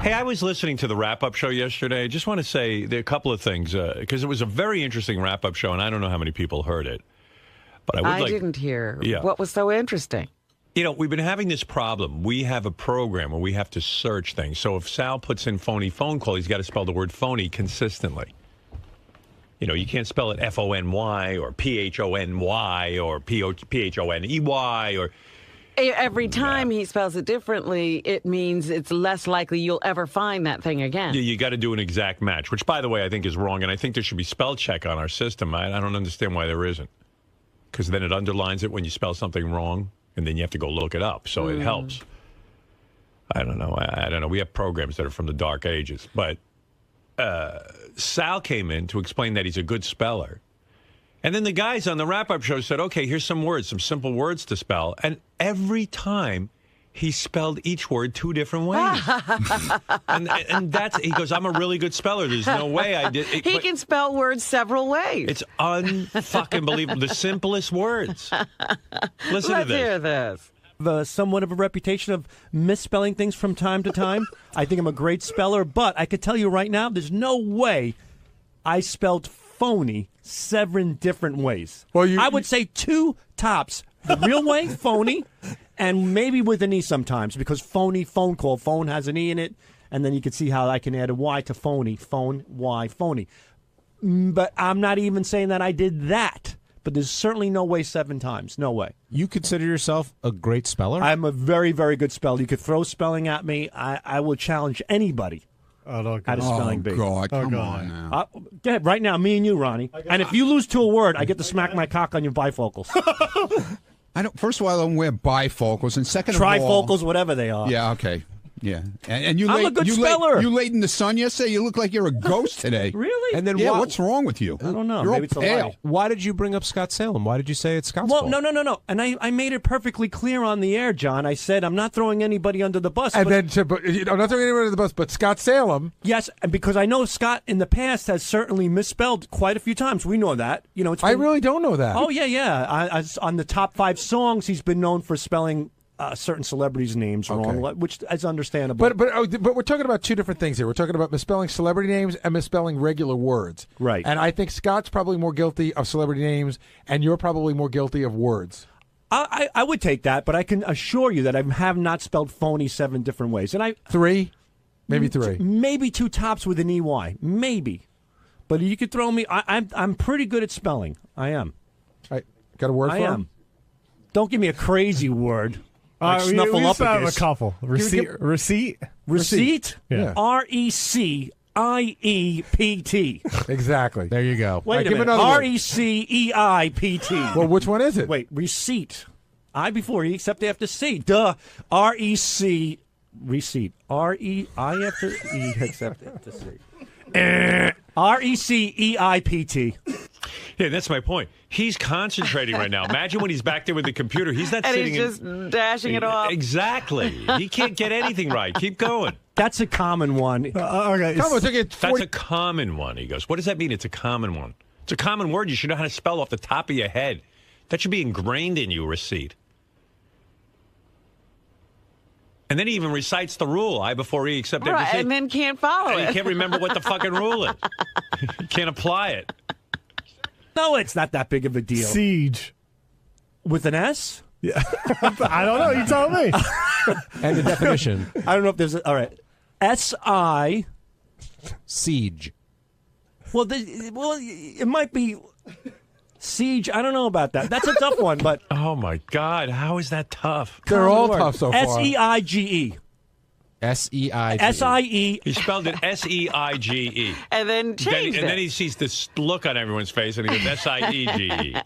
Hey, I was listening to the wrap-up show yesterday. I just want to say a couple of things, because it was a very interesting wrap-up show, and I don't know how many people heard it. But I didn't hear. Yeah. What was so interesting? You know, we've been having this problem. We have a program where we have to search things. So if Sal puts in phony phone call, he's got to spell the word phony consistently. You know, you can't spell it F-O-N-Y or P-H-O-N-Y or P-H-O-N-E-Y or... Every time he spells it differently, it means it's less likely you'll ever find that thing again. Yeah, you got to do an exact match, which, by the way, I think is wrong. And I think there should be spell check on our system. I don't understand why there isn't. Because then it underlines it when you spell something wrong, and then you have to go look it up. So it helps. I don't know. I don't know. We have programs that are from the dark ages. But Sal came in to explain that he's a good speller. And then the guys on the wrap-up show said, okay, here's some words, some simple words to spell. And every time he spelled each word 2 different ways. and that's, he goes, I'm a really good speller. There's no way I did. He can spell words several ways. It's unfucking believable. The simplest words. Listen to this. Let's hear this. Somewhat of a reputation of misspelling things from time to time. I think I'm a great speller, but I could tell you right now, there's no way I spelled phony 7 different ways. Well, I would say 2 tops. The real way, phony, and maybe with an E sometimes, because phony, phone call, phone has an E in it, and then you can see how I can add a Y to phony, phone, Y, phony. But I'm not even saying that I did that. But there's certainly no way 7 times. No way. You consider yourself a great speller? I'm a very, very good speller. You could throw spelling at me. I will challenge anybody. At a spelling bee. God, come on now. Go ahead, right now, me and you, Ronnie. And if you lose to a word, I get to smack my cock on your bifocals. First of all, I don't wear bifocals, and second of all, trifocals, whatever they are. Yeah, okay. Yeah, and you I'm a good speller. You laid in the sun yesterday. You look like you're a ghost today. Really? And then what's wrong with you? I don't know. You're Maybe all it's a pale. lie. Why did you bring up Scott Salem? Why did you say it's Scott's fault? No. And I made it perfectly clear on the air, John. I said I'm not throwing anybody under the bus. And then, I'm not throwing anybody under the bus, but Scott Salem. Yes, and because I know Scott in the past has certainly misspelled quite a few times. We know that. You know, I really don't know that. Oh yeah. On the top 5 songs, he's been known for spelling certain celebrities' names wrong, which is understandable. But we're talking about 2 different things here. We're talking about misspelling celebrity names and misspelling regular words. Right. And I think Scott's probably more guilty of celebrity names, and you're probably more guilty of words. I would take that, but I can assure you that I have not spelled phony 7 different ways. And 3? Maybe 3. Maybe 2 tops with an EY. Maybe. But you could throw me. I'm pretty good at spelling. I am. Got a word for him? Don't give me a crazy word. Like we snuffleupagus. have a couple. Receipt? Yeah. R-E-C-I-E-P-T. Exactly. There you go. Wait a minute. R-E-C-E-I-P-T. Well, which one is it? Wait, receipt. I before E except after C. Duh. R-E-C. Receipt. R-E-I after E except after C. R-E-C-E-I-P-T. Yeah, that's my point. He's concentrating right now. Imagine when he's back there with the computer. He's not and sitting. He's just dashing it off. Exactly. He can't get anything right. Keep going. That's a common one. Okay. That's a common one. He goes, what does that mean? It's a common one. It's a common word. You should know how to spell off the top of your head. That should be ingrained in you, receipt. And then he even recites the rule, I before E except after C. And then can't follow it. He can't remember what the fucking rule is. He can't apply it. No, it's not that big of a deal. Siege. With an S? Yeah. I don't know. You tell me. And the definition. I don't know if there's all right. S-I. Siege. Well, it might be siege. I don't know about that. That's a tough one, but. Oh, my God. How is that tough? They're all tough so far. S-E-I-G-E. S-E-I-G-E. S-I-E. He spelled it S-E-I-G-E. And then changed it. And then he sees this look on everyone's face, and he goes, S-I-E-G-E.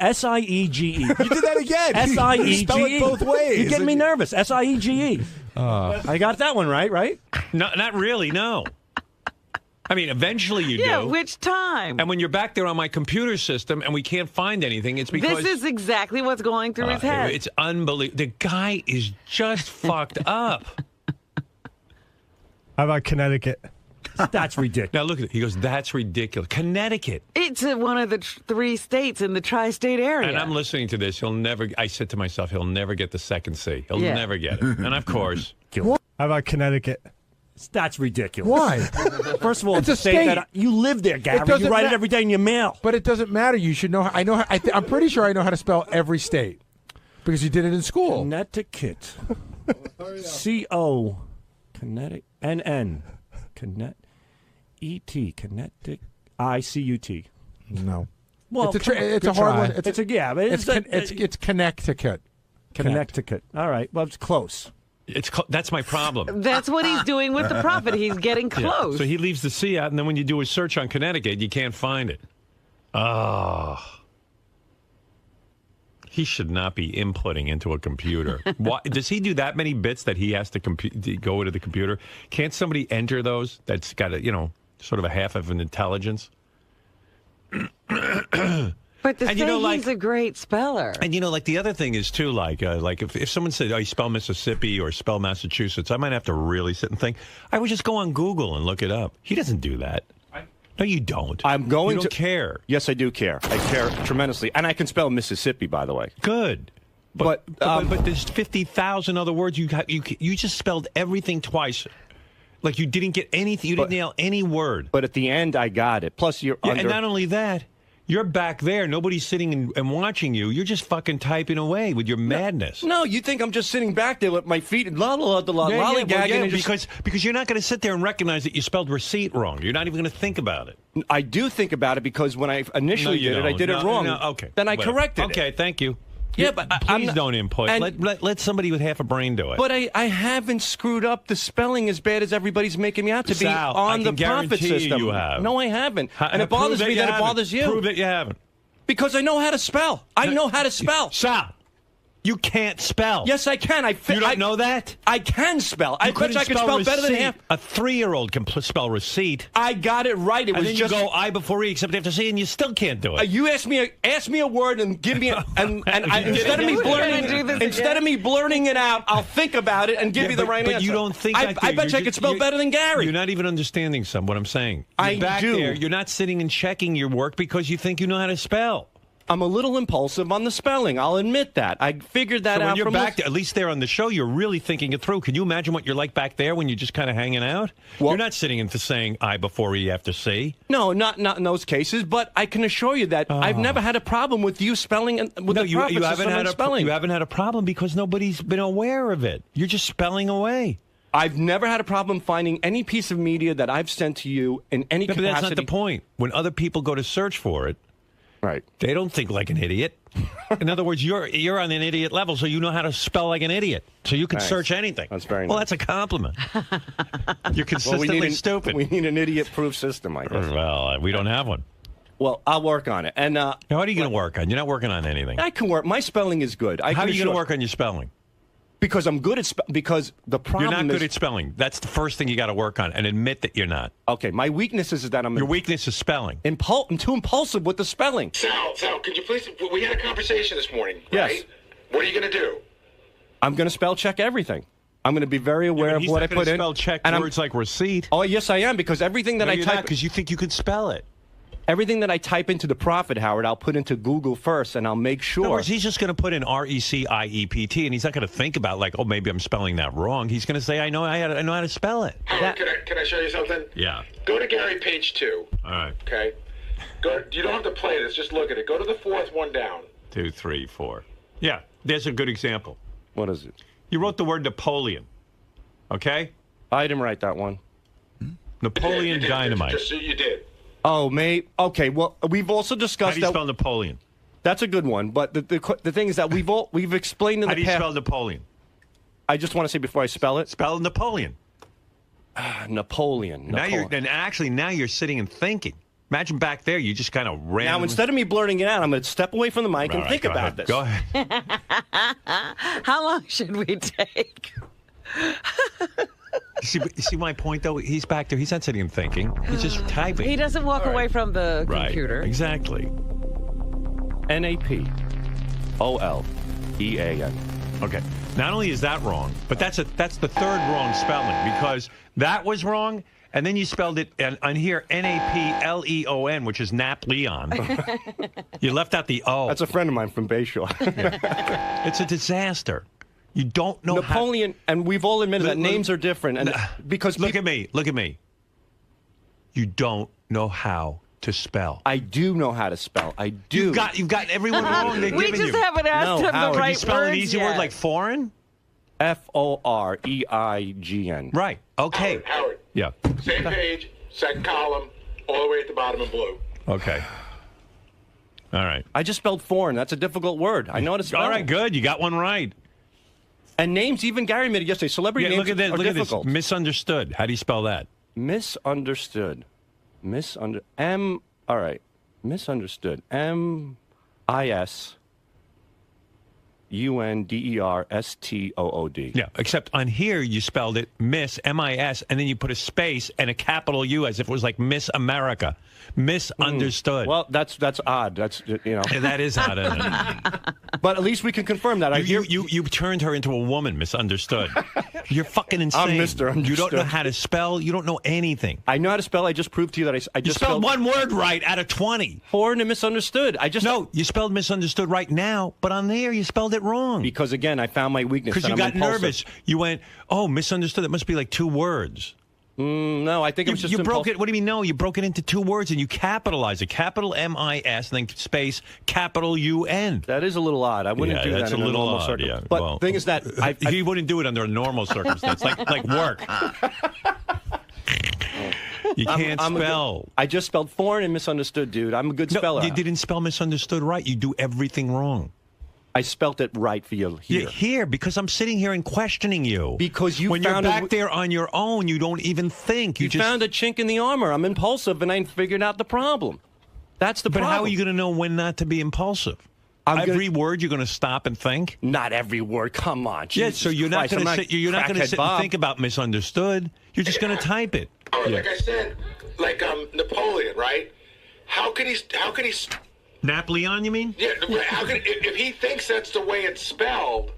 S-I-E-G-E. You did that again. S-I-E-G-E. Spell it both ways. You're getting me nervous. S-I-E-G-E. I got that one right? No, not really, no. I mean, eventually you do. Yeah, which time? And when you're back there on my computer system and we can't find anything, it's because... This is exactly what's going through his head. It's unbelievable. The guy is just fucked up. How about Connecticut? That's ridiculous. Now look at it. He goes, that's ridiculous. Connecticut. It's one of the 3 states in the tri-state area. And I'm listening to this. I said to myself, he'll never get the second C. He'll never get it. And of course... How about Connecticut? That's ridiculous. Why? First of all, It's a state. that you live there, Gary. You doesn't write it ma- every day in your mail. But it doesn't matter. You should know. I know. I'm pretty sure I know how to spell every state because you did it in school. Connecticut. C-O. Connecticut. N-N. Connect. E-T. Connecticut. I-C-U-T. No. Well, it's a hard try. one. But It's Connecticut. Connecticut. All right. Well, it's close. That's my problem. That's what he's doing with the prophet. He's getting close. So he leaves the C out, and then when you do a search on Connecticut, you can't find it. He should not be inputting into a computer. Why, does he do that many bits that he has to go into the computer? Can't somebody enter those that's got a, sort of a half of an intelligence? But to And say he's a great speller. And like the other thing is too, like if someone said, "Oh, you spell Mississippi or spell Massachusetts," I might have to really sit and think. I would just go on Google and look it up. He doesn't do that. No, you don't. I'm going you don't care. Yes, I do care. I care tremendously, and I can spell Mississippi, by the way. Good. But there's 50,000 other words you just spelled everything twice. Like you didn't get anything. You didn't nail any word. But at the end, I got it. Plus, you're under. And not only that. You're back there. Nobody's sitting and watching you. You're just fucking typing away with your madness. No, you think I'm just sitting back there with my feet lollygagging. Because you're not going to sit there and recognize that you spelled receipt wrong. You're not even going to think about it. I do think about it because when I initially did it, I did it wrong. Okay. Then I corrected it. Okay, thank you. Yeah, but please don't input. Let somebody with half a brain do it. But I haven't screwed up the spelling as bad as everybody's making me out to be on the profit system. You have. No, I haven't. And it bothers me that it bothers you. Prove that you haven't. Because I know how to spell. I know how to spell. Sal, you can't spell. Yes, I can. You don't know that? I can spell. I bet you I can spell better than half. A 3-year-old can spell receipt. I got it right. It was then just you go I before E except after C, and you still can't do it. You ask me a word and give me instead of me blurting it out, I'll think about it and give you the right answer. But you don't think I bet you I could spell better than Gary. You're not even understanding what I'm saying. You're back there. You're not sitting and checking your work because you think you know how to spell. I'm a little impulsive on the spelling. I'll admit that. I figured that out. When you're back there, at least there on the show, you're really thinking it through. Can you imagine what you're like back there when you're just kind of hanging out? Well, you're not sitting into saying I before E after C. No, not in those cases. But I can assure you that I've never had a problem with you spelling with the profit system and spelling. You haven't had a problem because nobody's been aware of it. You're just spelling away. I've never had a problem finding any piece of media that I've sent to you in any capacity. But that's not the point. When other people go to search for it, right. They don't think like an idiot. In other words, you're on an idiot level, so you know how to spell like an idiot. So you can search anything. That's very nice. Well, that's a compliment. You're consistently stupid. We need an idiot-proof system, I guess. Well, we don't have one. Well, I'll work on it. And now, what are you going to work on? You're not working on anything. I can work. My spelling is good. How are you going to work on your spelling? Because I'm good at because the problem You're not good is, at spelling. That's the first thing you got to work on, and admit that you're not. Okay, my weakness is that your weakness is spelling. I'm too impulsive with the spelling. Sal, could you please? We had a conversation this morning, yes. Right? What are you going to do? I'm going to spell check everything. I'm going to be very aware of what I put in. Spell check words like receipt. Oh yes, I am, because everything that I type because you think you could spell it. Everything that I type into the Prophet, Howard, I'll put into Google first, and I'll make sure. In other words, he's just going to put in RECIEPT, and he's not going to think about like, oh, maybe I'm spelling that wrong. He's going to say, I know how to spell it. Howard, can I show you something? Yeah. Go to Gary, page 2. All right. Okay. You don't have to play this. Just look at it. Go to the 4th one down. 2, 3, 4. Yeah, there's a good example. What is it? You wrote the word Napoleon. Okay. I didn't write that one. Napoleon Dynamite. Just so you did. Oh, mate. Okay. Well, we've also discussed How do you spell Napoleon? That's a good one. But the thing is that we've explained in the past. How do you spell Napoleon? I just want to say before I spell it. Spell Napoleon. Napoleon. Now you're sitting and thinking. Imagine back there, you just kind of ran. Now, instead of me blurting it out, I'm going to step away from the mic and think about this. Go ahead. How long should we take? You see my point, though? He's back there. He's not sitting and thinking. He's just typing. He doesn't walk away from the computer. Exactly. NAPOLEAN. Okay. Not only is that wrong, but that's the third wrong spelling, because that was wrong, and then you spelled it on here NAPLEON, which is Napoleon. You left out the O. That's a friend of mine from Bayshore. It's a disaster. You don't know Napoleon, and we've all admitted that names are different. And because Look at me. You don't know how to spell. I do know how to spell. I do. You've got everyone wrong. They're We giving just you. haven't asked him Howard, the you right You spell words an easy yet. word like foreign? Foreign. Right. Okay. Howard. Yeah. Same page, second column, all the way at the bottom in blue. Okay. All right. I just spelled foreign. That's a difficult word. I know how to spell. All right, good. You got one right. And names, even Gary made it yesterday. Celebrity names Look at this. are Look at this. difficult. Misunderstood. How do you spell that? Misunderstood. All right. Misunderstood. MISUNDERSTOOD. Yeah, except on here you spelled it miss, M-I-S, and then you put a space and a capital U as if it was like Miss America. Misunderstood. Well, that's odd. That's, Yeah, that is odd, isn't it? But at least we can confirm that. You turned her into a woman, misunderstood. You're fucking insane. I'm Mr. Understood. You don't know how to spell. You don't know anything. I know how to spell. I just proved to you that I You just spelled one word right out of 20. foreign and misunderstood. No, you spelled misunderstood right now, but on there you spelled it wrong. Because, again, I found my weakness. Because you and I'm got impulsive. nervous. You went, oh, misunderstood. That must be like 2 words. No, I think it was just You broke impulsive. it. What do you mean? No, you broke it into 2 words and you capitalized it. Capital M-I-S, and then space, capital U-N. That is a little odd. I wouldn't do that that's in a little normal odd. circumstance. Yeah. But Well, the thing is that he wouldn't do it under a normal circumstance, like work. You can't spell. I just spelled foreign and misunderstood, dude. I'm a good speller. You didn't spell misunderstood right. You do everything wrong. I spelt it right for you here. You're here because I'm sitting here and questioning you. Because you when found you're back there on your own, you don't even think. You just found a chink in the armor. I'm impulsive, and I figured out the problem. That's the problem. But how are you going to know when not to be impulsive? Every word you're going to stop and think? Not every word. Come on. Yeah, Jesus so you're not Christ, going to sit. You're not going to crackhead sit Bob. and think about misunderstood. You're just going to type it. Like I said, like Napoleon, right? How can he? Napoleon, you mean? Yeah. How can if he thinks that's the way it's spelled,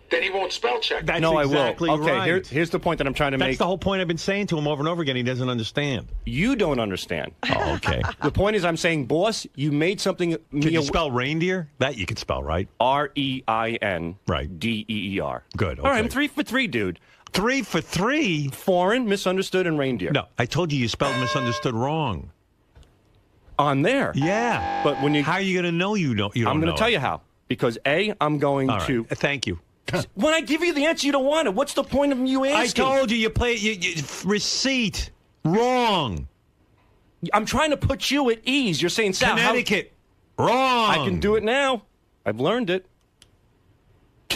then he won't spell check. That's No, exactly I will. Okay, right. here's the point that I'm trying to That's make. the whole point I've been saying to him over and over again. He doesn't understand. You don't understand. Oh, okay. The point is, I'm saying, boss, you made something. Can you spell reindeer? That you can spell, right? REINDEER. Right. Good. Okay. All right, I'm 3 for 3, dude. 3 for 3? Foreign, misunderstood, and reindeer. No, I told you spelled misunderstood wrong. On there. Yeah. But when you, how are you going to know you don't? I'm going to tell you how. Because A, I'm going All right. to. Thank you. When I give you the answer, you don't want it. What's the point of you asking? I told you play receipt wrong. I'm trying to put you at ease. You're saying Sal, Connecticut wrong. I can do it now. I've learned it.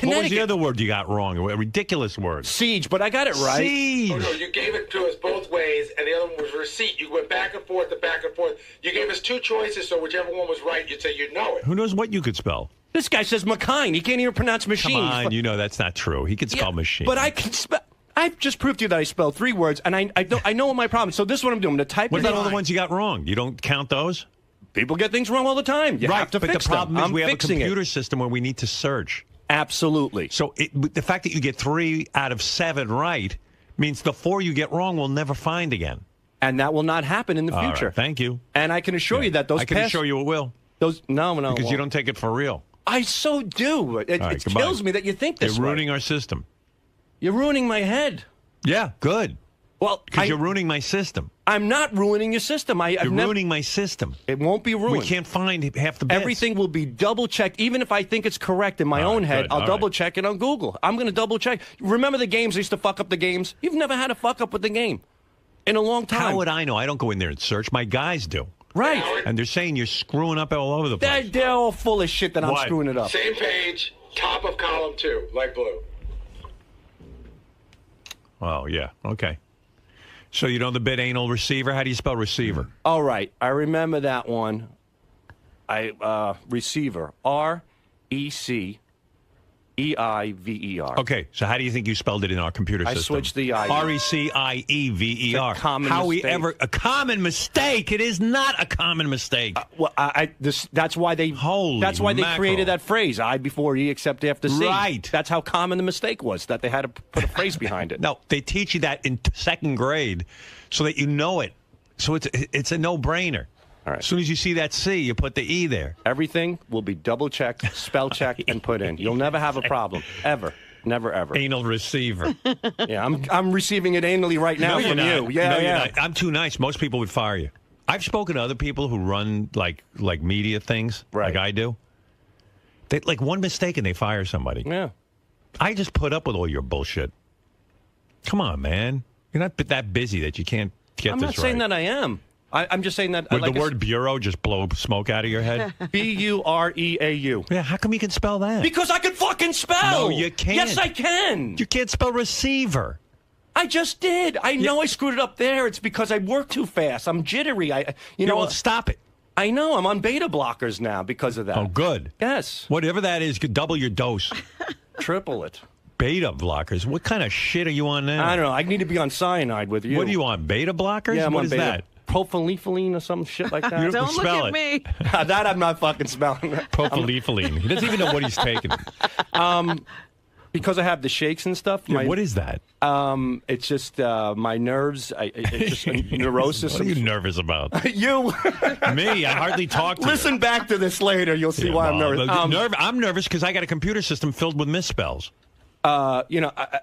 What was the other word you got wrong? A ridiculous word. Siege, but I got it right. Siege. Oh, no, you gave it to us both ways, and the other one was receipt. You went back and forth and back and forth. You gave us 2 choices, so whichever one was right, you'd say you'd know it. Who knows what you could spell? This guy says McKine. He can't even pronounce machine. Come on, you know that's not true. He can spell machine. But I can spell. I've just proved to you that I spelled 3 words, and I know what my problem is. So this is what I'm doing. I'm going to type What it about in. all the ones you got wrong? You don't count those? People get things wrong all the time. You have to but fix the problem them. is we have a fixing computer system where we need to search. Absolutely. So the fact that you get 3 out of 7 right means the 4 you get wrong we'll never find again. And that will not happen in the All future. right, thank you. And I can assure you that those I can assure you it will. No, Because you don't take it for real. I so do. It All right, kills me that you think this You're way. ruining our system. You're ruining my head. Yeah, good. Well, Because you're ruining my system. I'm not ruining your system. You're ruining my system. It won't be ruined. We can't find half the bits. Everything will be double checked. Even if I think it's correct in my own head, good. I'll All double right. check it on Google. I'm going to double check. Remember the games I used to fuck up the games? You've never had a fuck up with the game in a long time. How would I know? I don't go in there and search. My guys do. Right. And they're saying you're screwing up all over the place. They're all full of shit that I'm What? screwing it up. Same page, top of column 2, light blue. Oh, yeah. Okay. So you know the bit anal receiver? How do you spell receiver? All right. I remember that one. Receiver. RECEIVER. Okay, so how do you think you spelled it in our computer system? I switched the I. RECIEVER. It's a common How mistake. we ever a common mistake? It is not a common mistake. Well, that's why they. Holy That's why they mackerel. created that phrase. I before E, except after C. Right. That's how common the mistake was. That they had to put a phrase behind it. No, they teach you that in 2nd grade so that you know it. So it's a no-brainer. All right. As soon as you see that C, you put the E there. Everything will be double checked, spell checked, and put in. You'll never have a problem ever. Never ever. Anal receiver. Yeah, I'm receiving it anally right now No, from you're you. not. Yeah, No, you're yeah. not. I'm too nice. Most people would fire you. I've spoken to other people who run like media things, like I do. They like one mistake and they fire somebody. Yeah. I just put up with all your bullshit. Come on, man. You're not that busy that you can't get I'm this not saying right. that I am. I'm just saying that. Would the word bureau just blow smoke out of your head? Bureau. Yeah, how come you can spell that? Because I can fucking spell. No, you can't. Yes, I can. You can't spell receiver. I just did. I know I screwed it up there. It's because I work too fast. I'm jittery. You know, well, stop it. I know. I'm on beta blockers now because of that. Oh, good. Yes. Whatever that is, double your dose. Triple it. Beta blockers? What kind of shit are you on now? I don't know. I need to be on cyanide with you. What are you on? Beta blockers? Yeah, I'm what on is beta. that? Propylethylene or some shit like that. You Don't look spell at it. me. That I'm not fucking smelling. Propylethylene. He doesn't even know what he's taking. Because I have the shakes and stuff. Yeah, what is that? It's just my nerves. It's just a neurosis. What are you nervous about? You. Me? I hardly talk to Listen back to this later. You'll see why I'm nervous. I'm nervous because I got a computer system filled with misspells. You know, I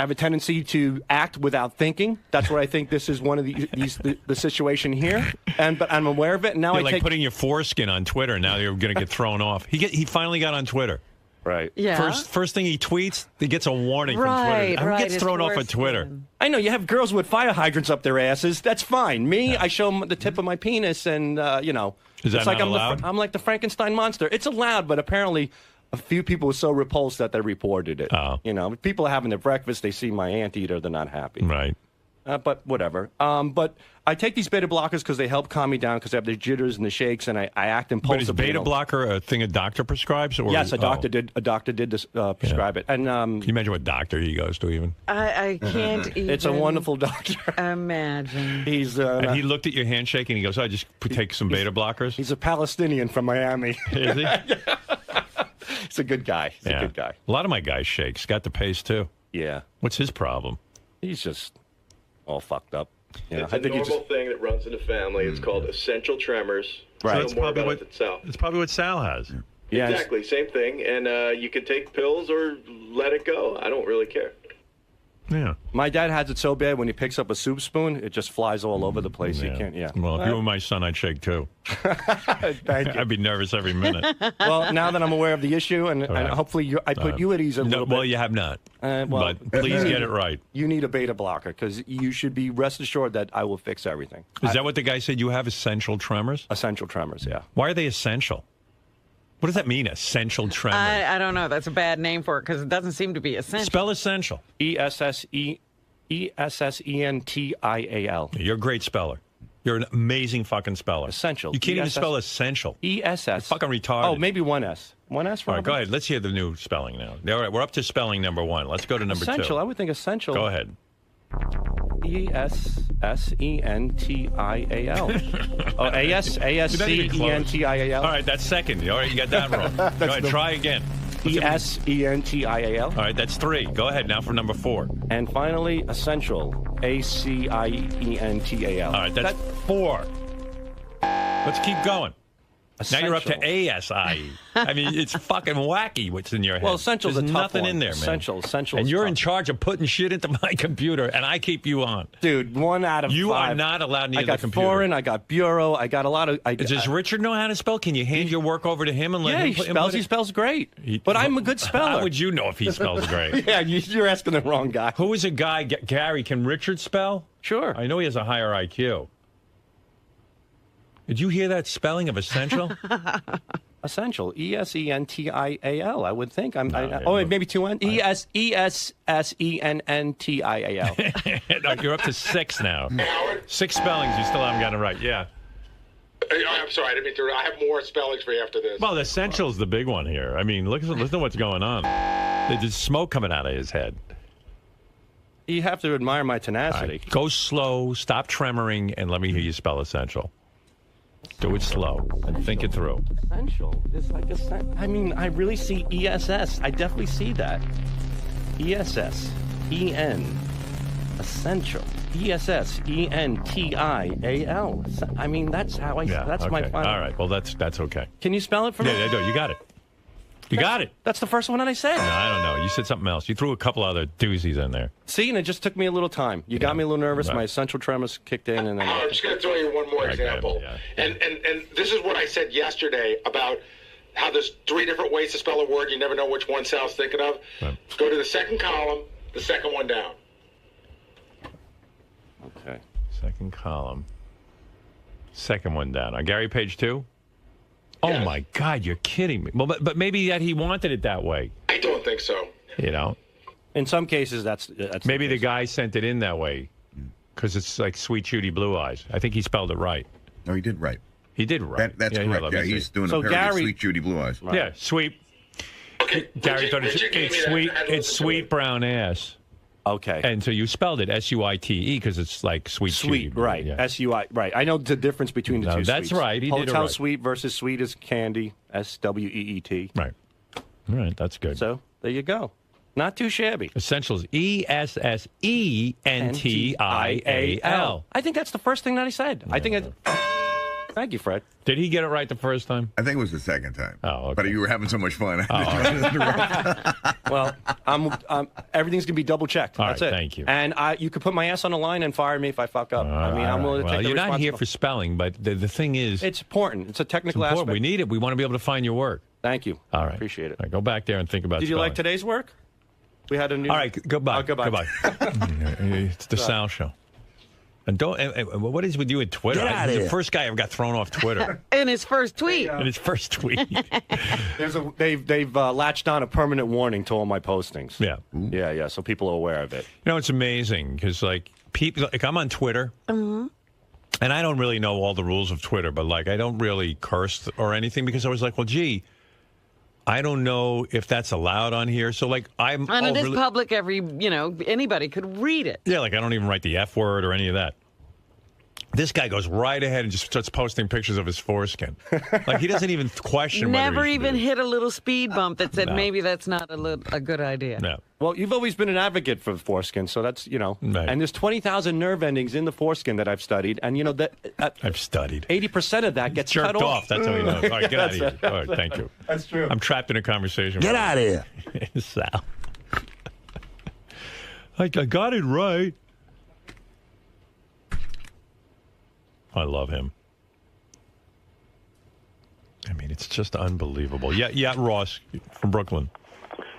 have a tendency to act without thinking. That's where I think this is one of the situation here. But I'm aware of it. And now You're I like take putting your foreskin on Twitter. Now you're going to get thrown off. He finally got on Twitter. Right. Yeah. First thing he tweets, he gets a warning from Right, Twitter. Who right, gets it's thrown off worse of Twitter? than- I know you have girls with fire hydrants up their asses. That's fine. Me, I show them the tip of my penis, and you know, Is that it's like not I'm allowed? I'm like the Frankenstein monster. It's allowed, but apparently, a few people were so repulsed that they reported it. Oh. You know, if people are having their breakfast, they see my anteater, they're not happy. Right. But whatever. But I take these beta blockers because they help calm me down because I have the jitters and the shakes, and I act But impulsive. is beta blocker a thing a doctor prescribes? Or, Yes, a doctor did. A doctor did prescribe it, and Can you imagine what doctor he goes to even? I can't even. it's a wonderful doctor. imagine. He's And he looked at your handshake and he goes, I just take some beta blockers. he's a Palestinian from Miami. Is he? He's a good guy. He's a good guy. A lot of my guys shake. Scott the pace too. Yeah, What's his problem? he's just all fucked up. You know, It's a normal thing that runs in the family. It's called essential tremors. Right. Know That's more probably about what it than Sal. It's probably what Sal has. Yeah, Exactly, same thing. And you can take pills or let it go. I don't really care. Yeah. my dad has it so bad when he picks up a soup spoon, it just flies all over the place. He can't. Yeah. Well, if you were my son, I'd shake too. Thank you. I'd be nervous every minute. Well, now that I'm aware of the issue, and hopefully I put you at ease a little bit. Well, you have not. Well, but please get it right. You need a beta blocker because you should be rest assured that I will fix everything. Is that what the guy said? You have essential tremors? Essential tremors, yeah. Why are they essential? What does that mean, essential tremors? I don't know. That's a bad name for it because it doesn't seem to be essential. Spell essential. ESSENTIAL. You're a great speller. You're an amazing fucking speller. Essential. You can't even ESS. spell essential. ESS. Fucking retarded. Oh, maybe one S. One S. All right, go ahead. Let's hear the new spelling now. All right, we're up to spelling number one. Let's go to number Essential. two. I would think essential. Go ahead. ESSENTIAL. Oh, ASCENTIAL. All right, that's second. All right, you got that wrong. Go ahead, try again. ESENTIAL. All right, that's three. Go ahead now for number four. And finally, essential. ACIENTAL. All right, that's four. Let's keep going. Now you're up to Essential. ASIE. I mean, it's fucking wacky what's in your head. Well, essential's There's a tough nothing one. in there, man. Essential And is you're tough. in charge of putting shit into my computer, and I keep you on. Dude, 1 out of 5. You are not allowed near I got the computer. foreign, I got bureau, I got a lot of... Does Richard know how to spell? Can you hand your work over to him and let Yeah, him he input it? spells great. But I'm a good speller. How would you know if he spells great? Yeah, you're asking the wrong guy. Who is a guy, Gary, can Richard spell? Sure. I know he has a higher IQ. Did you hear that spelling of essential? Essential. ESENTIAL, I would think. No, maybe 2 N. ESSENNTIAL. No, you're up to 6 now. 6 spellings. You still haven't gotten it right. Yeah. I'm sorry, I didn't mean to. I have more spellings for you after this. Well, essential's the big one here. I mean, listen to what's going on. There's smoke coming out of his head. You have to admire my All tenacity. right, go slow, stop tremoring, and let me hear you spell essential. Do it slow and think it through. Essential is like I mean, I really see ESS. I definitely see that. ESS. EN. Essential. ESSENTIAL. I mean, that's how I. Yeah, that's okay. my final. All right. Well, that's okay. Can you spell it for me? Yeah, you got it. You got it. That's the first one that I said. No, I don't know. You said something else. You threw a couple other doozies in there. See, and it just took me a little time. You got me a little nervous. Right. My essential tremors kicked in, and then I'm just going to throw you one more example. Yeah. And this is what I said yesterday about how there's 3 different ways to spell a word. You never know which one Sal's thinking of. Right. Go to the second column, the second one down. okay. Second column. Second one down. On Gary, page 2? Oh, Yes. my God, you're kidding me. Well, but maybe that he wanted it that way, I don't think so. you know? In some cases, that's Maybe the case. guy sent it in that way because it's like Sweet Judy Blue Eyes. I think he spelled it right. No, he did right. He did right. That's yeah, correct. let Yeah, me he's see. doing So a parody Gary- of Sweet Judy Blue Eyes. Right. Yeah, sweet. Okay. Gary thought it's sweet brown ass. Okay. And so you spelled it S-U-I-T-E because it's like Sweet Judy. Sweet, right. Yeah. S-U-I, right. I know the difference between the No, two that's sweets. right. He did it Hotel right. Suite versus Sweet as Candy, S-W-E-E-T. Right. All right, that's good. So there you go. Not too shabby. Essentials, E-S-S-E-N-T-I-A-L. I think that's the first thing that he said. I think it... Thank you, Fred. Did he get it right the first time? I think it was the second time. Oh, okay. But you were having so much fun. Well, everything's going to be double checked. All That's right, it. thank you. And you could put my ass on the line and fire me if I fuck up. I'm willing to Well, take the you're not here responsibility. for spelling, but the thing is, It's important. It's a technical important. aspect. We need it. We want to be able to find your work. Thank you. All right. Appreciate it. All right, go back there and think about Did you spelling. like today's work? We had a new... All right, goodbye. Oh, goodbye. Goodbye. It's the Sal Show. And don't. What is with you at Twitter? Get outta He's here. the first guy ever got thrown off Twitter In his first tweet. in his first tweet. They've latched on a permanent warning to all my postings. Yeah. Yeah. So people are aware of it. You know, it's amazing because like people, like I'm on Twitter, and I don't really know all the rules of Twitter, but like I don't really curse or anything because I was like, well, gee, I don't know if that's allowed on here. So like I'm And it is overly- public. Anybody could read it. Yeah, like I don't even write the F word or any of that. This guy goes right ahead and just starts posting pictures of his foreskin. Like he doesn't even question. Never whether he should even do it. hit a little speed bump that said No. maybe that's not a good idea. No. Well, you've always been an advocate for the foreskin, so that's, Right. And there's 20,000 nerve endings in the foreskin that I've studied, and that I've studied. 80% of that gets Jerked cut off. That's how he knows. All right, get out of here. All right, thank you. That's true. I'm trapped in a conversation. Get out of here. Sal. I got it right. I love him. I mean, it's just unbelievable. Yeah, Ross from Brooklyn.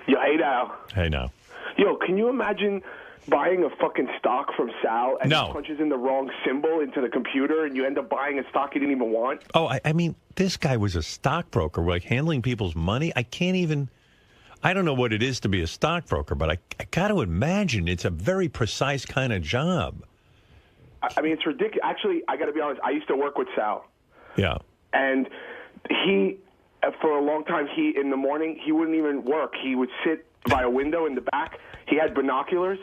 Yo, hey now. Hey, now. Yo, can you imagine buying a fucking stock from Sal and No. he punches in the wrong symbol into the computer and you end up buying a stock you didn't even want? Oh, I mean, this guy was a stockbroker, like handling people's money. I don't know what it is to be a stockbroker, but I got to imagine it's a very precise kind of job. I mean, it's ridiculous. Actually, I got to be honest. I used to work with Sal. Yeah. And he, for a long time, in the morning, he wouldn't even work. He would sit by a window in the back. He had binoculars,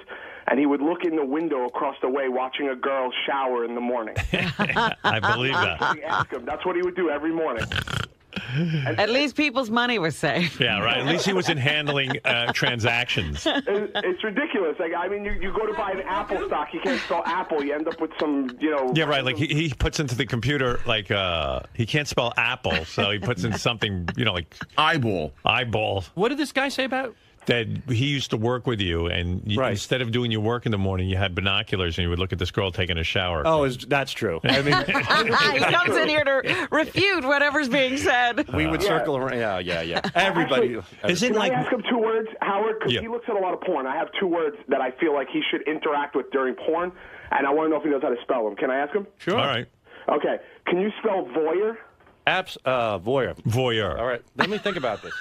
and he would look in the window across the way watching a girl shower in the morning. I believe that. Ask him. That's what he would do every morning. At least people's money was safe. Yeah, right. At least he wasn't handling transactions. It's ridiculous. Like, I mean, you go to buy an Apple stock, you can't spell Apple. You end up with some, Yeah, right. Like he puts into the computer, like he can't spell apple, so he puts in something, like eyeball. What did this guy say about? That he used to work with you, and instead of doing your work in the morning, you had binoculars, and you would look at this girl taking a shower. Oh, that's true. I mean, He comes in here to refute whatever's being said. we would circle around. Yeah. Everybody. Can I ask him 2 words, Howard? Because Yeah. he looks at a lot of porn. I have 2 words that I feel like he should interact with during porn, and I want to know if he knows how to spell them. Can I ask him? Sure. All right. Okay. Can you spell voyeur? Voyeur. Voyeur. All right. Let me think about this.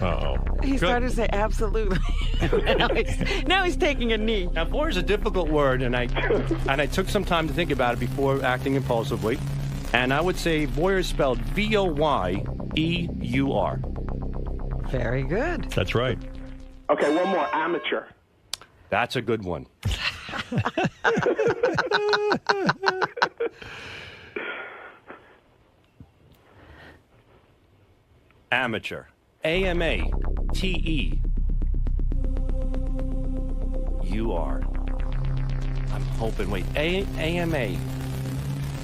Uh-oh. He started to say absolutely. now he's taking a knee. Now, voyeur is a difficult word, and I took some time to think about it before acting impulsively. And I would say voyeur is spelled Voyeur. Very good. That's right. Okay, one more. Amateur. That's a good one. Amateur. AMATEUR. I'm hoping. Wait. AMA.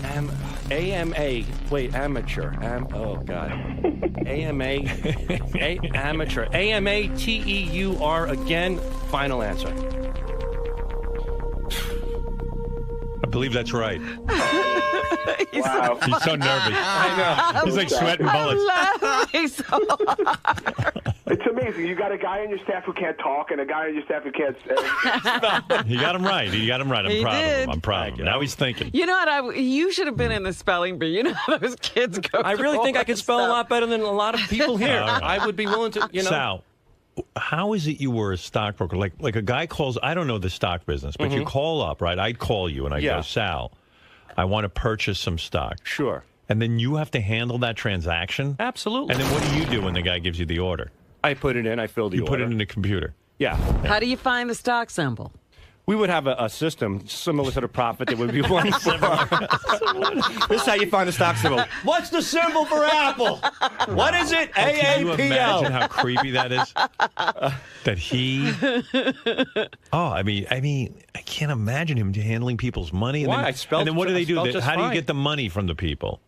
AMA. Wait, amateur. Oh, God. AMA. Amateur. AMATEUR again. Final answer. I believe that's right. Wow. He's so nervous. I know. He's like sweating bullets. It's amazing. You got a guy on your staff who can't talk and a guy on your staff who can't say. He got him right. He got him right. I'm He proud of did. him. I'm proud of him. Now he's thinking. You know what? You should have been in the spelling bee. You know how those kids go. I really think I could spell a lot better than a lot of people here. All right. I would be willing to, Sal, how is it you were a stockbroker? Like a guy calls, I don't know the stock business, but you call up, right? I'd call you and I go, Sal, I want to purchase some stock. Sure. And then you have to handle that transaction? Absolutely. And then what do you do when the guy gives you the order? I put it in. I fill the order. You put it in the computer. Yeah. How do you find the stock symbol? We would have a system similar to the Prophet that would be one for. This is how you find the stock symbol. What's the symbol for Apple? What is it? Can you AAPL. imagine how creepy that is? That he. Oh, I mean, I can't imagine him handling people's money. And Why? Then, I spelled- and then what do I they do? spelled just How do you fine. get the money from the people?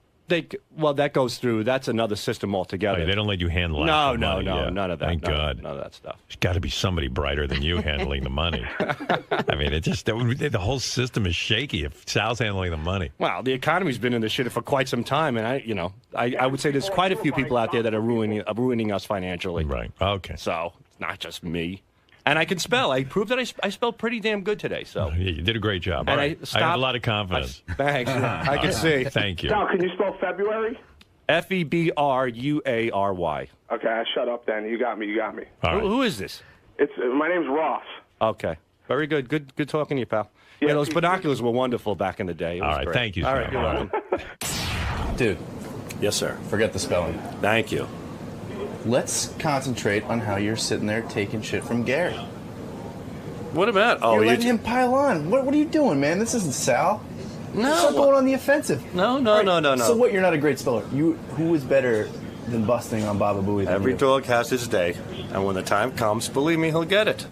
Well, that goes through. That's another system altogether. Okay, they don't let you handle No, actual no, money. no, Yeah. none of that. Thank God. None of that stuff. There's got to be somebody brighter than you handling the money. I mean, the whole system is shaky if Sal's handling the money. Well, the economy's been in this shit for quite some time, and I would say there's quite a few people out there that are ruining us financially. Right. Okay. So it's not just me. And I can spell. I proved that I spelled pretty damn good today. So Yeah, you did a great job. All And right. I have a lot of confidence. Thanks. I can see. Thank you. Sal, can you spell February? FEBRUARY. Okay, I shut up then. You got me. All right. Who is this? My name's Ross. Okay. Very good. Good talking to you, pal. Yeah, those binoculars were wonderful back in the day. It was All right, great. thank you, All Sam. right, you're welcome. Dude, Yes, sir. forget the spelling. Thank you. Let's concentrate on how you're sitting there taking shit from Gary. What about? Oh, You're you letting him pile on. What are you doing, man? This isn't Sal. No. Stop going on the offensive. No. So what? You're not a great speller. Who is better than busting on Baba Booey than Every you? dog has his day, and when the time comes, believe me, he'll get it.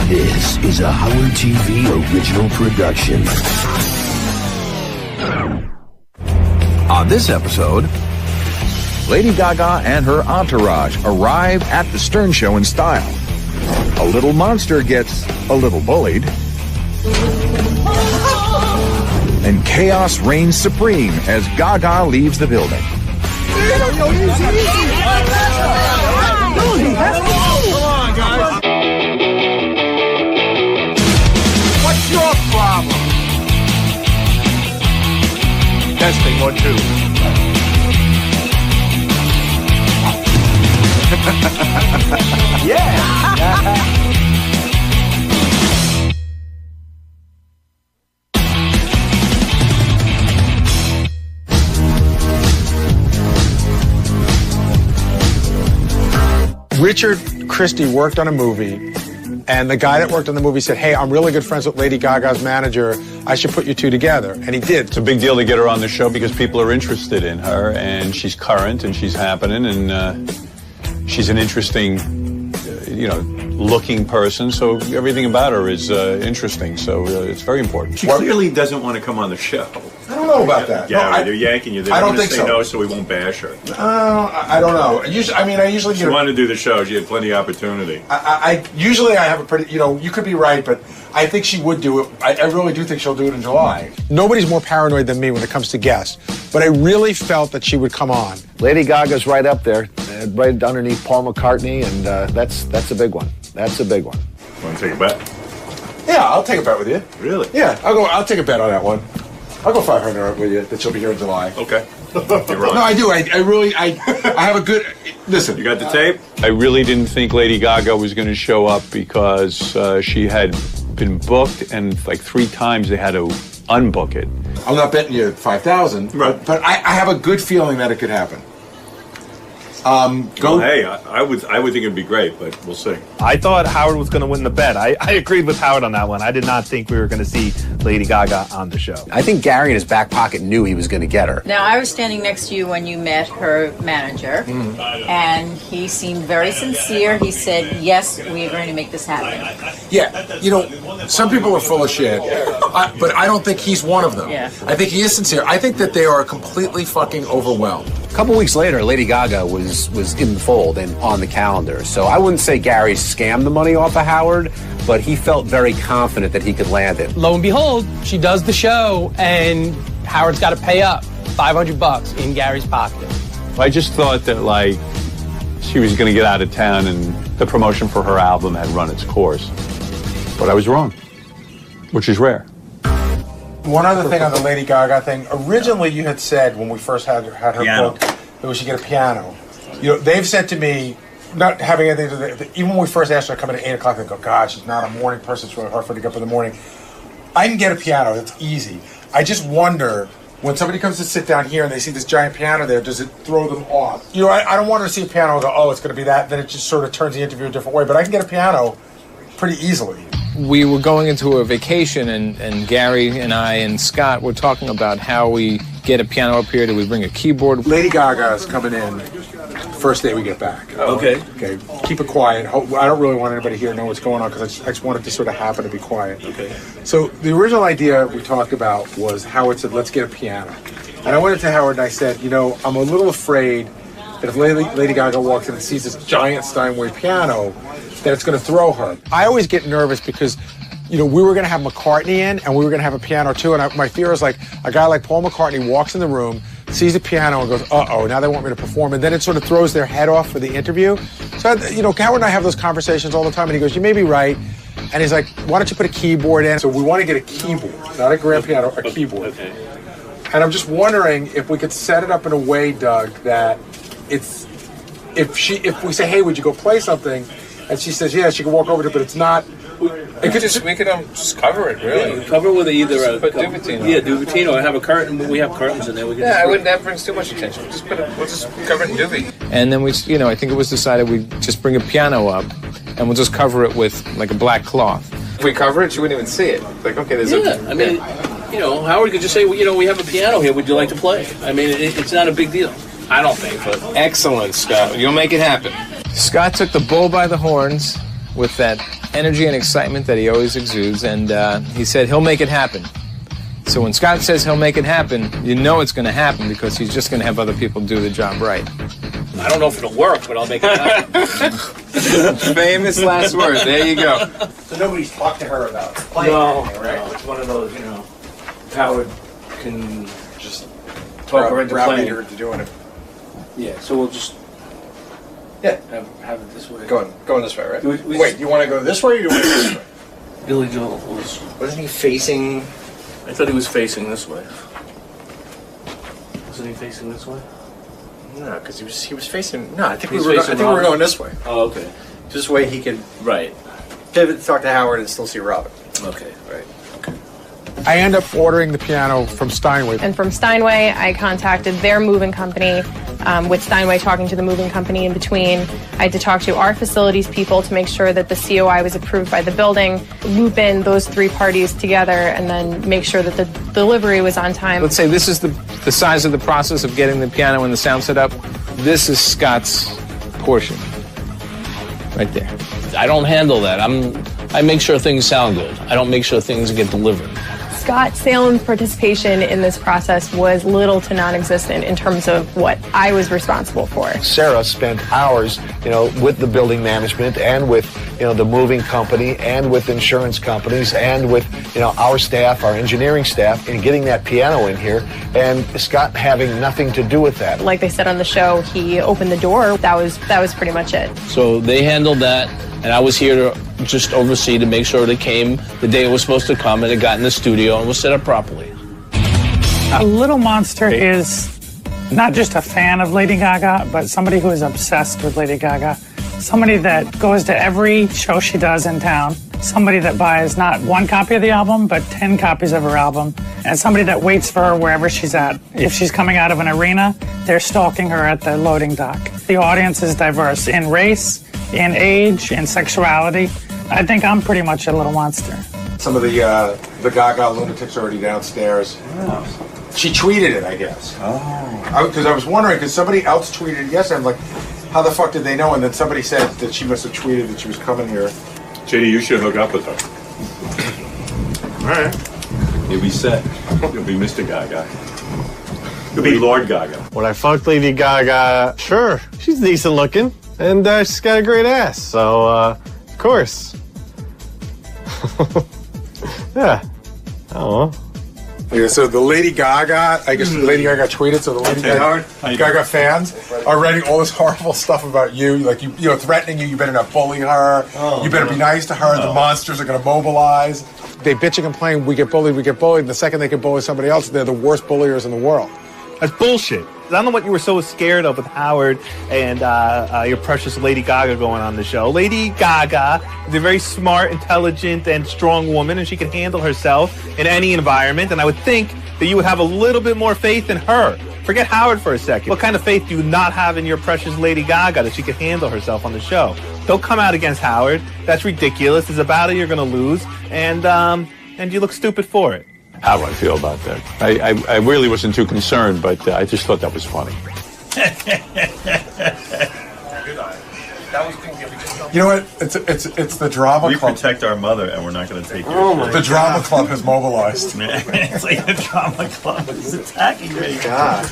This is a Howard TV original production. On this episode, Lady Gaga and her entourage arrive at the Stern Show in style. A little monster gets a little bullied. And chaos reigns supreme as Gaga leaves the building. Come on, guys. What's your problem? Testing 1, 2. Yeah. Richard Christie worked on a movie, and the guy that worked on the movie said, "Hey, I'm really good friends with Lady Gaga's manager. I should put you two together." And he did. It's a big deal to get her on the show because people are interested in her, and she's current, and she's happening, and she's an interesting, looking person, so everything about her is interesting. So it's very important. She clearly doesn't want to come on the show. I don't know about that. Yeah, they're yanking you. They I don't want to think say so. no, so we won't bash her. I don't know. I usually She get. wanted to do the show. She had plenty of opportunity. I usually I have a pretty. You could be right, but I think she would do it. I really do think she'll do it in July. Nobody's more paranoid than me when it comes to guests, but I really felt that she would come on. Lady Gaga's right up there, right underneath Paul McCartney, and that's a big one. That's a big one. Want to take a bet? Yeah, I'll take a bet with you. Really? Yeah, I'll take a bet on that one. I'll go 500 with you that she'll be here in July. Okay. You're wrong. No, I do. I have a good. Listen. You got the tape? I really didn't think Lady Gaga was going to show up because she had been booked, and like 3 times they had to unbook it. I'm not betting you 5,000, right. but I have a good feeling that it could happen. Well, hey, I would think it'd be great, but we'll see. I thought Howard was going to win the bet. I agreed with Howard on that one. I did not think we were going to see Lady Gaga on the show. I think Gary in his back pocket knew he was going to get her. Now, I was standing next to you when you met her manager, and he seemed very sincere. He said, yes, we are going to make this happen. Yeah, some people are full of shit, but I don't think he's one of them. Yeah. I think he is sincere. I think that they are completely fucking overwhelmed. A couple weeks later, Lady Gaga was in the fold and on the calendar. So I wouldn't say Gary scammed the money off of Howard, but he felt very confident that he could land it. Lo and behold, she does the show, and Howard's got to pay up $500 in Gary's pocket. I just thought that, like, she was going to get out of town and the promotion for her album had run its course. But I was wrong, which is rare. One other thing on the Lady Gaga thing. Originally, you had said when we first had her book that we should get a piano. They've said to me, not having anything to do, even when we first asked her to come in at 8 o'clock, they go, God, she's not a morning person. It's really hard for her to get up in the morning. I can get a piano. It's easy. I just wonder, when somebody comes to sit down here and they see this giant piano there, does it throw them off? I don't want her to see a piano and go, oh, it's going to be that. Then it just sort of turns the interview a different way. But I can get a piano pretty easily. We were going into a vacation, and Gary and I and Scott were talking about how we get a piano up here. Do we bring a keyboard? Lady Gaga is coming in first day we get back. Okay. Okay. Keep it quiet. I don't really want anybody here to know what's going on because I just want it to sort of happen to be quiet. Okay. So the original idea we talked about was Howard said, let's get a piano. And I went into Howard and I said, I'm a little afraid that if Lady Gaga walks in and sees this giant Steinway piano, that it's going to throw her. I always get nervous because, we were going to have McCartney in and we were going to have a piano too. And my fear is like a guy like Paul McCartney walks in the room, sees a piano and goes, uh-oh, now they want me to perform. And then it sort of throws their head off for the interview. So, Howard and I have those conversations all the time. And he goes, you may be right. And he's like, why don't you put a keyboard in? So we want to get a keyboard, not a grand piano, a keyboard. Okay. And I'm just wondering if we could set it up in a way, Doug, that if we say, hey, would you go play something? And she says, yeah, she can walk over to it, but it's not. We could just cover it, really. Yeah, cover with either a Duvitino. Yeah, Duvitino. I have a curtain. We have curtains in there. We can that brings too much attention. We'll just cover it in Duvi. And then I think it was decided we just bring a piano up, and we'll just cover it with like a black cloth. If we cover it, you wouldn't even see it. Like, okay, there's Howard could just say, we have a piano here. Would you like to play? I mean, it's not a big deal. I don't think, but excellent, Scott. You'll make it happen. Scott took the bull by the horns with that energy and excitement that he always exudes, and he said he'll make it happen. So when Scott says he'll make it happen, you know it's going to happen because he's just going to have other people do the job right. I don't know if it'll work, but I'll make it happen. Famous last words. There you go. So nobody's talked to her about playing. No, right? no, it's one of those, Howard can just talk her into playing. Her into doing it. Yeah, so we'll just have it this way. Going this way, right? Wait, you want to go this way or you want to go this way? Billy Joel was... Wasn't he facing... I thought he was facing this way. Wasn't he facing this way? No, because he was facing... No, I think we He's were facing going this way. Oh, okay. This way he could Right. pivot, talk to Howard, and still see Robin. Okay. Right. I end up ordering the piano from Steinway. And from Steinway, I contacted their moving company, with Steinway talking to the moving company in between. I had to talk to our facilities people to make sure that the COI was approved by the building, loop in those 3 parties together, and then make sure that the delivery was on time. Let's say this is the size of the process of getting the piano and the sound set up. This is Scott's portion. Right there. I don't handle that. I make sure things sound good. I don't make sure things get delivered. Scott Salem's participation in this process was little to non-existent in terms of what I was responsible for. Sarah spent hours, with the building management and with, the moving company and with insurance companies and with, our staff, our engineering staff, in getting that piano in here, and Scott having nothing to do with that. Like they said on the show, he opened the door. That was pretty much it. So they handled that, and I was here to just oversee to make sure it came the day it was supposed to come, and it got in the studio and was set up properly. A Little Monster is not just a fan of Lady Gaga, but somebody who is obsessed with Lady Gaga. Somebody that goes to every show she does in town. Somebody that buys not one copy of the album, but 10 copies of her album. And somebody that waits for her wherever she's at. If she's coming out of an arena, they're stalking her at the loading dock. The audience is diverse in race, in age, in sexuality. I think I'm pretty much a little monster. Some of the Gaga lunatics are already downstairs. Oh. She tweeted it, I guess. Oh. Because I was wondering, because somebody else tweeted it yesterday. I'm like, how the fuck did they know? And then somebody said that she must have tweeted that she was coming here. JD, you should hook up with her. All right. You'll be set. You'll be Mr. Gaga. You'll be Lord Gaga. When I fucked Lady Gaga, sure, she's decent looking, and she's got a great ass, so, of course. Yeah. I don't know. Yeah, so the Lady Gaga, I guess Lady Gaga tweeted, so the Lady Gaga fans are writing all this horrible stuff about you, like threatening you better not bully her, you better be nice to her, the monsters are going to mobilize. They bitch and complain, we get bullied, and the second they can bully somebody else, they're the worst bulliers in the world. That's bullshit. I don't know what you were so scared of with Howard and your precious Lady Gaga going on the show. Lady Gaga is a very smart, intelligent, and strong woman, and she can handle herself in any environment, and I would think that you would have a little bit more faith in her. Forget Howard for a second. What kind of faith do you not have in your precious Lady Gaga that she can handle herself on the show? Don't come out against Howard. That's ridiculous. It's a battle you're going to lose, and you look stupid for it. How do I feel about that? I really wasn't too concerned, but I just thought that was funny. You know what? It's the drama club. We protect our mother, and we're not going to take your The drama club has mobilized. It's like the drama club is attacking me. God.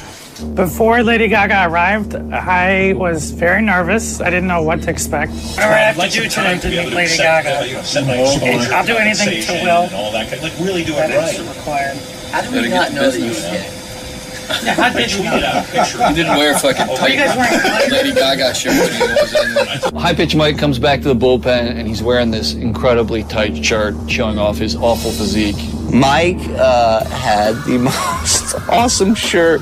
Before Lady Gaga arrived, I was very nervous. I didn't know what to expect. All right, I have to do today to meet Lady Gaga. I'll do anything to Will. Really do it right. Required. How do we not know that you were gay? Yeah, how did you know? You didn't wear a fucking tight Lady Gaga shirt when you was in. High Pitch Mike comes back to the bullpen, and he's wearing this incredibly tight shirt, showing off his awful physique. Mike had the most awesome shirt.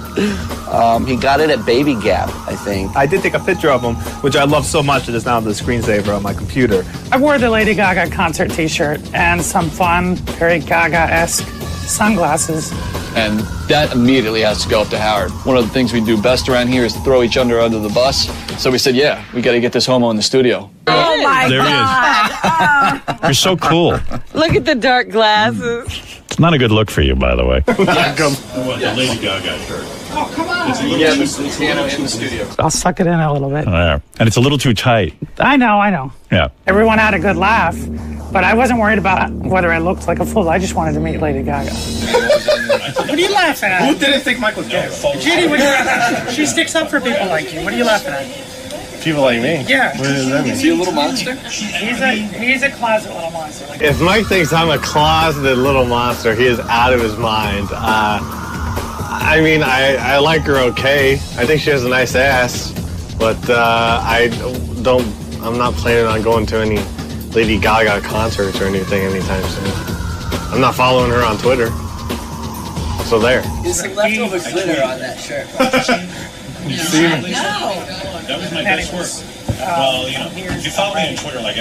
He got it at Baby Gap, I think. I did take a picture of him, which I love so much that it's now on the screensaver on my computer. I wore the Lady Gaga concert t-shirt and some fun, very Gaga-esque sunglasses. And that immediately has to go up to Howard. One of the things we do best around here is to throw each other under the bus. So we said, yeah, we got to get this homo in the studio. Oh, my There God. he is. You're so cool. Look at the dark glasses. It's not a good look for you, by the way. The Lady Gaga shirt. Oh, come on. Yeah, the piano in the studio. I'll suck it in a little bit. Yeah. And it's a little too tight. I know. Yeah. Everyone had a good laugh, but I wasn't worried about whether I looked like a fool. I just wanted to meet Lady Gaga. What are you laughing at? Who didn't think Mike was gay? Judy, what are you laughing at? She sticks up for people like you. What are you laughing at? People like me? Yeah. What does that mean? Is he a little monster? He's a closet little monster. If Mike thinks I'm a closeted little monster, he is out of his mind. I mean, I like her okay. I think she has a nice ass, but I'm not planning on going to any Lady Gaga concerts or anything anytime soon. I'm not following her on Twitter. So there. There's some leftover glitter on that shirt. That was my best work. Well, if you follow me on Twitter, I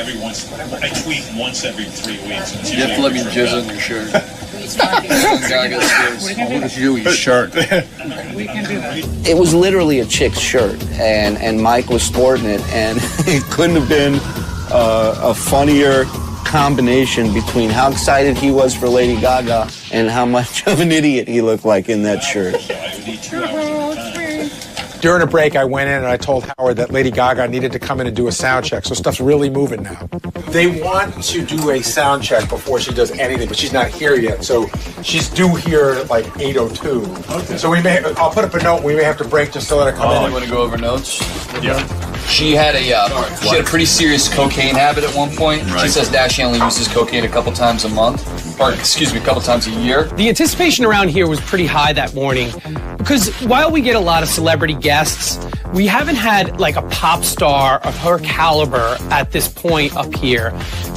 tweet once every 3 weeks. You have to let me jizz on your shirt. What did you do with your shirt? It was literally a chick's shirt, and Mike was sporting it, and it couldn't have been a funnier combination between how excited he was for Lady Gaga and how much of an idiot he looked like in that shirt. During a break, I went in and I told Howard that Lady Gaga needed to come in and do a sound check, so stuff's really moving now. They want to do a sound check before she does anything, but she's not here yet, so she's due here at like 8:02. Okay. So I'll put up a note. We may have to break just to let her come in. You want to go over notes? Yeah. She had a pretty serious cocaine habit at one point. Right. She says now she only uses cocaine a couple times a month, or excuse me, a couple times a year. The anticipation around here was pretty high that morning because while we get a lot of celebrity guests, we haven't had like a pop star of her caliber at this point up here.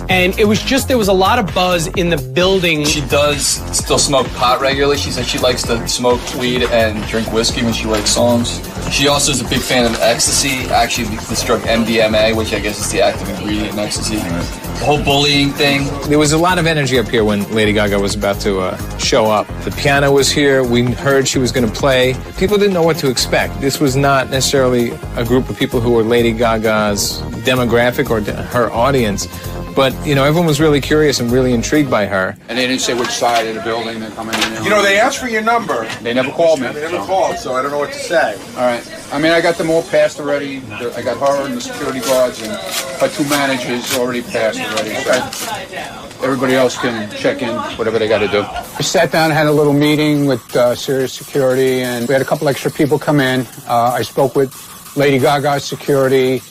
And it was just, there was a lot of buzz in the building. She does still smoke pot regularly. She said she likes to smoke weed and drink whiskey when she writes songs. She also is a big fan of ecstasy, actually this drug MDMA, which I guess is the active ingredient in ecstasy. The whole bullying thing. There was a lot of energy up here when Lady Gaga was about to show up. The piano was here. We heard she was going to play. People didn't know what to expect. This was not necessarily a group of people who were Lady Gaga's demographic or her audience. But, you know, everyone was really curious and really intrigued by her. And they didn't say which side of the building they're coming in. You know, they asked for your number. They never called me. They never called, so I don't know what to say. All right. I mean, I got them all passed already. I got her and the security guards and her 2 managers already passed already. Okay. Everybody else can check in, whatever they got to do. We sat down and had a little meeting with Sirius Security, and we had a couple extra people come in. I spoke with Lady Gaga's security,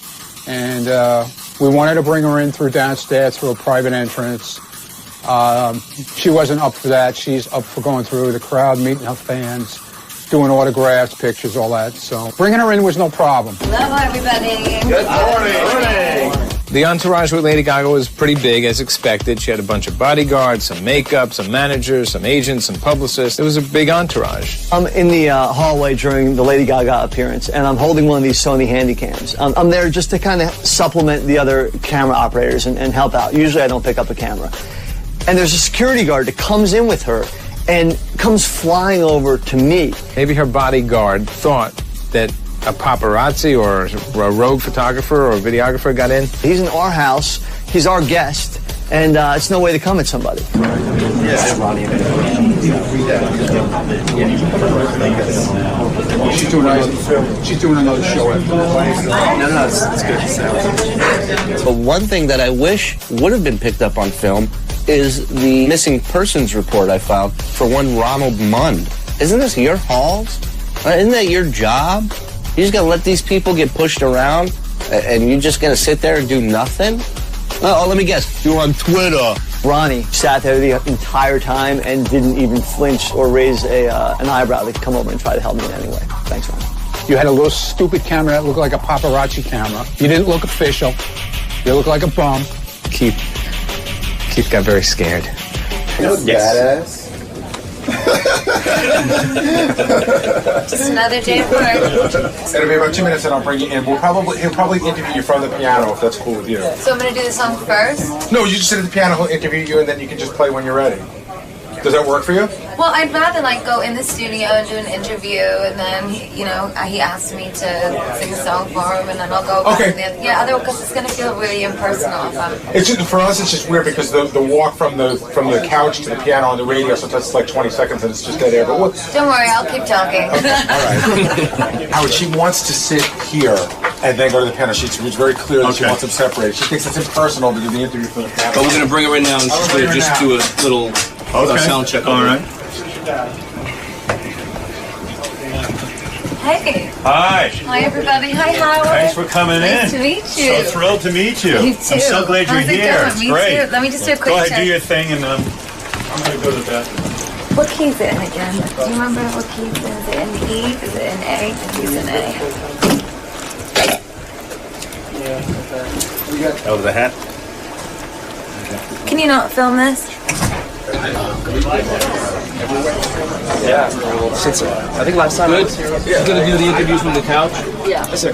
and we wanted to bring her in through downstairs through a private entrance. She wasn't up for that. She's up for going through the crowd, meeting her fans, doing autographs, pictures, all that. So bringing her in was no problem. Hello, everybody. Good morning. The entourage with Lady Gaga was pretty big, as expected. She had a bunch of bodyguards, some makeup, some managers, some agents, some publicists. It was a big entourage. I'm in the hallway during the Lady Gaga appearance, and I'm holding one of these Sony Handycams. I'm there just to kind of supplement the other camera operators and help out. Usually I don't pick up a camera. And there's a security guard that comes in with her and comes flying over to me. Maybe her bodyguard thought that a paparazzi or a rogue photographer or a videographer got in. He's in our house, he's our guest, and it's no way to come at somebody. Yes. She's doing another show. No, it's good. But one thing that I wish would have been picked up on film is the missing persons report I filed for one Ronald Munn. Isn't this your halls? Isn't that your job? You just gonna let these people get pushed around and you're just gonna sit there and do nothing? Oh, let me guess. You're on Twitter. Ronnie sat there the entire time and didn't even flinch or raise an eyebrow to come over and try to help me in any way. Thanks, Ronnie. You had a little stupid camera that looked like a paparazzi camera. You didn't look official. You looked like a bum. Keith got very scared. You look badass. Just another day of work. It'll be about 2 minutes and I'll bring you in. He'll probably interview you from the piano if that's cool with you. So I'm going to do the song first? No, you just sit at the piano, he'll interview you, and then you can just play when you're ready. Does that work for you? Well, I'd rather go in the studio and do an interview, and then he asked me to sing a song for him, and then I'll go back to the other because it's going to feel really impersonal. It's just, for us, it's just weird because the walk from the couch to the piano on the radio sometimes it's like 20 seconds and it's just dead air. But don't worry, I'll keep talking. Okay. All right. Howard, she wants to sit here and then go to the piano. She's very clear that she wants them separated. She thinks it's impersonal to do the interview for the piano. But we're going to bring her in now and just do a little sound check. All right. Hey. Hi. Hi, everybody. Hi, Howard. Thanks for coming in. Nice to meet you. So thrilled to meet you. Me too. I'm so glad you're How's it here. going? It's Me great. too. Let me just do a quick Go ahead, check. do your thing, and I'm going to go to the bathroom. What key is it in again? Do you remember what key is it? Is it in E? Is it in A? I think it's in A. Out of the hat. Can you not film this? Yeah. Since I think last time. Good. You're going to do the interviews from the couch? Yeah. Yes, sir.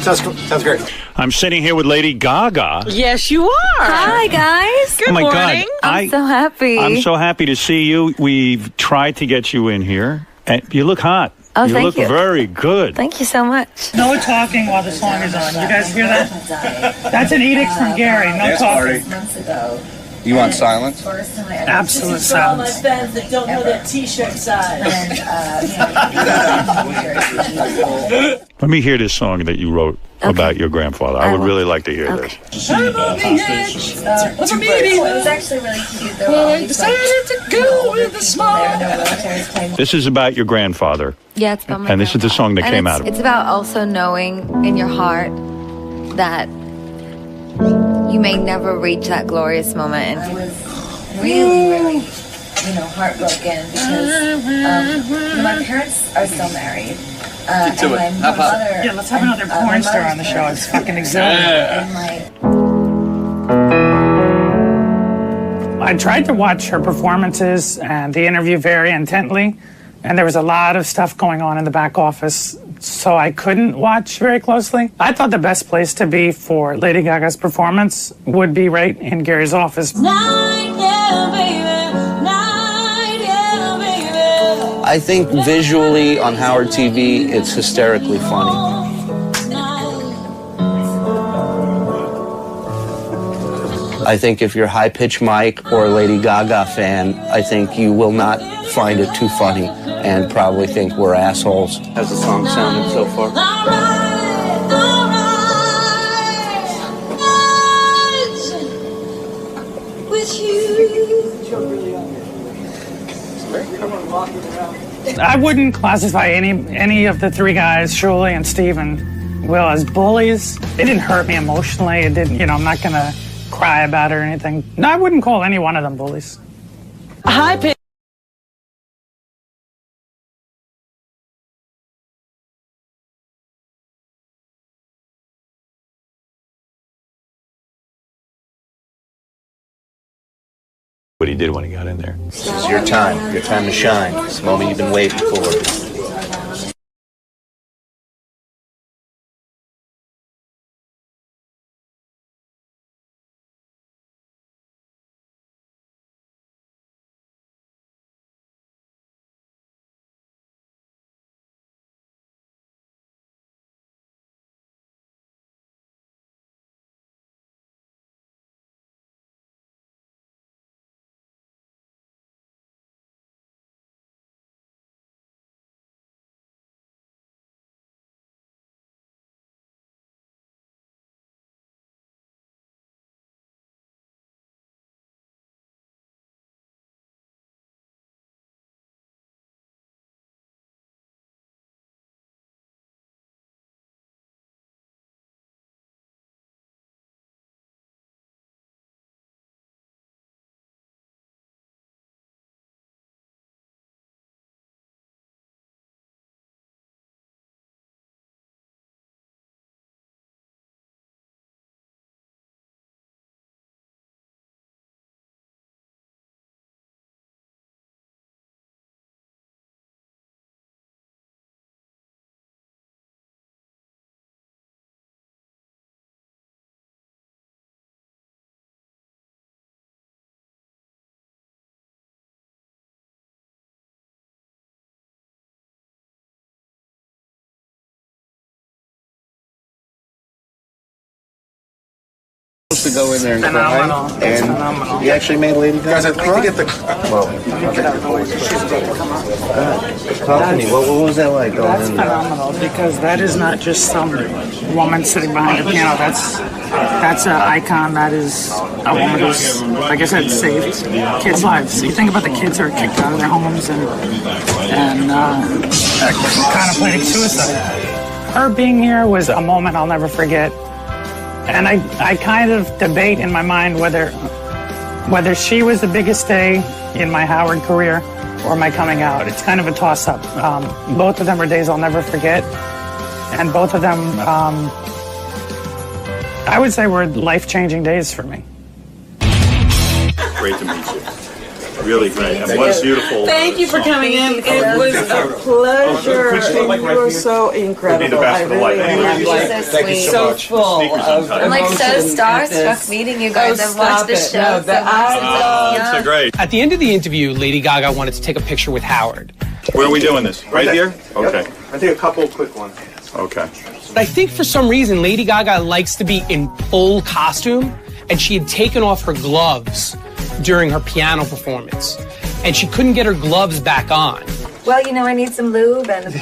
Sounds great. I'm sitting here with Lady Gaga. Yes, you are. Hi, guys. Good Oh my morning. God. I'm so happy. I'm so happy to see you. We've tried to get you in here. And you look hot. Oh, you thank look you. very good. Thank you so much. No talking while the song is on. You guys hear that? That's an edict from Gary. No talking. Months ago, You want silence? Absolute For all my silence. fans that don't know that T-shirt size. Let me hear this song that you wrote about your grandfather. I would really like to hear this. I'm on the edge of a meeting. It was actually really cute. There were Well, all I these, decided to go with the small. This is about your grandfather. Yeah, it's about my And this is the song that And came it's, out of it. It's about also knowing in your heart that you may never reach that glorious moment. And I was really, heartbroken because my parents are still married. Get to it. My mother, Yeah, let's have another porn star on the show. It's fucking exhilarating. I tried to watch her performances and the interview very intently, and there was a lot of stuff going on in the back office, so I couldn't watch very closely. I thought the best place to be for Lady Gaga's performance would be right in Gary's office. I think visually on Howard TV, it's hysterically funny. I think if you're High-Pitch Mike or a Lady Gaga fan, I think you will not find it too funny and probably think we're assholes. How's the song sounded so far? I wouldn't classify any of the three guys, Shirley and Steve and Will, as bullies. It didn't hurt me emotionally. It didn't, I'm not going to cry about it or anything. No, I wouldn't call any one of them bullies. High pitch. What he did when he got in there. This is your time to shine. It's the moment you've been waiting for. To go in there and cry, and he actually made Lady Gaga. Guys, I'd like to get the. Well, talk to me. What was that like going That's in there? phenomenal because that is not just some woman sitting behind a piano. That's an icon. That is a woman who's, like I said, saved kids' lives. You think about the kids who are kicked out of their homes and contemplating suicide. Her being here was a moment I'll never forget. And I kind of debate in my mind whether she was the biggest day in my Howard career or my coming out. It's kind of a toss-up. Both of them are days I'll never forget. And both of them, I would say, were life-changing days for me. Great to meet you. Really great. And what's beautiful. Thank you for coming in. It was a pleasure. And you were so incredible. I really am so full of I'm like so emotion at this. starstruck meeting you guys. I've watched this show No, so much. So great. At the end of the interview, Lady Gaga wanted to take a picture with Howard. Where are we doing this? Right here? Okay. I think a couple quick ones. Okay. But I think for some reason, Lady Gaga likes to be in full costume, and she had taken off her gloves during her piano performance, and she couldn't get her gloves back on. Well, you know, I need some lube, and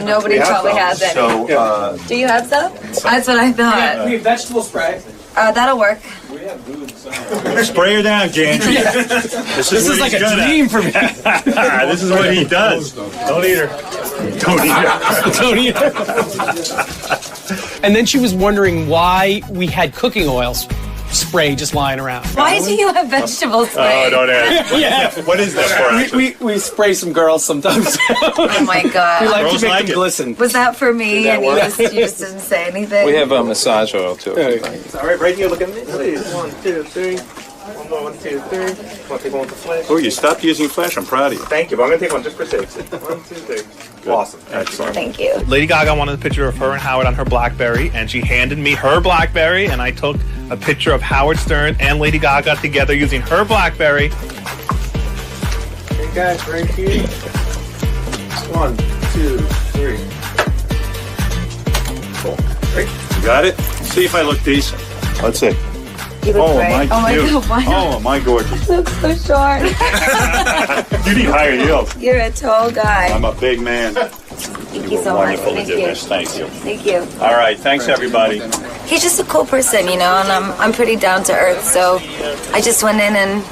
nobody probably has any. So, do you have some? That's what I thought. We have vegetable spray. That'll work. Spray her down, Gandry. This is like a dream for me. This is what he does. Don't eat her. Don't eat her. Don't eat her. And then she was wondering why we had cooking oil spray just lying around. Why do you have vegetable spray? Oh, don't ask. Yeah. What is that for? We spray some girls sometimes. Oh my God. We like Girls to make like them it. glisten. Was that for me? And you just didn't say anything? We have a massage oil too. All right, here, look at me, please. 1, 2, 3. 1 more, 1, 2, 3. Want to take one with the flash? Oh, you stopped using flash. I'm proud of you. Thank you, but I'm going to take one just for safety. 1, 2, 3. Awesome. Excellent. Thank you. Lady Gaga wanted a picture of her and Howard on her BlackBerry, and she handed me her BlackBerry, and I took a picture of Howard Stern and Lady Gaga together using her BlackBerry. Hey guys, right here. 1, 2, 3. Cool. Great. You got it? See if I look decent. Let's see. You look great. Am I cute? God, why not? Oh, am I gorgeous? You look so short. You need higher heels. You're a tall guy. I'm a big man. Thank you so much. Wonderful to Thank do you. this. Thank you. Thank you. All right. Thanks, everybody. He's just a cool person, you know, and I'm pretty down to earth, so I just went in and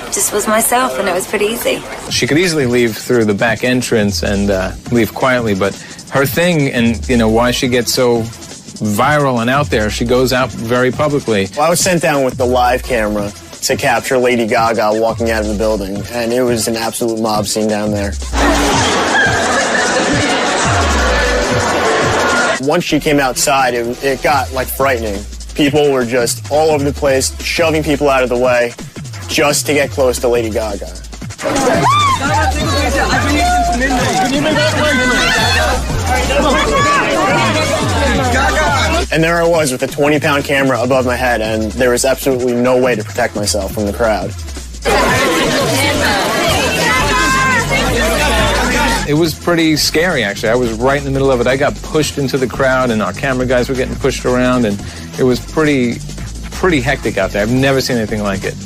just was myself, and it was pretty easy. She could easily leave through the back entrance and leave quietly, but her thing, and you know why she gets so viral and out there, she goes out very publicly. Well, I was sent down with the live camera to capture Lady Gaga walking out of the building, and it was an absolute mob scene down there. Once she came outside, it got like frightening. People were just all over the place, shoving people out of the way just to get close to Lady Gaga. And there I was with a 20-pound camera above my head, and there was absolutely no way to protect myself from the crowd. It was pretty scary, actually. I was right in the middle of it. I got pushed into the crowd, and our camera guys were getting pushed around, and it was pretty hectic out there. I've never seen anything like it.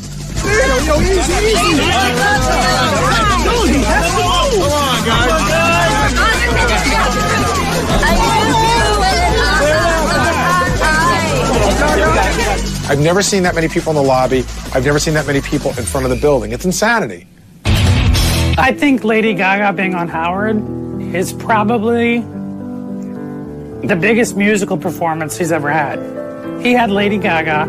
I've never seen that many people in the lobby. I've never seen that many people in front of the building. It's insanity. I think Lady Gaga being on Howard is probably the biggest musical performance he's ever had. He had Lady Gaga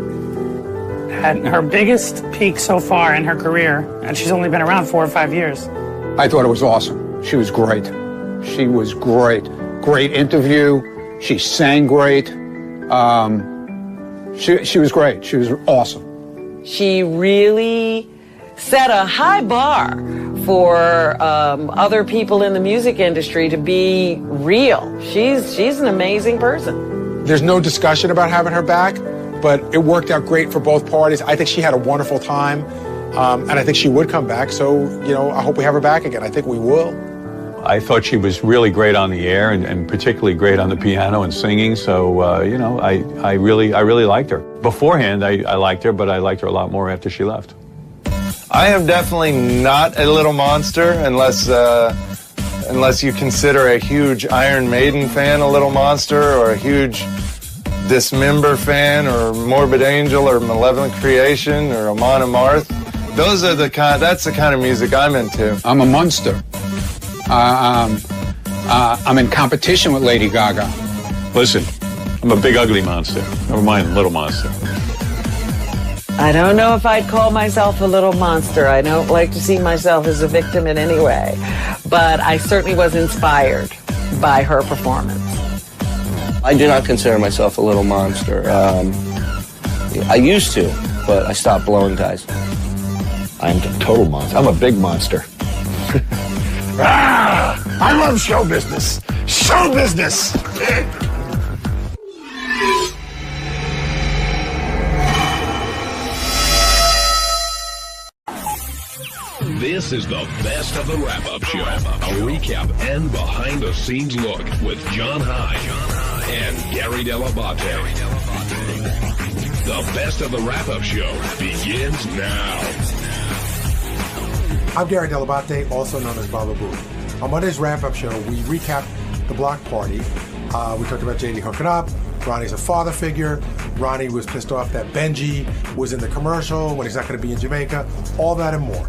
at her biggest peak so far in her career, and she's only been around 4 or 5 years. I thought it was awesome. She was great. She was great. Great interview. She sang great. She was great. She was awesome. She really set a high bar for other people in the music industry to be real. She's an amazing person. There's no discussion about having her back, but it worked out great for both parties. I think she had a wonderful time, and I think she would come back. So, you know, I hope we have her back again. I think we will. I thought she was really great on the air and particularly great on the piano and singing. So, you know, I really liked her. Beforehand, I liked her, but I liked her a lot more after she left. I am definitely not a little monster unless you consider a huge Iron Maiden fan a little monster, or a huge Dismember fan, or Morbid Angel, or Malevolent Creation, or Amon Amarth. That's the kind of music I'm into. I'm a monster. I'm in competition with Lady Gaga. Listen, I'm a big ugly monster. Never mind little monster. I don't know if I'd call myself a little monster. I don't like to see myself as a victim in any way. But I certainly was inspired by her performance. I do not consider myself a little monster. I used to, but I stopped blowing guys. I'm a total monster. I'm a big monster. I love show business. Show business! This is the best of the wrap-up show. A recap and behind-the-scenes look with John High and Gary Dell'Abate. The best of the wrap-up show begins now. I'm Gary Delabate, also known as Baba Boo. On Monday's wrap-up show, we recapped the block party. We talked about JD hooking up. Ronnie's a father figure. Ronnie was pissed off that Benji was in the commercial when he's not going to be in Jamaica. All that and more.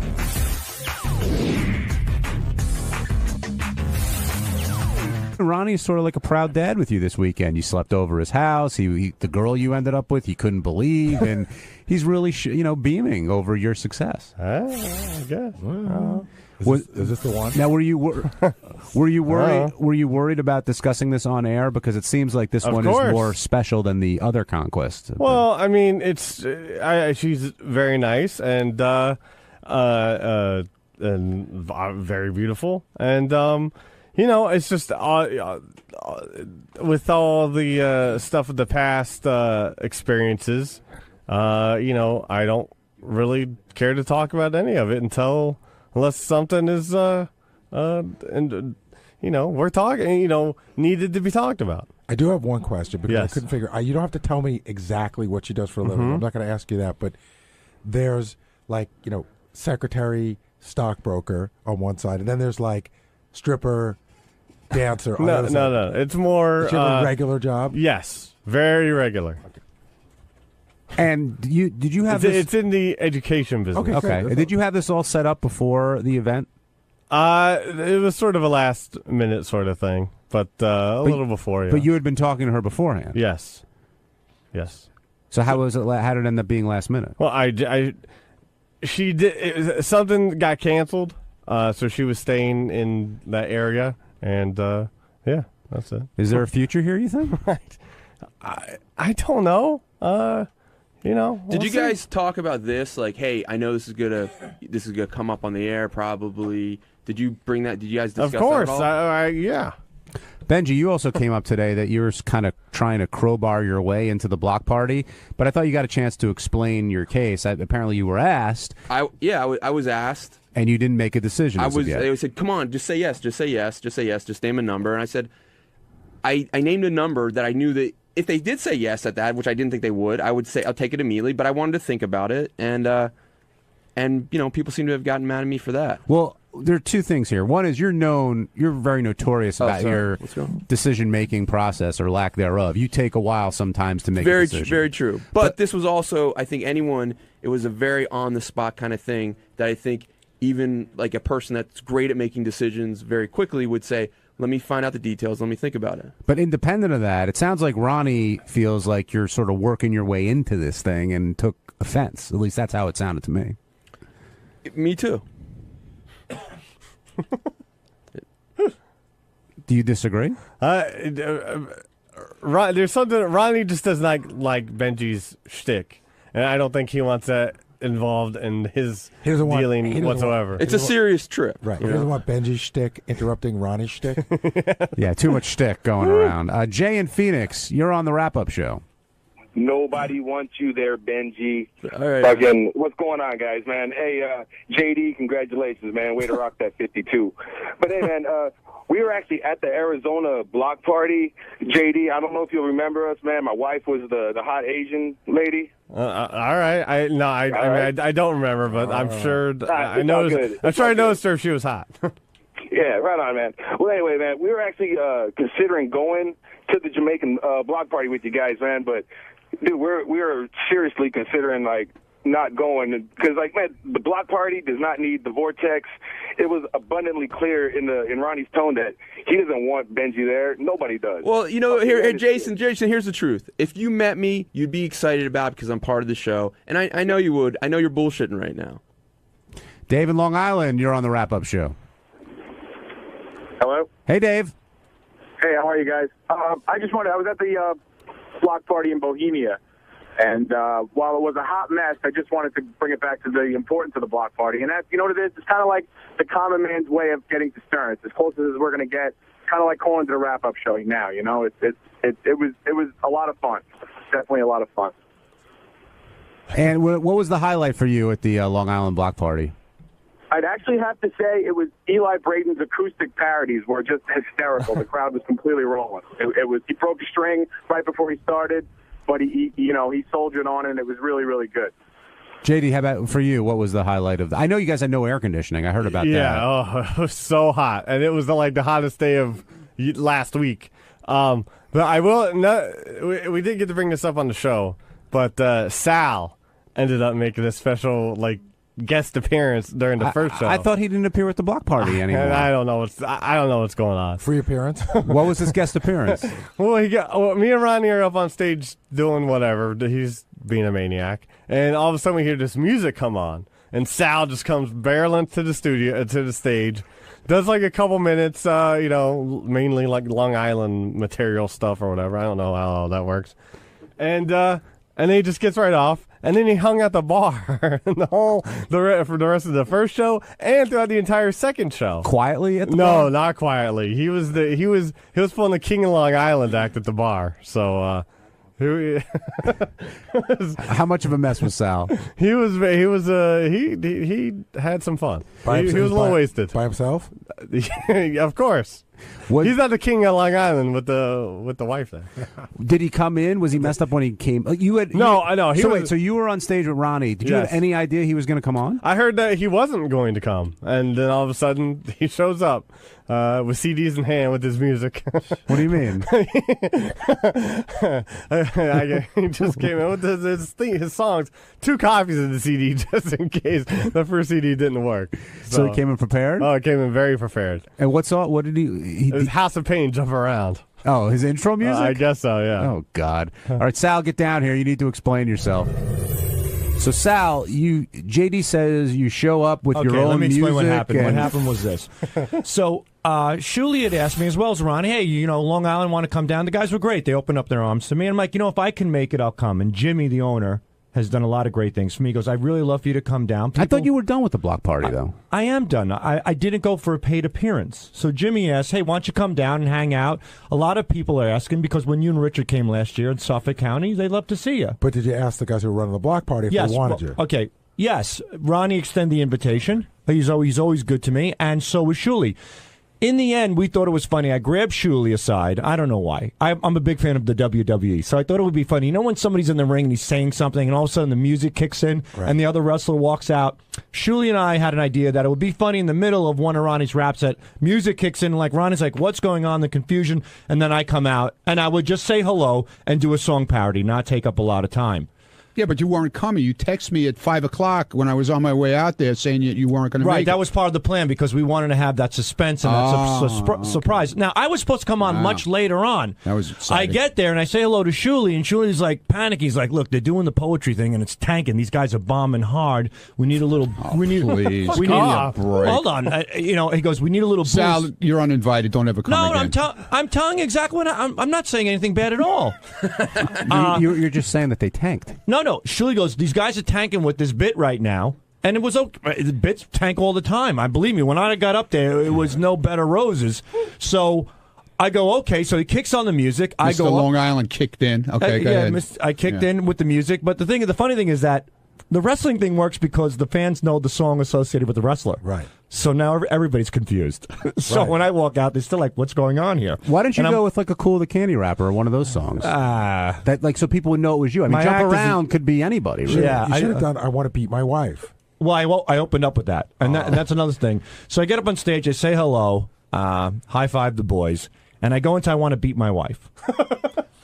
Ronnie's sort of like a proud dad with you this weekend. You slept over his house. The girl you ended up with, he couldn't believe, and he's really, beaming over your success. I guess. Is this the one? Now, were you worried? Were you worried about discussing this on air, because it seems like this one is more special than the other conquest? Well, I mean, she's very nice and very beautiful, and it's just with all the stuff of the past experiences, I don't really care to talk about any of it unless something is, we're talking, needed to be talked about. I do have one question, because I couldn't figure. You don't have to tell me exactly what she does for a living. Mm-hmm. I'm not going to ask you that, but there's secretary, stockbroker on one side, and then there's stripper, dancer. No. It's more. Did you have a regular job? Yes, very regular. Okay. And did you have It's in the education business. Okay. Did you have this all set up before the event? It was sort of a last minute sort of thing, but a little before. Yeah. But you had been talking to her beforehand. Yes. So how was it? How did it end up being last minute? Well, she did something got canceled, so she was staying in that area, and that's it. Is there a future here, you think? Right. I don't know. Did you guys talk about this? Like, hey, I know this is gonna come up on the air probably. Did you bring that? Did you guys discuss Of course, that at all? yeah. Benji, you also came up today that you were kind of trying to crowbar your way into the block party, but I thought you got a chance to explain your case. Apparently, you were asked. I was asked, and you didn't make a decision. They said, "Come on, just say yes, just say yes, just say yes, just name a number." And I said, I named a number that I knew that if they did say yes at that, which I didn't think they would, I would say I'll take it immediately. But I wanted to think about it, and people seem to have gotten mad at me for that. Well, there are two things here. One is you're very notorious about your decision-making process or lack thereof. You take a while sometimes to make a decision. Very true. But this was also, I think it was a very on-the-spot kind of thing that I think even like a person that's great at making decisions very quickly would say, let me find out the details, let me think about it. But independent of that, it sounds like Ronnie feels like you're sort of working your way into this thing and took offense. At least that's how it sounded to me. Me too. Do you disagree? There's something Ronnie just does not like Benji's shtick, and I don't think he wants that involved in his dealing whatsoever. It's a serious trip. Right. He doesn't want Benji's shtick interrupting Ronnie's shtick. Yeah, too much shtick going around. Jay in Phoenix, you're on the wrap-up show. Nobody wants you there, Benji. All right. Fucking, what's going on, guys, man? Hey, JD, congratulations, man. Way to rock that 52. But, hey, man, we were actually at the Arizona block party. JD, I don't know if you'll remember us, man. My wife was the hot Asian lady. All right. I don't remember, but I'm sure I noticed. I'm sure I noticed her if she was hot. Yeah, right on, man. Well, anyway, man, we were actually considering going to the Jamaican block party with you guys, man. But, dude, we're seriously considering not going because, man, the block party does not need the vortex. It was abundantly clear in Ronnie's tone that he doesn't want Benji there. Nobody does. Well, here, Jason, here's the truth. If you met me, you'd be excited about it because I'm part of the show, and I know you would. I know you're bullshitting right now. Dave in Long Island, you're on the wrap-up show. Hello? Hey, Dave. Hey, how are you guys? I was at the block party in Bohemia, and while it was a hot mess, I just wanted to bring it back to the importance of the block party. And that, you know what it is? It's kind of like the common man's way of getting to Stern. It's as close as we're going to get, kind of like calling to the wrap-up show now, you know? It was a lot of fun. Definitely a lot of fun. And what was the highlight for you at the Long Island block party? I'd actually have to say it was Eli Braden's acoustic parodies were just hysterical. The crowd was completely rolling. He broke a string right before he started, but he soldiered on, and it was really, really good. JD, how about for you? What was the highlight of I know you guys had no air conditioning. I heard about that. Yeah, oh, it was so hot, and it was like the hottest day of last week. But I will. No, we didn't get to bring this up on the show, but Sal ended up making a special guest appearance during the first show. I thought he didn't appear at the block party anymore. I don't know what's going on. Free appearance. What was his guest appearance? Well, me and Ronnie are up on stage doing whatever. He's being a maniac, and all of a sudden we hear this music come on, and Sal just comes barreling to the stage, does like a couple minutes, mainly like Long Island material stuff or whatever. I don't know how that works, and then he just gets right off. And then he hung out the bar for the rest of the first show and throughout the entire second show. Quietly at the No, bar? not quietly. He was pulling the King of Long Island act at the bar. So how much of a mess was Sal? He had some fun. He was a little wasted by himself. Of course. He's not the king of Long Island with the wife there. Did he come in? Was he messed up when he came? I know. So you were on stage with Ronnie. Did you have any idea he was going to come on? I heard that he wasn't going to come, and then all of a sudden he shows up with CDs in hand with his music. What do you mean? He just came in with his songs, 2 copies of the CD just in case the first CD didn't work. So he came in prepared? Oh, he came in very prepared. And what did he? It was House of Pain, Jump Around. Oh, his intro music? I guess so, yeah. Oh, God. All right, Sal, get down here. You need to explain yourself. So, Sal, JD says you show up with your own music. Let me explain what happened. What happened was this. So, Shuli had asked me, as well as Ron, hey, Long Island want to come down? The guys were great. They opened up their arms to me. And I'm like, if I can make it, I'll come. And Jimmy, the owner, has done a lot of great things for me. He goes, I'd really love for you to come down. I thought you were done with the block party, though. I am done. I didn't go for a paid appearance. So Jimmy asked, hey, why don't you come down and hang out? A lot of people are asking because when you and Richard came last year in Suffolk County, they'd love to see you. But did you ask the guys who were running the block party if they wanted you? Okay. Yes. Ronnie extended the invitation. He's always good to me. And so was Shuli. In the end, we thought it was funny. I grabbed Shuli aside. I don't know why. I'm a big fan of the WWE, so I thought it would be funny. When somebody's in the ring and he's saying something, and all of a sudden the music kicks in, and the other wrestler walks out? Shuli and I had an idea that it would be funny in the middle of one of Ronnie's raps that music kicks in, like Ronnie's like, what's going on, the confusion, and then I come out, and I would just say hello and do a song parody, not take up a lot of time. Yeah, but you weren't coming. You texted me at 5 o'clock when I was on my way out there saying you weren't going to make it. Right, that was part of the plan because we wanted to have that suspense and that surprise. Now, I was supposed to come on much later on. That was exciting. I get there and I say hello to Shuli, and Shuli's like panicking. He's like, look, they're doing the poetry thing and it's tanking. These guys are bombing hard. We need a little... Please, give me a break. Hold on. He goes, we need a little boost. Sal, you're uninvited. Don't ever come again. No, I'm telling you exactly what I'm not saying anything bad at all. You're just saying that they tanked. No. Shuli goes, these guys are tanking with this bit right now. And it was okay. The bits tank all the time. I believe me. When I got up there, it was no bed of roses. So I go, okay. So he kicks on the music. I go, Long Island kicked in. Okay, go ahead. I kicked in with the music. But the funny thing is that the wrestling thing works because the fans know the song associated with the wrestler. Right. So now everybody's confused. So when I walk out, they're still like, what's going on here? Why don't you go with like a Cool the Candy Rapper or one of those songs? So people would know it was you. I mean, Jump Around could be anybody. Really. Yeah, you should have done I Want to Beat My Wife. Well, I opened up with that, and that's another thing. So I get up on stage, I say hello, high five the boys, and I go into I Want to Beat My Wife.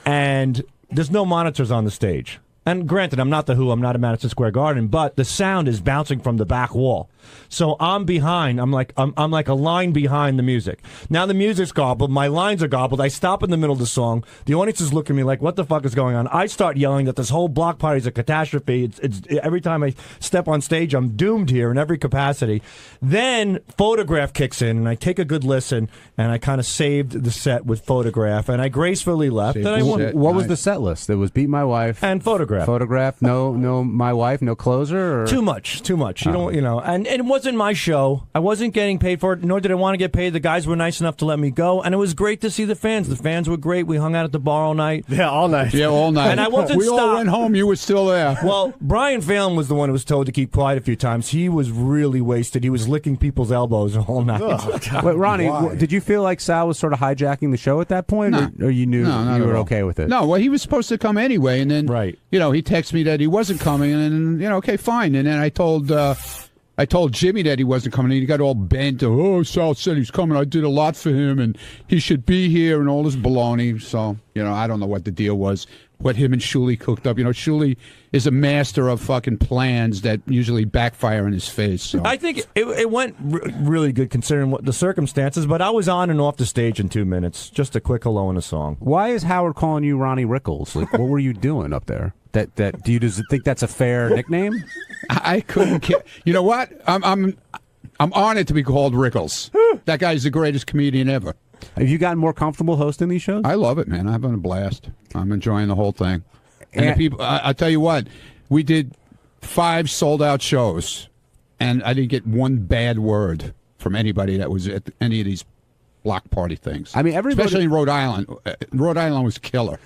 And there's no monitors on the stage. And granted, I'm not the Who, I'm not a Madison Square Garden, but the sound is bouncing from the back wall. So I'm behind. I'm like a line behind the music. Now the music's garbled. My lines are garbled. I stop in the middle of the song. The audience is looking at me like, what the fuck is going on? I start yelling that this whole block party is a catastrophe. It's every time I step on stage, I'm doomed here in every capacity. Then Photograph kicks in, and I take a good listen, and I kind of saved the set with Photograph, and I gracefully left. What was the set list? It was Beat My Wife and Photograph. Photograph. No, My Wife. No closer. Or? Too much. You don't. And it wasn't my show. I wasn't getting paid for it, nor did I want to get paid. The guys were nice enough to let me go, and it was great to see the fans. The fans were great. We hung out at the bar all night. Yeah, all night. Yeah, all night. And I wasn't We all went home. You were still there. Well, Brian Phelan was the one who was told to keep quiet a few times. He was really wasted. He was licking people's elbows all night. Wait, Ronnie, did you feel like Sal was sort of hijacking the show at that point, or you knew you were okay with it? No, well, he was supposed to come anyway, and then he texted me that he wasn't coming, and then okay, fine. And then I told Jimmy that he wasn't coming, and he got all bent. Oh, Sal said he's coming. I did a lot for him, and he should be here, and all this baloney. So I don't know what the deal was, what him and Shuley cooked up. Shuley is a master of fucking plans that usually backfire in his face. So. I think it went really good considering what the circumstances, but I was on and off the stage in 2 minutes. Just a quick hello and a song. Why is Howard calling you Ronnie Rickles? Like, what were you doing up there? Do you think that's a fair nickname? I couldn't. You know what? I'm honored to be called Rickles. That guy's the greatest comedian ever. Have you gotten more comfortable hosting these shows? I love it, man. I'm having a blast. I'm enjoying the whole thing. And the people, I'll tell you what, we did 5 sold-out shows, and I didn't get one bad word from anybody that was at any of these block party things. I mean, especially in Rhode Island. Rhode Island was killer.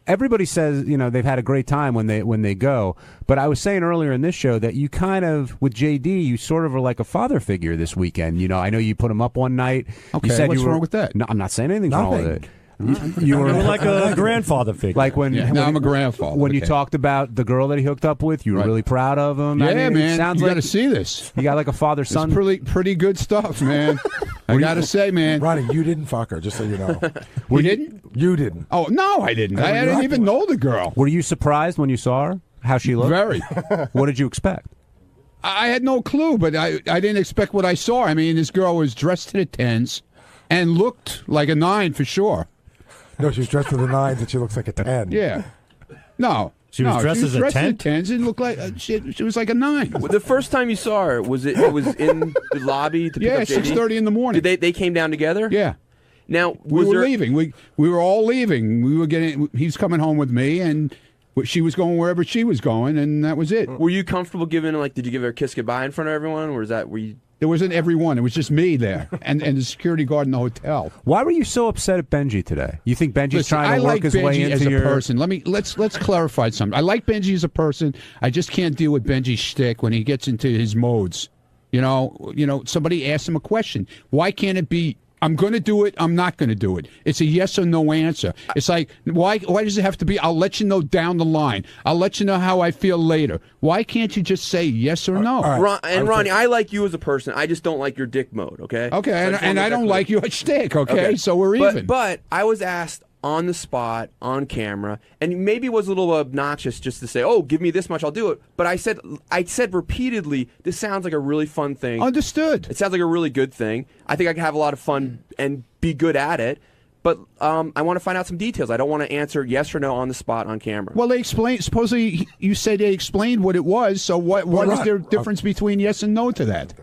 Everybody says they've had a great time when they go, but I was saying earlier in this show that you kind of, with JD, you sort of are like a father figure this weekend. I know you put him up one night. Okay, you said what's wrong with that? No, I'm not saying anything's wrong with it. You were like a grandfather figure. Like when I'm a grandfather. When you talked about the girl that he hooked up with, you were really proud of him. Yeah, I mean, man. It sounds you like got to see this. You got like a father-son. It's pretty good stuff, man. I got to say, man. Ronnie, you didn't fuck her, just so you know. We didn't? You didn't. Oh, no, I didn't. I didn't even know the girl. Were you surprised when you saw her? How she looked? Very. What did you expect? I had no clue, but I didn't expect what I saw. I mean, this girl was dressed to the 10s and looked like a 9 for sure. No, she was dressed to the 9s and she looks like a 10. Yeah. No. She was dressed as a 10? 10s and looked like she was like a 9. Well, the first time you saw her, was it was in the lobby to pick up JD? 6:30 in the morning. Did they came down together? Yeah. Now we were leaving. We were all leaving. We were getting. He's coming home with me, and she was going wherever she was going, and that was it. Were you comfortable giving did you give her a kiss goodbye in front of everyone, or were you? There wasn't everyone. It was just me there, and the security guard in the hotel. Why were you so upset at Benji today? You think Benji's trying to work his way into as a your person? Let's clarify something. I like Benji as a person. I just can't deal with Benji's shtick when he gets into his modes. Somebody asked him a question. Why can't it be? I'm going to do it. I'm not going to do it. It's a yes or no answer. It's like, why does it have to be, I'll let you know down the line. I'll let you know how I feel later. Why can't you just say yes or no? Ronnie, I like you as a person. I just don't like your dick mode, okay? Okay, and I don't like your shtick, okay? So we're even. But I was asked on the spot, on camera, and maybe it was a little obnoxious just to say, oh, give me this much, I'll do it. But I said repeatedly, this sounds like a really fun thing. Understood. It sounds like a really good thing. I think I can have a lot of fun and be good at it. But I want to find out some details. I don't want to answer yes or no on the spot on camera. Well, they explained, supposedly you say they explained what it was, so what is there difference between yes and no to that?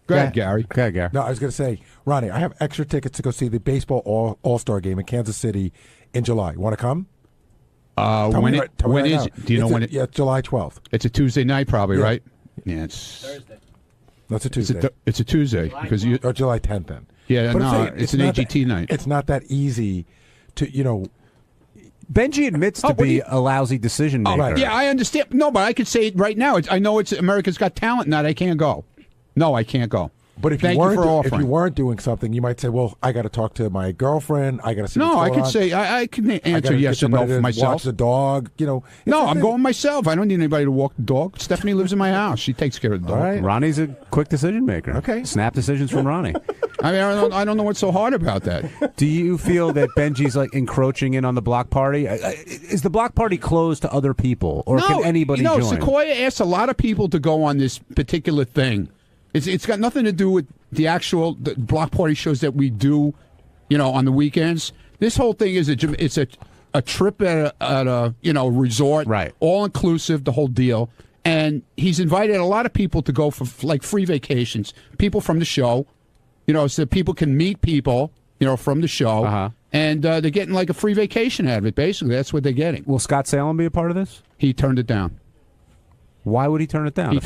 Go ahead, Gary. No, I was going to say, Ronnie, I have extra tickets to go see the baseball All-Star game in Kansas City in July. You want to come? When is it? Do you know when it? Yeah, July 12th. It's a Tuesday night, probably, right? Yeah, it's Thursday. That's a Tuesday. It's a Tuesday because or July 10th then. Yeah, but no, it's an AGT night. It's not that easy to Benji admits to be a lousy decision maker. Right. Yeah, I understand. No, but I could say it right now. I know it's America's Got Talent night. I can't go. No, I can't go. But if you weren't doing something, you might say, "Well, I got to talk to my girlfriend. I got to see." No, what's going I could on. say I can answer yes or no for myself. Watch the dog. No, I'm going myself. I don't need anybody to walk the dog. Stephanie lives in my house. She takes care of the dog. Right. Ronnie's a quick decision maker. Okay, snap decisions from Ronnie. I mean, I don't know what's so hard about that. Do you feel that Benji's like encroaching in on the block party? Is the block party closed to other people, or can anybody join? No, Sequoia asked a lot of people to go on this particular thing. It's got nothing to do with the block party shows that we do, on the weekends. This whole thing is a trip at a resort, right? All inclusive, the whole deal. And he's invited a lot of people to go for like free vacations. People from the show, so people can meet people, from the show, and they're getting like a free vacation out of it. Basically, that's what they're getting. Will Scott Salem be a part of this? He turned it down. Why would he turn it down?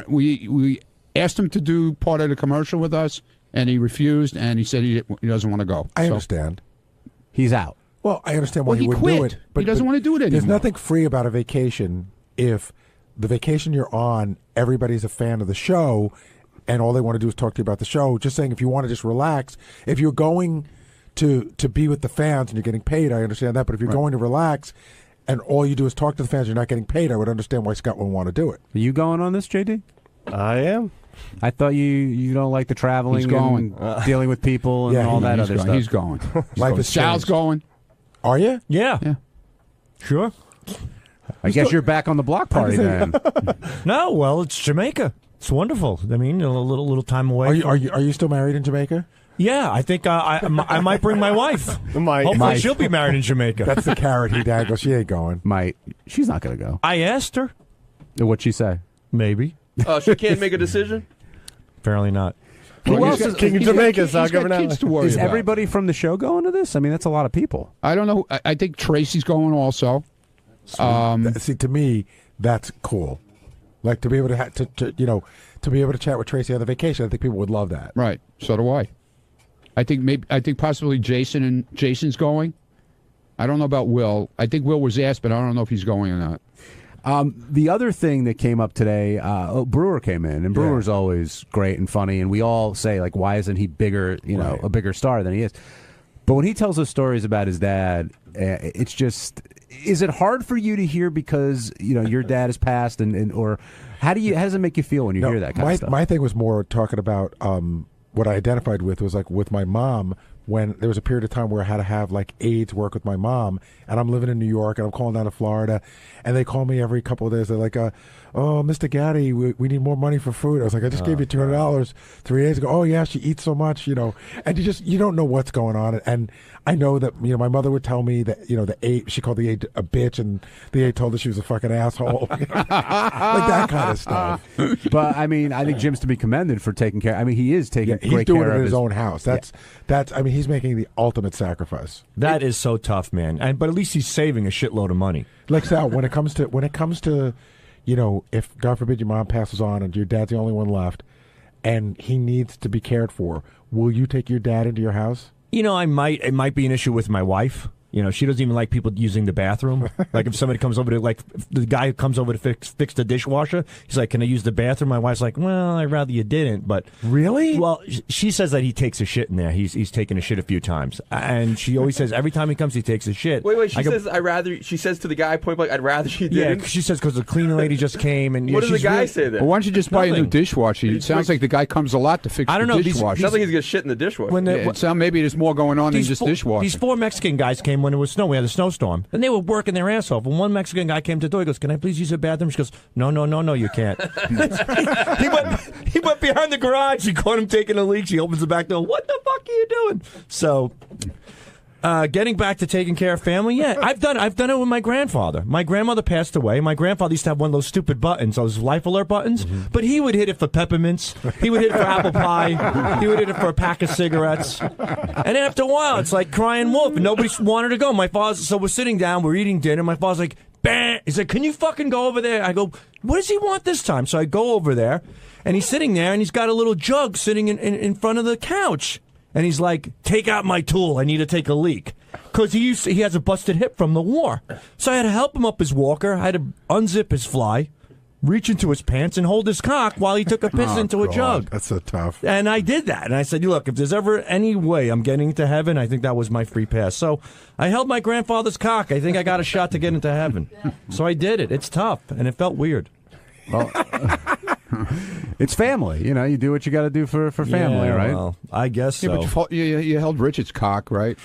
We asked him to do part of the commercial with us, and he refused, and he said he doesn't want to go. I So- understand. He's out. Well, I understand why Well, he he wouldn't do quit. it. He doesn't want to do it There's anymore. nothing free about a vacation if the vacation you're on, everybody's a fan of the show, and all they want to do is talk to you about the show. Just saying, if you want to just relax, if you're going to be with the fans and you're getting paid, I understand that. But if you're going to relax and all you do is talk to the fans, you're not getting paid, I would understand why Scott would want to do it. Are you going on this, JD? I am. I thought you don't like the traveling He's going. and dealing with people and all that other stuff. He's going. Life is Sal's changed. going. Are you? Yeah. Sure. I guess you're back on the block party then. No, well, it's Jamaica. It's wonderful. I mean, a little time away. Are you still married in Jamaica? Yeah, I think I might bring my wife. Hopefully she'll be married in Jamaica. That's the carrot he dangles. She ain't going. She's not going to go. I asked her. What'd she say? Maybe. She can't make a decision? Apparently not. Who else is King of Jamaica? So I'll give her kids to worry Is about. everybody from the show going to this? I mean, that's a lot of people. I don't know. I think Tracy's going also. See, to me, that's cool. Like to be able to be able to chat with Tracy on the vacation. I think people would love that. Right. So do I. I think possibly Jason's going. I don't know about Will. I think Will was asked, but I don't know if he's going or not. The other thing that came up today, Brewer came in, and Brewer's always great and funny, and we all say, like, why isn't he bigger, a bigger star than he is? But when he tells us stories about his dad, it's just, is it hard for you to hear because, your dad has passed, or how does it make you feel when you hear that kind of stuff? My thing was more talking about what I identified with was like with my mom. When there was a period of time where I had to have like aides work with my mom, and I'm living in New York, and I'm calling down to Florida, and they call me every couple of days. They're like, "Oh, Mr. Gaddy, we need more money for food." I was like, "I just gave you $200 3 days ago." "Oh yeah, she eats so much, And you don't know what's going on. And I know that my mother would tell me that the aide, she called the aide a bitch, and the aide told her she was a fucking asshole, like that kind of stuff. But I mean, I think Jim's to be commended for taking care. I mean, he is taking He's great doing care it in of his own house. That's. I mean, he's making the ultimate sacrifice. That is so tough, man. But at least he's saving a shitload of money. Like Sal, when it comes to, if God forbid your mom passes on and your dad's the only one left, and he needs to be cared for, will you take your dad into your house? It might be an issue with my wife. She doesn't even like people using the bathroom. Like if somebody comes over to, if the guy who comes over to fix the dishwasher, he's like, "Can I use the bathroom?" My wife's like, "Well, I'd rather you didn't." But really, well, she says that he takes a shit in there. He's taken a shit a few times, and she always says every time he comes, he takes a shit. Wait. She says to the guy point blank, "I'd rather you didn't." Yeah, she says because the cleaning lady just came, and what does the guy say then? Well, why don't you just buy a new dishwasher? It sounds like the guy comes a lot to fix I don't know, the dishwasher. Sounds like he's gonna shit in the dishwasher. Maybe there's more going on than just dishwasher. These 4 Mexican guys came when it was snow. We had a snowstorm, and they were working their ass off. And one Mexican guy came to the door. He goes, "Can I please use the bathroom?" She goes, No, you can't." he went behind the garage. She caught him taking a leak. She opens the back door. "What the fuck are you doing?" So, getting back to taking care of family, yeah, I've done it with my grandfather. My grandmother passed away. My grandfather used to have one of those stupid buttons, those life alert buttons. But he would hit it for peppermints. He would hit it for apple pie. He would hit it for a pack of cigarettes. And then after a while, it's like crying wolf, and nobody wanted to go. So we're sitting down, we're eating dinner. My father's like, "Bah!" He said, "Can you fucking go over there?" I go, "What does he want this time?" So I go over there, and he's sitting there, and he's got a little jug sitting in front of the couch. And he's like, "Take out my tool. I need to take a leak." Because he has a busted hip from the war. So I had to help him up his walker. I had to unzip his fly, reach into his pants, and hold his cock while he took a piss into a jug. That's so tough. And I did that. And I said, "Look, if there's ever any way I'm getting into heaven, I think that was my free pass." So I held my grandfather's cock. I think I got a shot to get into heaven. So I did it. It's tough, and it felt weird. Well, it's family. You do what you got to do for family, Yeah, right? Well, I guess so. Yeah, but you held Richard's cock, right?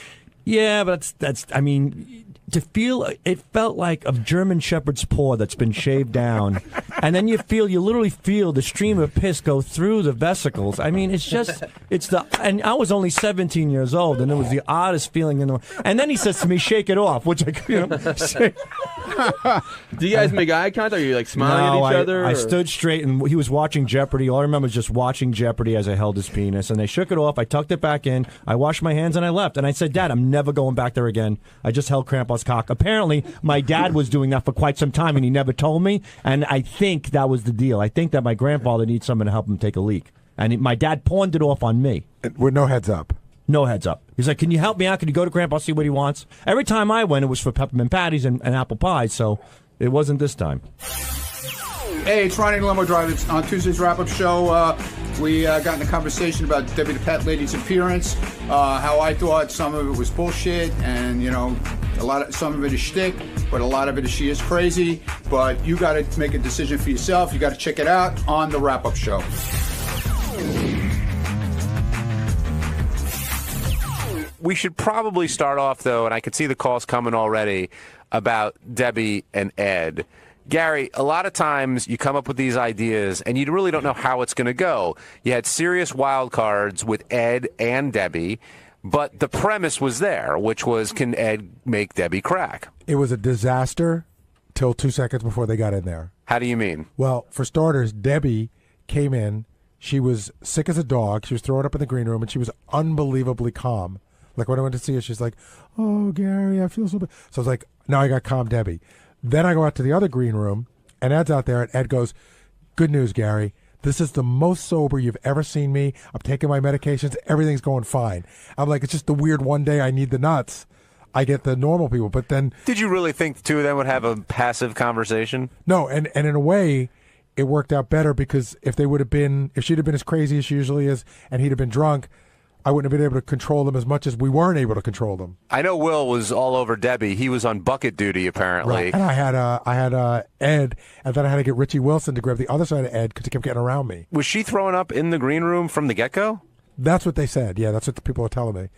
Yeah, but that's. I mean, to feel it felt like a German Shepherd's paw that's been shaved down, and then you literally feel the stream of piss go through the vesicles. I mean, and I was only 17 years old, and it was the oddest feeling in the world. And then he says to me, "Shake it off," which Do you guys make eye contact? Are you like smiling at each other? I or? stood straight, and he was watching Jeopardy. All I remember is just watching Jeopardy as I held his penis, and they shook it off. I tucked it back in. I washed my hands, and I left. And I said, Dad, I'm never going back there again. I just held Grandpa's cock. Apparently, my dad was doing that for quite some time, and he never told me. And I think that was the deal. I think that my grandfather needs someone to help him take a leak. And my dad pawned it off on me. With no heads up. No heads up. He's like, can you help me out? Can you go to Grandpa, see what he wants? Every time I went, it was for peppermint patties and apple pies, so it wasn't this time. Hey, it's Ronnie the Limo Driver. It's on Tuesday's wrap-up show. We got in a conversation about Debbie the Pet Lady's appearance, how I thought some of it was bullshit, and, you know, some of it is shtick, but a lot of it is she is crazy. But you got to make a decision for yourself. You got to check it out on the wrap-up show. We should probably start off, though, and I could see the calls coming already, about Debbie and Ed. Gary, a lot of times you come up with these ideas, and you really don't know how it's going to go. You had serious wild cards with Ed and Debbie, but the premise was there, which was, can Ed make Debbie crack? It was a disaster till 2 seconds before they got in there. How do you mean? Well, for starters, Debbie came in. She was sick as a dog. She was throwing up in the green room, and she was unbelievably calm. Like, when I went to see her, she's like, oh, Gary, I feel so bad. So I was like, now I got calm Debbie. Then I go out to the other green room, and Ed's out there, and Ed goes, good news, Gary. This is the most sober you've ever seen me. I'm taking my medications. Everything's going fine. I'm like, it's just the weird one day I need the nuts. I get the normal people. But then... Did you really think the two of them would have a passive conversation? No, and in a way, it worked out better, because if she'd have been as crazy as she usually is, and he'd have been drunk, I wouldn't have been able to control them as much as we weren't able to control them. I know Will was all over Debbie. He was on bucket duty, apparently. Right. And I had Ed, and then I had to get Richie Wilson to grab the other side of Ed because he kept getting around me. Was she throwing up in the green room from the get-go? That's what they said. Yeah, that's what the people were telling me.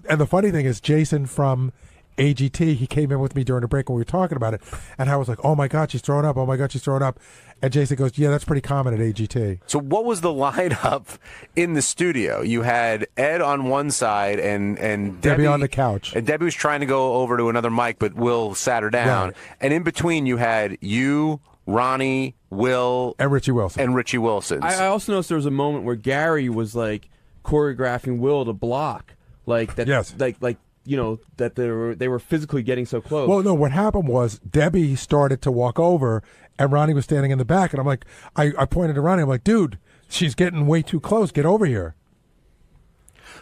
And the funny thing is, Jason from AGT, he came in with me during the break when we were talking about it, and I was like, oh my God, she's throwing up. Oh my God, she's throwing up. And Jason goes, yeah, that's pretty common at AGT. So what was the lineup in the studio? You had Ed on one side and Debbie on the couch. And Debbie was trying to go over to another mic, but Will sat her down. Right. And in between, you had you, Ronnie, Will, and Richie Wilson. I also noticed there was a moment where Gary was like choreographing Will to block, like that. Yes. Like you know that they were physically getting so close. Well, no, what happened was Debbie started to walk over, and Ronnie was standing in the back, and I'm like, I pointed to Ronnie, I'm like, dude, she's getting way too close. Get over here.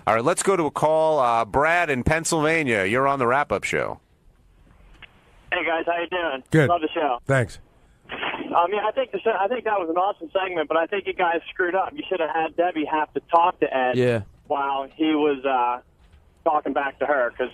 All right, let's go to a call. Brad in Pennsylvania, you're on the wrap-up show. Hey guys, how you doing? Good. Love the show. Thanks. Yeah, I think that was an awesome segment, but I think you guys screwed up. You should have had Debbie have to talk to Ed while he was talking back to her, because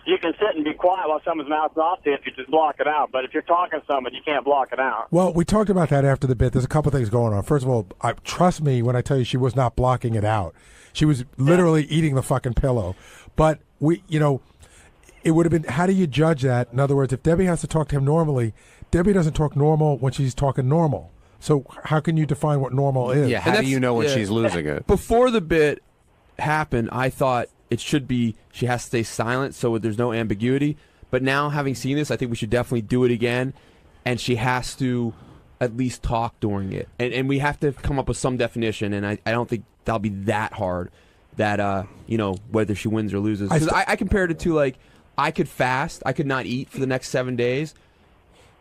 you can sit and be quiet while someone's mouthing off to you if you just block it out. But if you're talking to someone, you can't block it out. Well, we talked about that after the bit. There's a couple things going on. First of all, trust me when I tell you she was not blocking it out. She was literally eating the fucking pillow. But it would have been, how do you judge that? In other words, if Debbie has to talk to him normally, Debbie doesn't talk normal when she's talking normal. So how can you define what normal is? Yeah, how do you know when she's losing it? Before the bit happened, I thought it should be she has to stay silent so there's no ambiguity. But now, having seen this, I think we should definitely do it again, and she has to at least talk during it. And we have to come up with some definition, and I don't think that'll be that hard, that, whether she wins or loses. Because I compared it to, like, I could fast. I could not eat for the next 7 days.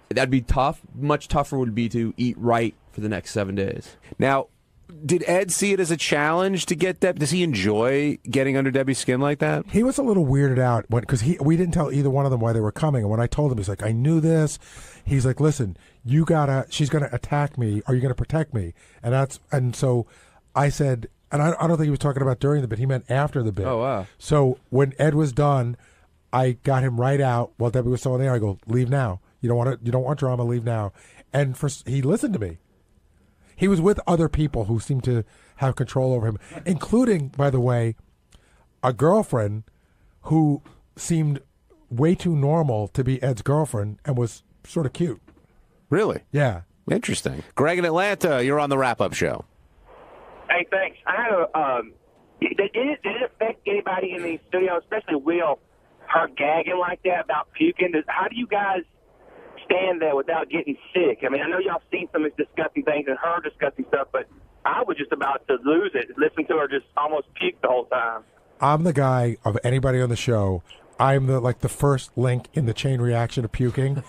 That'd be tough. Much tougher would be to eat right for the next 7 days. Now, did Ed see it as a challenge to get Debbie? Does he enjoy getting under Debbie's skin like that? He was a little weirded out because we didn't tell either one of them why they were coming. And when I told him, he's like, I knew this. He's like, listen, she's gonna attack me. Are you gonna protect me? And so I said, and I don't think he was talking about during the bit. He meant after the bit. Oh wow! So when Ed was done, I got him right out while Debbie was still in there. I go, leave now. You don't want drama. Leave now. And he listened to me. He was with other people who seemed to have control over him, including, by the way, a girlfriend who seemed way too normal to be Ed's girlfriend and was sort of cute. Really? Yeah. Interesting. Greg in Atlanta, you're on the wrap-up show. Hey, thanks. I had did it affect anybody in the studio, especially Will, her gagging like that about puking? How do you guys stand there without getting sick? I mean, I know y'all seen some of these disgusting things and her disgusting stuff, but I was just about to lose it, listen to her just almost puke the whole time. I'm the guy of anybody on the show. I'm the first link in the chain reaction of puking.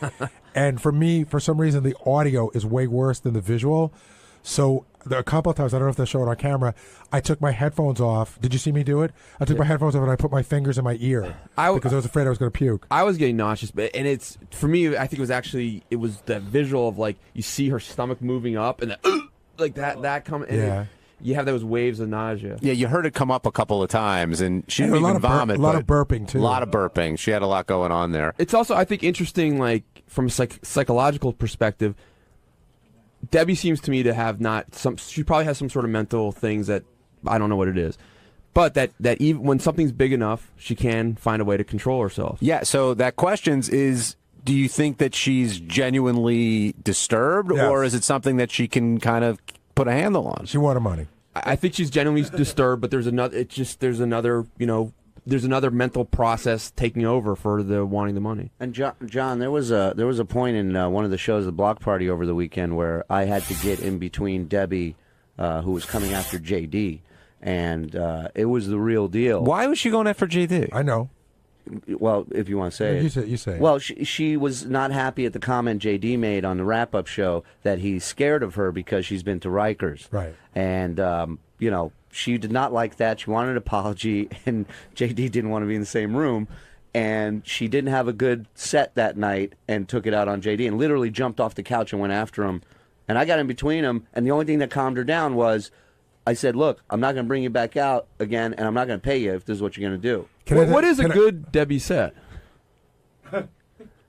And for me, for some reason, the audio is way worse than the visual. So a couple of times, I don't know if they'll show it on camera, I took my headphones off. Did you see me do it? I took my headphones off and I put my fingers in my ear because I was afraid I was going to puke. I was getting nauseous, and it's, for me, I think it was that visual of, like, you see her stomach moving up and that coming. Yeah. You have those waves of nausea. Yeah, you heard it come up a couple of times, and she didn't even vomit. A lot of burping, too. A lot of burping. She had a lot going on there. It's also, I think, interesting, like, from a psychological perspective, Debbie seems to me to have she probably has some sort of mental things that, I don't know what it is. But that even when something's big enough, she can find a way to control herself. Yeah, so that questions is, do you think that she's genuinely disturbed, or is it something that she can kind of put a handle on? She wanted money. I think she's genuinely disturbed, but there's another mental process taking over for the wanting the money. And John, there was a point in one of the shows, the Block Party, over the weekend where I had to get in between Debbie, who was coming after JD, and it was the real deal. Why was she going after JD? I know. Well, if you want to say it. You say it. Well, she was not happy at the comment JD made on the wrap-up show that he's scared of her because she's been to Rikers. Right. And, she did not like that. She wanted an apology, and JD didn't want to be in the same room. And she didn't have a good set that night and took it out on JD and literally jumped off the couch and went after him. And I got in between them, and the only thing that calmed her down was I said, look, I'm not going to bring you back out again, and I'm not going to pay you if this is what you're going to do. What is a good Debbie set?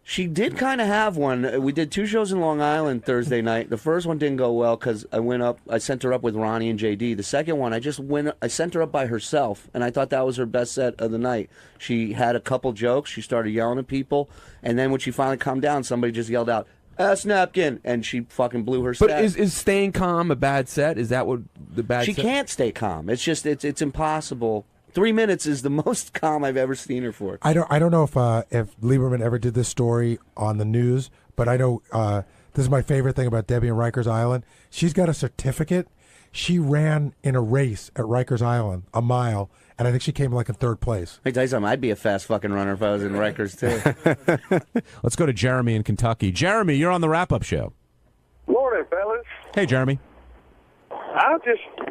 She did kind of have one. We did 2 shows in Long Island Thursday night. The first one didn't go well because I sent her up with Ronnie and JD. The second one, I sent her up by herself, and I thought that was her best set of the night. She had a couple jokes. She started yelling at people, and then when she finally calmed down, somebody just yelled out, ass napkin, and she fucking blew her set. But is staying calm a bad set? Is that what the bad set? She can't stay calm. It's just, it's impossible. 3 minutes is the most calm I've ever seen her for. I don't know if Lieberman ever did this story on the news, but I know this is my favorite thing about Debbie and Rikers Island. She's got a certificate. She ran in a race at Rikers Island, a mile, and I think she came in 3rd place. Let me tell you something. I'd be a fast fucking runner if I was in Rikers too. Let's go to Jeremy in Kentucky. Jeremy, you're on the wrap-up show. Morning, fellas. Hey, Jeremy.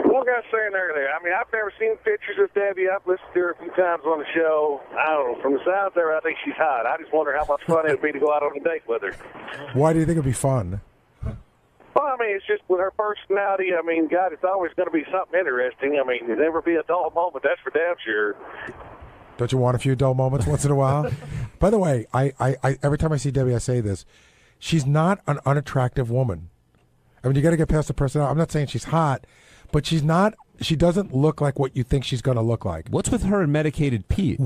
One guy saying earlier, I mean, I've never seen pictures of Debbie. I've listened to her a few times on the show. I don't know. From the sound there, I think she's hot. I just wonder how much fun it would be to go out on a date with her. Why do you think it'd be fun? Well, I mean, it's just with her personality. I mean, God, it's always going to be something interesting. I mean, there'll never be a dull moment. That's for damn sure. Don't you want a few dull moments once in a while? By the way, I every time I see Debbie, I say this. She's not an unattractive woman. I mean, you got to get past the personality. I'm not saying she's hot, but she's not. She doesn't look like what you think she's going to look like. What's with her and Medicated Pete?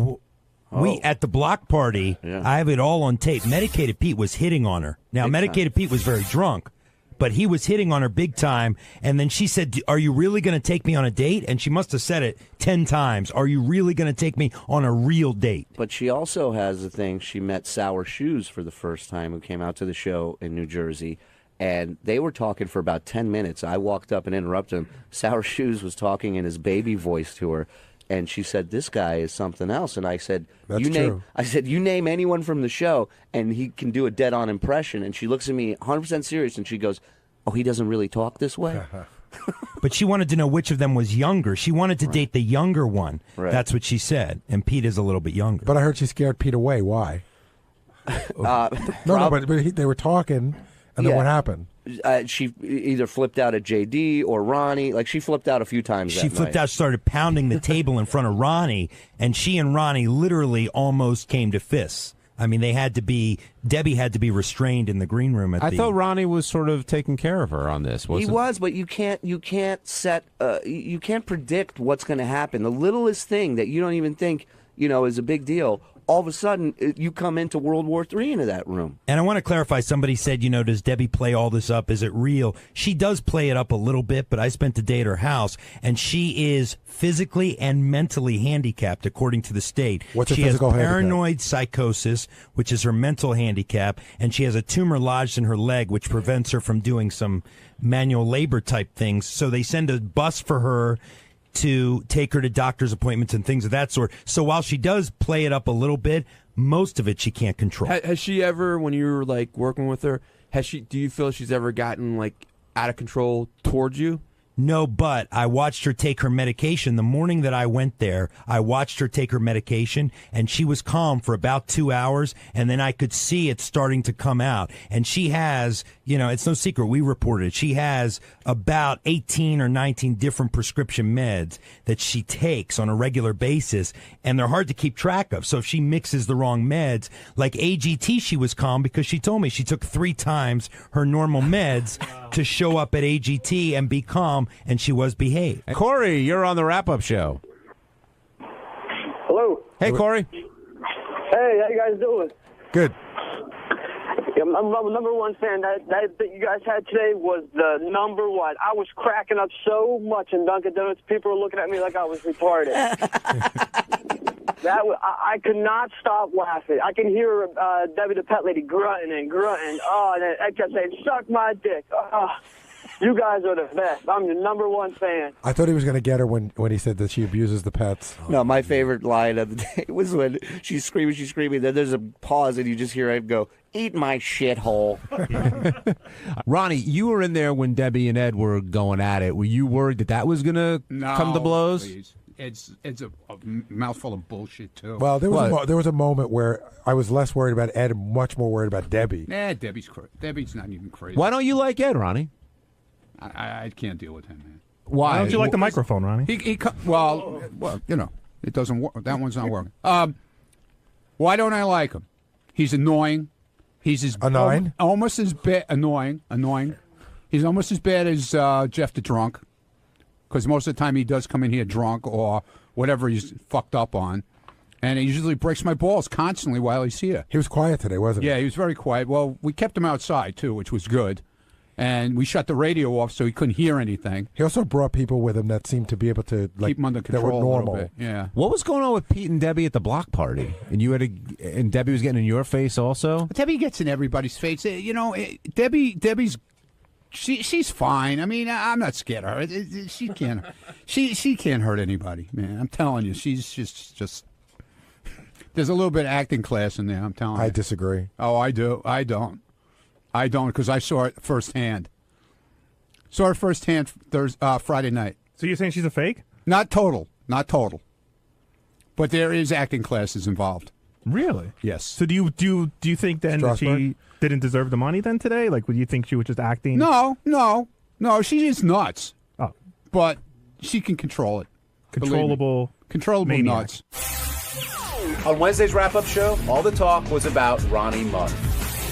We at the block party, I have it all on tape. Medicated Pete was hitting on her. Now, Medicated Pete was very drunk, but he was hitting on her big time. And then she said, "Are you really going to take me on a date?" And she must have said it 10 times. "Are you really going to take me on a real date?" But she also has the thing. She met Sour Shoes for the first time, who came out to the show in New Jersey. And they were talking for about 10 minutes. I walked up and interrupted him. Sour Shoes was talking in his baby voice to her. And she said, "This guy is something else." And I said, That's true. You name anyone from the show, and he can do a dead-on impression. And she looks at me 100% serious, and she goes, "Oh, he doesn't really talk this way?" But she wanted to know which of them was younger. She wanted to date the younger one. Right. That's what she said. And Pete is a little bit younger. But I heard she scared Pete away. Why? But they were talking, and then what happened? She either flipped out at JD or Ronnie. Like, she flipped out a few times She that flipped night. out, started pounding the table in front of Ronnie, and she and Ronnie literally almost came to fists. I mean, Debbie had to be restrained in the green room. I thought Ronnie was sort of taking care of her on this. He was, but you can't predict what's going to happen. The littlest thing that you don't even think, is a big deal, all of a sudden you come into World War III into that room. And I want to clarify, somebody said, does Debbie play all this up? Is it real? She does play it up a little bit, but I spent the day at her house, and she is physically and mentally handicapped, according to the state. What's her she has physical handicap? paranoid psychosis, which is her mental handicap, and she has a tumor lodged in her leg, which prevents her from doing some manual labor type things. So they send a bus for her to take her to doctor's appointments and things of that sort. So while she does play it up a little bit, most of it she can't control. Has she ever, when you were like working with her, do you feel she's ever gotten like out of control towards you? No, but I watched her take her medication. The morning that I went there, I watched her take her medication, and she was calm for about 2 hours, and then I could see it starting to come out. And she has, it's no secret, we reported it. She has about 18 or 19 different prescription meds that she takes on a regular basis, and they're hard to keep track of. So if she mixes the wrong meds, like AGT, she was calm because she told me she took 3 times her normal meds to show up at AGT and be calm, and she was behaved. Corey, you're on the wrap-up show. Hello. Hey, Corey. Hey, how you guys doing? Good. Yeah, my number one fan that you guys had today was the number one. I was cracking up so much in Dunkin' Donuts. People were looking at me like I was retarded. I could not stop laughing. I can hear Debbie the Pet Lady grunting and grunting. Oh, and I kept saying, "Suck my dick." Oh, you guys are the best. I'm your number one fan. I thought he was going to get her when he said that she abuses the pets. No, my favorite line of the day was when she's screaming. Then there's a pause, and you just hear him go, "Eat my shithole." Ronnie, you were in there when Debbie and Ed were going at it. Were you worried that was going to come to blows? Please. It's a mouthful of bullshit too. Well, there was a moment where I was less worried about Ed and much more worried about Debbie. Nah, Debbie's not even crazy. Why don't you like Ed, Ronnie? I can't deal with him, man. Why don't you like the microphone, Ronnie? Well, it doesn't work. That one's not working. Why don't I like him? He's annoying. He's annoying. Almost as bad. Annoying. He's almost as bad as Jeff the drunk. Because most of the time he does come in here drunk or whatever he's fucked up on. And he usually breaks my balls constantly while he's here. He was quiet today, wasn't he? Yeah, he was very quiet. Well, we kept him outside, too, which was good. And we shut the radio off so he couldn't hear anything. He also brought people with him that seemed to be able to keep him under control that were normal. a little bit. Yeah. What was going on with Pete and Debbie at the block party? And and Debbie was getting in your face also? Debbie gets in everybody's face. Debbie's she's fine. I mean, I'm not scared of her. She can't hurt anybody, man. I'm telling you, she's just. There's a little bit of acting class in there. I'm telling you. I disagree. Oh, I do. I don't because I saw it firsthand. Friday night. So you're saying she's a fake? Not total. But there is acting classes involved. Really? Yes. So do you think then that she didn't deserve the money then today? Like, would you think she was just acting? No. She is nuts. Oh, but she can control it. Controllable nuts. On Wednesday's wrap-up show, all the talk was about Ronnie Mudd.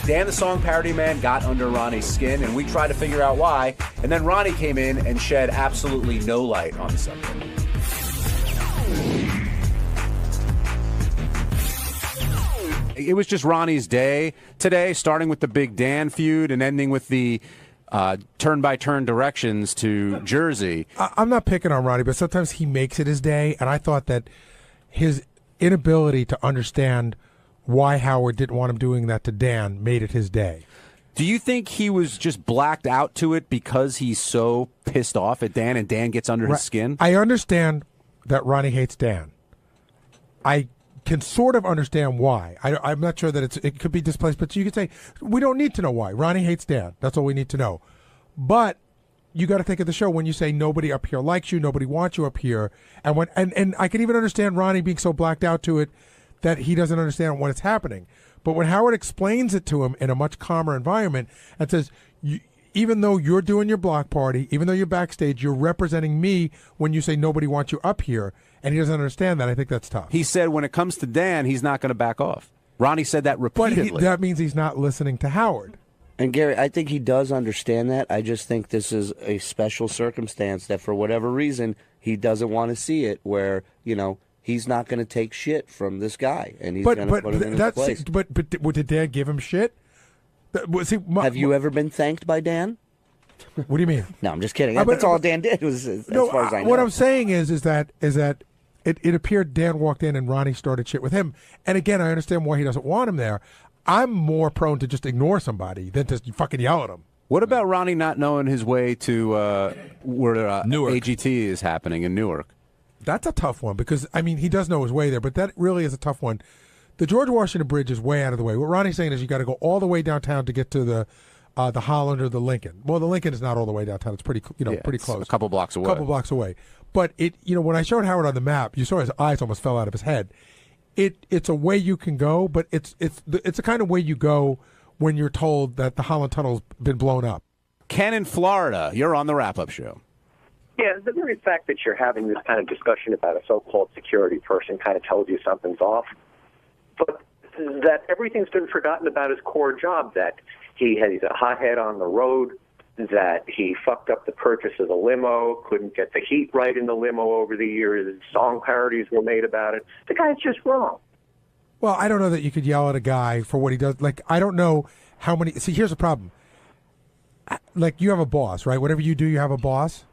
Dan, the song parody man, got under Ronnie's skin, and we tried to figure out why. And then Ronnie came in and shed absolutely no light on the subject. It was just Ronnie's day today, starting with the Big Dan feud and ending with the turn-by-turn directions to Jersey. I'm not picking on Ronnie, but sometimes he makes it his day, and I thought that his inability to understand why Howard didn't want him doing that to Dan made it his day. Do you think he was just blacked out to it because he's so pissed off at Dan and Dan gets under his skin? I understand that Ronnie hates Dan. I can sort of understand why. I'm not sure that it could be displaced, but you could say, we don't need to know why. Ronnie hates Dan. That's all we need to know. But you got to think of the show when you say nobody up here likes you, nobody wants you up here. And I can even understand Ronnie being so blacked out to it that he doesn't understand when it's happening. But when Howard explains it to him in a much calmer environment and says, even though you're doing your block party, even though you're backstage, you're representing me when you say nobody wants you up here, and he doesn't understand that, I think that's tough. He said when it comes to Dan, he's not going to back off. Ronnie said that repeatedly. But that means he's not listening to Howard. And Gary, I think he does understand that. I just think this is a special circumstance that for whatever reason, he doesn't want to see it where, he's not going to take shit from this guy, and he's going to put him in his place. But did Dan give him shit? Have you ever been thanked by Dan? What do you mean? No, I'm just kidding. That's all Dan did, was as far as I know. What I'm saying is that it appeared Dan walked in and Ronnie started shit with him. And again, I understand why he doesn't want him there. I'm more prone to just ignore somebody than to fucking yell at him. What about Ronnie not knowing his way to where Newark AGT is happening in Newark? That's a tough one because, I mean, he does know his way there, but that really is a tough one. The George Washington Bridge is way out of the way. What Ronnie's saying is you got to go all the way downtown to get to the Holland or the Lincoln. Well, the Lincoln is not all the way downtown. It's pretty, pretty close. A couple blocks away. But when I showed Howard on the map, you saw his eyes almost fell out of his head. It's a way you can go, but it's the kind of way you go when you're told that the Holland Tunnel's been blown up. Ken in Florida, you're on the wrap-up show. Yeah, the very fact that you're having this kind of discussion about a so-called security person kind of tells you something's off. But that everything's been forgotten about his core job, that he's a hothead on the road, that he fucked up the purchase of the limo, couldn't get the heat right in the limo over the years, song parodies were made about it. The guy's just wrong. Well, I don't know that you could yell at a guy for what he does. Like, I don't know how many... See, here's the problem. Like, you have a boss, right? Whatever you do, you have a boss.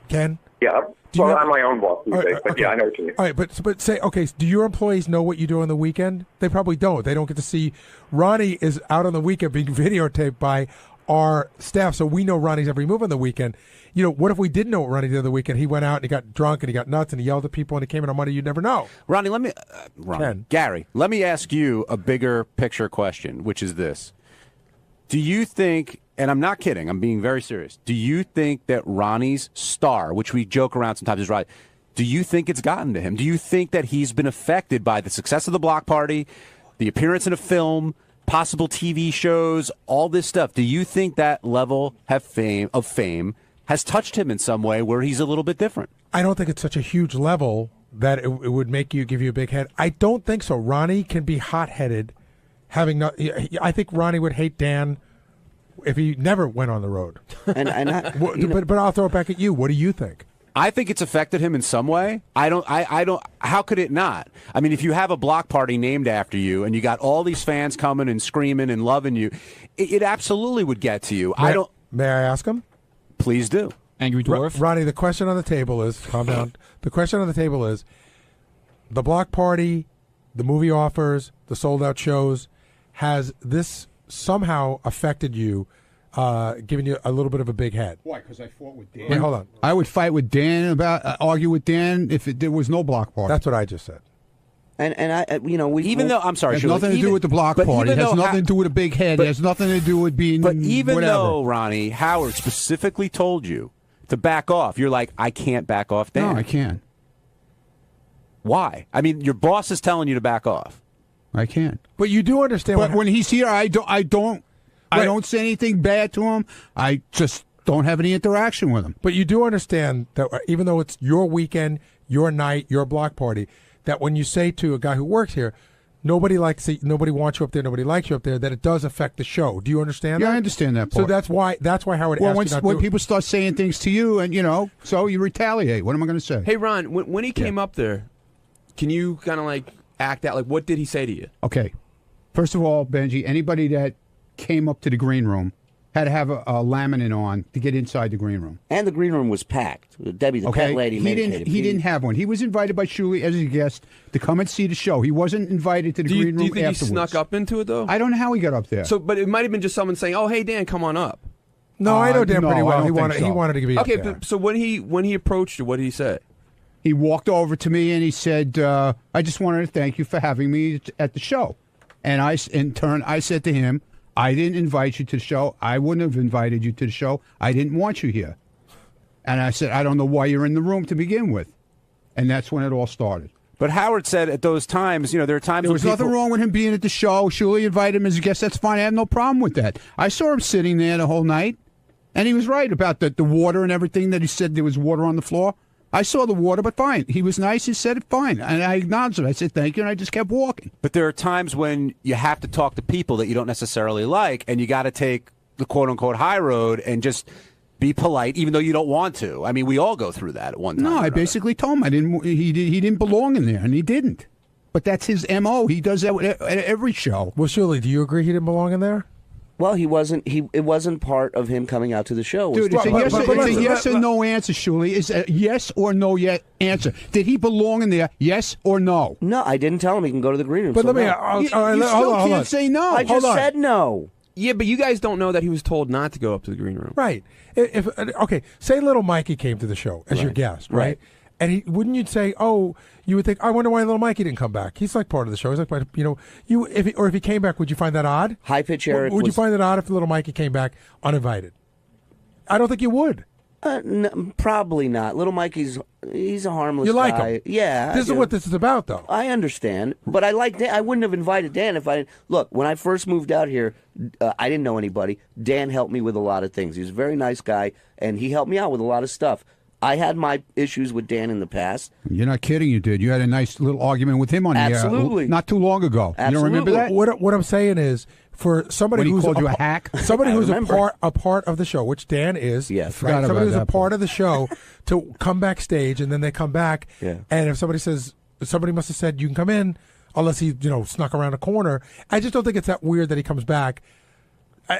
Ken? Yeah. I'm my own boss, but okay. Yeah, I know what you mean. All right, but say, okay, do your employees know what you do on the weekend? They probably don't. They don't get to see. Ronnie is out on the weekend being videotaped by our staff, so we know Ronnie's every move on the weekend. What if we didn't know what Ronnie did on the weekend? He went out and he got drunk and he got nuts and he yelled at people and he came in on money you'd never know. Ronnie, Gary, let me ask you a bigger picture question, which is this. Do you think, and I'm not kidding, I'm being very serious, do you think that Ronnie's star, which we joke around sometimes is right, do you think it's gotten to him? Do you think that he's been affected by the success of the block party, the appearance in a film, possible TV shows, all this stuff? Do you think that level of fame has touched him in some way where he's a little bit different? I don't think it's such a huge level that it would give you a big head. I don't think so. Ronnie can be hot-headed. I think Ronnie would hate Dan if he never went on the road. But I'll throw it back at you. What do you think? I think it's affected him in some way. I don't. How could it not? I mean, if you have a block party named after you and you got all these fans coming and screaming and loving you, it absolutely would get to you. May I ask him? Please do. Angry Dwarf. Ronnie, the question on the table is, calm down. The question on the table is, the block party, the movie offers, the sold-out shows, has this somehow affected you, giving you a little bit of a big head? Why? Because I fought with Dan. Wait, hold on. I would fight with Dan argue with Dan if there was no block party. That's what I just said. It has nothing to do with the block party. It has nothing to do with a big head. It has nothing to do with being. But even whatever. though Ronnie Howard specifically told you to back off, you're like, I can't back off, Dan. No, I can't. Why? I mean, your boss is telling you to back off. I can't. But you do understand. But when he's here, I don't say anything bad to him. I just don't have any interaction with him. But you do understand that even though it's your weekend, your night, your block party, that when you say to a guy who works here, nobody wants you up there, nobody likes you up there, that it does affect the show. Do you understand that? Yeah, I understand that part. So that's why Howard asked you not when to. people start saying things to you, and so you retaliate. What am I going to say? Hey, Ron, when he came up there, can you kind of act out? What did he say to you? Okay. First of all, Benji, anybody that came up to the green room had to have a laminate on to get inside the green room. And the green room was packed. Debbie, the pet lady, he didn't have one. He was invited by Shuli as a guest to come and see the show. He wasn't invited to the green room Do you think afterwards. he snuck up into it, though? I don't know how he got up there. But it might have been just someone saying, "Oh, hey, Dan, come on up." No, I know Dan pretty well. He so. wanted to be up there. Okay, so when he approached you, what did he say? He walked over to me and he said, I just wanted to thank you for having me at the show. And in turn, I said to him, I didn't invite you to the show. I wouldn't have invited you to the show. I didn't want you here. And I said, I don't know why you're in the room to begin with. And that's when it all started. But Howard said at those times, there are times there was nothing wrong with him being at the show. Shuli invited him as a guest. That's fine. I have no problem with that. I saw him sitting there the whole night. And he was right about the water and everything that he said there was water on the floor. I saw the water, but fine. He was nice. He said it fine. And I acknowledged it. I said thank you, and I just kept walking. But there are times when you have to talk to people that you don't necessarily like, and you got to take the quote-unquote high road and just Be polite, even though you don't want to. I mean, we all go through that at one time. No, I basically told him he didn't belong in there, and he didn't. But that's his MO. He does that at every show. Well, Shirley, do you agree he didn't belong in there? Well, he wasn't. It wasn't part of him coming out to the show. Dude, it's a yes or no answer, Shuli. It's a yes or no answer. Did he belong in there? Yes or no? No, I didn't tell him he can go to the green room. But so let me. no. You still can't say no. I just said no. Yeah, but you guys don't know that he was told not to go up to the green room. Right. Okay, say little Mikey came to the show as your guest, right? And wouldn't you say, you would think, I wonder why little Mikey didn't come back. He's like part of the show. He's like, if he came back, would you find that odd? High pitch Eric. Would you find it odd if little Mikey came back uninvited? I don't think you would. No, probably not. Little Mikey's he's a harmless guy. You like him? Yeah. This is what this is about, though. I understand, but I like Dan. I wouldn't have invited Dan if I look. When I first moved out here, I didn't know anybody. Dan helped me with a lot of things. He was a very nice guy, and he helped me out with a lot of stuff. I had my issues with Dan in the past. You're not kidding, you did. You had a nice little argument with him on the air not too long ago. Absolutely. You don't remember that? What I'm saying is, for somebody when he who's called you a hack, somebody who's a part of the show, which Dan is, yes, right? Somebody who's a part of the show to come backstage and then they come back, and if somebody says somebody must have said you can come in unless he snuck around a corner. I just don't think it's that weird that he comes back.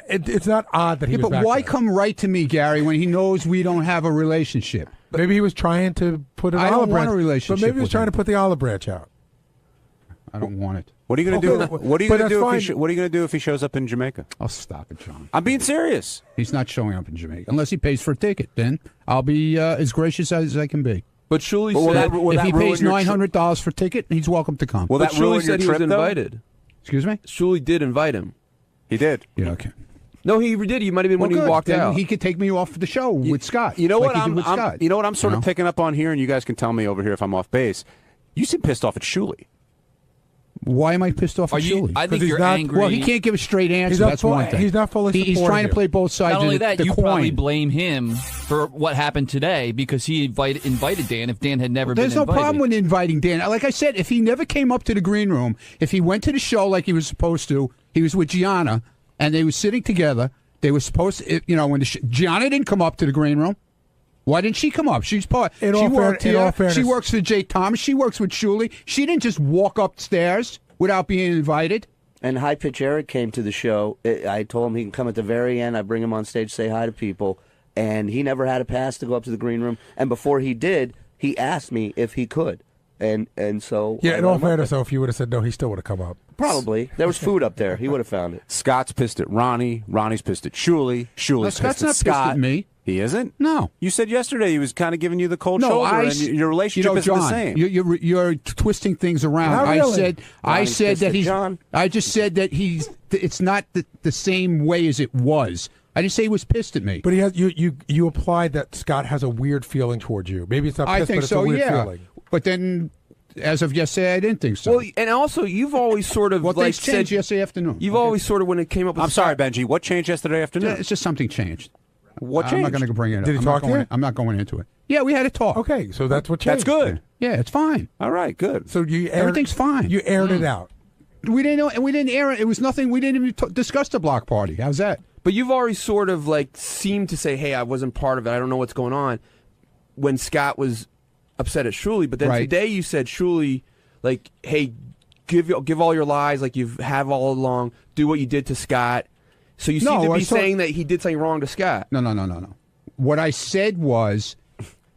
It's not odd that he was but back why there. come right to me, Gary, when he knows we don't have a relationship? Maybe he was trying to put an I olive don't want branch, a relationship but maybe he was with trying him. to put the olive branch out. I don't want it. What are you going to do? What are you going to do? What are you going to do if he shows up in Jamaica? I'll stop it, John. I'm being serious. He's not showing up in Jamaica unless he pays for a ticket. Then I'll be as gracious as I can be. But Shuli said will if that he pays ruin your $900 for a ticket, he's welcome to come. Well, that Shuli ruin said your he was trip, though? invited. Excuse me? Shuli did invite him. He did. Yeah, okay. No, he did. He might have been when he good. walked Then out. He could take me off the show with Scott. You know like what he did with Scott. You know what I'm sort of picking up on here, and you guys can tell me over here if I'm off base. You seem pissed off at Shuli. Why am I pissed off at Shuli? I think you're angry. Well, he can't give a straight answer. That's one thing. He's not fully He's supporting trying to you. play both sides Not only of that, the you coin. probably blame him for what happened today because he invited Dan if Dan had never been There's no invited. problem with inviting Dan. Like I said, if he never came up to the green room, if he went to the show like he was supposed to, he was with Gianna, and they were sitting together. They were supposed to, when Gianna didn't come up to the green room. Why didn't she come up? She's part. She worked here. She works for Jay Thomas. She works with Shuli. She didn't just walk upstairs without being invited. And High Pitch Eric came to the show. I told him he can come at the very end. I bring him on stage, say hi to people. And he never had a pass to go up to the green room. And before he did, he asked me if he could. And so... Yeah, in all fairness, though, if you would have said no, he still would have come up. Probably. There was food up there. He would have found it. Scott's pissed at Ronnie. Ronnie's pissed at Shuli. Shuli's Scott's pissed at not Scott. pissed at me. He isn't? No. You said yesterday he was kind of giving you the cold No, shoulder, and your relationship isn't John, the same. You're twisting things around. Not really. I said that he's. John. I just said that he's. It's not the same way as it was. I didn't say he was pissed at me. But he has you implied that Scott has a weird feeling towards you. Maybe it's not pissed, I think but it's so. a weird Yeah. feeling. But then, as of yesterday, I didn't think so. Well, and also, you've always sort of well, like things changed said, yesterday afternoon. You've always sort of when it came up. With I'm sorry, Benji. What changed yesterday afternoon? It's just something changed. What I'm not changed? going to bring it up. Did he I'm talk not to going, you? I'm not going into it. Yeah, we had a talk. Okay, so that's what changed. That's good. Yeah, it's fine. All right, good. So you Everything's fine. You aired it out. We didn't know. We didn't air it. It was nothing. We didn't even discuss the block party. How's that? But you've already sort of like seemed to say, "Hey, I wasn't part of it. I don't know what's going on." When Scott was upset at Shuli, but then Right. today you said Shuli, like, "Hey, give all your lies like you have all along. Do what you did to Scott." So you seem to be saying that he did something wrong to Scott. No. What I said was,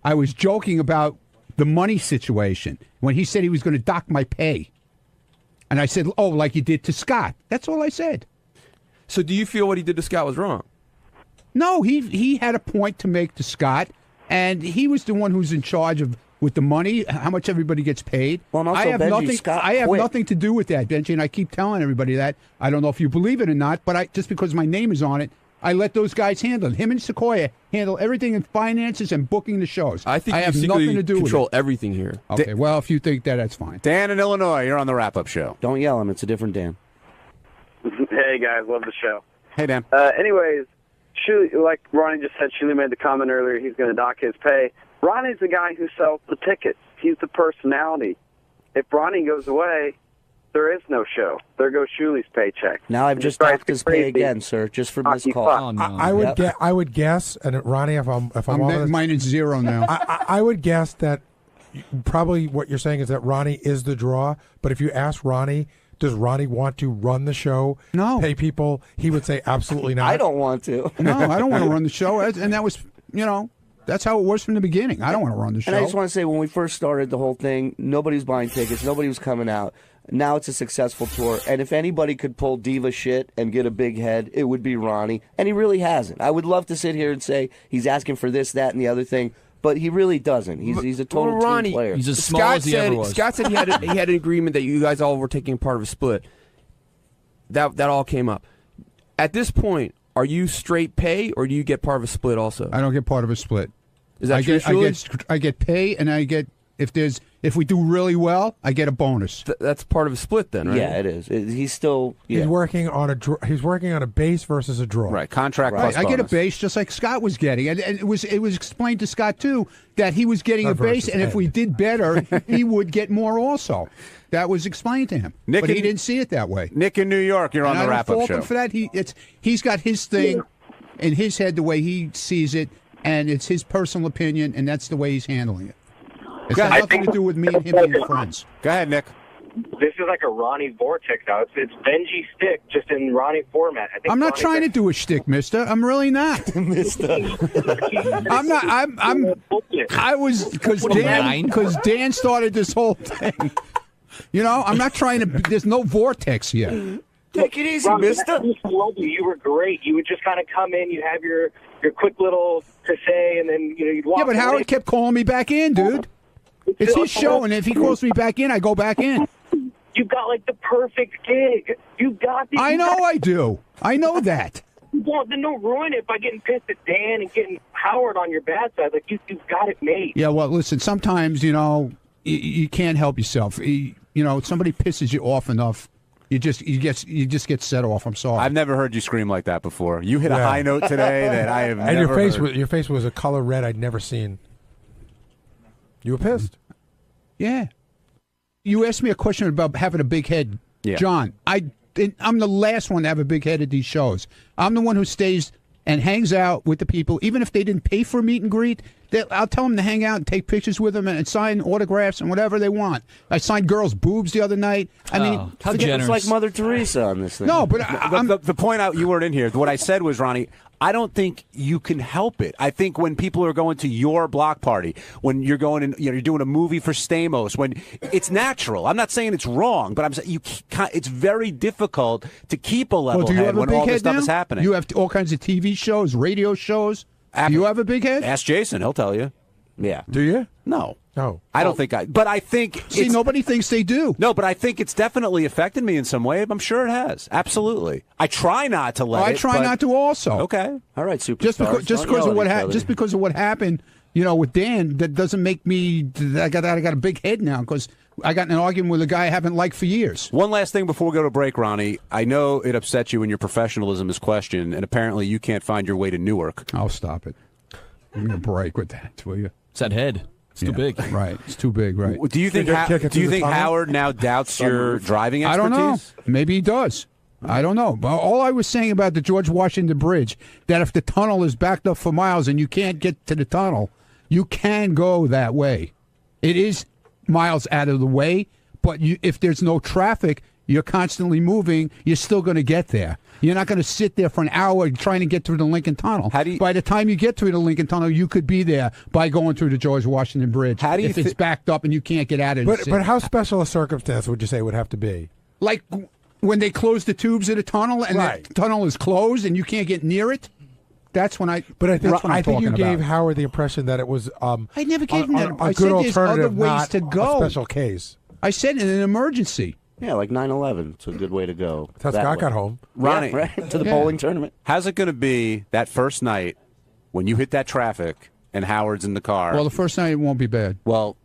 I was joking about the money situation when he said he was going to dock my pay, and I said, "Oh, like you did to Scott." That's all I said. So do you feel what he did to Scott was wrong? No, he had a point to make to Scott, and he was the one who's in charge of with the money, how much everybody gets paid. Well, and also I have Benji, nothing. Scott I have quit. nothing to do with that, Benji, and I keep telling everybody that. I don't know if you believe it or not, but just because my name is on it, I let those guys handle it. Him and Sequoia handle everything in finances and booking the shows. I think I you have secretly nothing to do control with it. everything here. Okay, well, if you think that, that's fine. Dan in Illinois, you're on the wrap-up show. Don't yell him. It's a different Dan. Hey, guys. Love the show. Hey, Dan. Anyways, Shuli, like Ronnie just said, Shuli made the comment earlier he's going to dock his pay. Ronnie's the guy who sells the tickets. He's the personality. If Ronnie goes away, There is no show. There goes Shuli's paycheck. Now I've just docked his pay again, sir, just for this call. Oh, no. I would guess, and Ronnie, if I'm minus zero now. I would guess that probably what you're saying is that Ronnie is the draw. But if you ask Ronnie, does Ronnie want to run the show? No. Pay people? He would say absolutely not. I don't want to. No, I don't want to run the show. And that was, that's how it was from the beginning. I don't want to run the show. And I just want to say, when we first started the whole thing, nobody was buying tickets. Nobody was coming out. Now it's a successful tour. And if anybody could pull diva shit and get a big head, it would be Ronnie. And he really hasn't. I would love to sit here and say he's asking for this, that, and the other thing. But he really doesn't. He's a total team player. He's as small as he ever was. Scott said he had an agreement that you guys all were taking part of a split. That all came up. At this point, are you straight pay or do you get part of a split also? I don't get part of a split. Is that true, Shuli? I get pay, and I get if we do really well, I get a bonus. That's part of a split, then, right? Yeah, it is. He's still He's working on a base versus a draw. Right, contract Right. plus I bonus. get a base just like Scott was getting, and it was explained to Scott too that he was getting a base, and if we did better, he would get more also. That was explained to him, but he didn't see it that way. Nick in New York, you're on the wrap-up fault show. him for that. He's got his thing in his head the way he sees it, and it's his personal opinion, and that's the way he's handling it. It's got nothing to do with me and him being friends. Go ahead, Nick. This is like a Ronnie vortex now. It's Benji stick, just in Ronnie format. I think I'm not trying to do a shtick, mister. I'm really not. Mister. I'm not. I was, because Dan started this whole thing. I'm not trying to, there's no vortex here. Take it easy, Ron, mister. I used to love you. You were great. You would just kind of come in, you'd have your quick little to say, and then you'd walk Yeah, but away. Howard kept calling me back in, dude. It's his show, and if he calls me back in, I go back in. You've got like the perfect gig. You got the. I know I do. I know that. Then don't ruin it by getting pissed at Dan and getting Howard on your bad side. Like you've got it made. Yeah, well, listen. Sometimes you can't help yourself. Somebody pisses you off enough, you just get set off. I'm sorry. I've never heard you scream like that before. You hit a high note today that I have never heard. Your face was a color red I'd never seen. You were pissed. Yeah. You asked me a question about having a big head, Yeah. John. I'm the last one to have a big head at these shows. I'm the one who stays and hangs out with the people, even if they didn't pay for a meet and greet. I'll tell them to hang out and take pictures with them and sign autographs and whatever they want. I signed girls' boobs the other night. I mean, how generous. It's like Mother Teresa on this thing. No, but the point out you weren't in here. What I said was, Ronnie, I don't think you can help it. I think when people are going to your block party, when you're going and you're doing a movie for Stamos, when it's natural. I'm not saying it's wrong, but I'm saying it's very difficult to keep a level do you head have a when big all this head stuff now? is happening. You have all kinds of TV shows, radio shows. Do you have a big head? Ask Jason; he'll tell you. Yeah. Do you? No. No. I don't think but I think. See, nobody thinks they do. No, but I think it's definitely affected me in some way. I'm sure it has. Absolutely. I try not to let it. I try not to also. Okay. All right, super. Just because of what happened, with Dan, that doesn't make me. I got a big head now because I got in an argument with a guy I haven't liked for years. One last thing before we go to break, Ronnie. I know it upsets you when your professionalism is questioned, and apparently you can't find your way to Newark. I'll stop it. Give me a break with that, will you? It's that head. It's too big. Right. It's too big, right. Do you think Howard now doubts your driving expertise? I don't know. Maybe he does. I don't know. But all I was saying about the George Washington Bridge, that if the tunnel is backed up for miles and you can't get to the tunnel, you can go that way. It is miles out of the way, but if there's no traffic, you're constantly moving, you're still going to get there. You're not going to sit there for an hour trying to get through the Lincoln Tunnel. By the time you get through the Lincoln Tunnel, you could be there by going through the George Washington Bridge. If it's backed up and you can't get out of it. But how special a circumstance would you say would have to be? Like when they close the tubes of the tunnel and the tunnel is closed and you can't get near it? That's when I. But I think that's what I'm talking you gave about. Howard the impression that it was. I never gave him that. A I good said there's alternative, other ways not to go. a special case. I said in an emergency. Yeah, like 9/11. It's a good way to go. That's how Scott got home. Ronnie, right to the bowling tournament. How's it going to be that first night when you hit that traffic and Howard's in the car? Well, the first night it won't be bad. Well,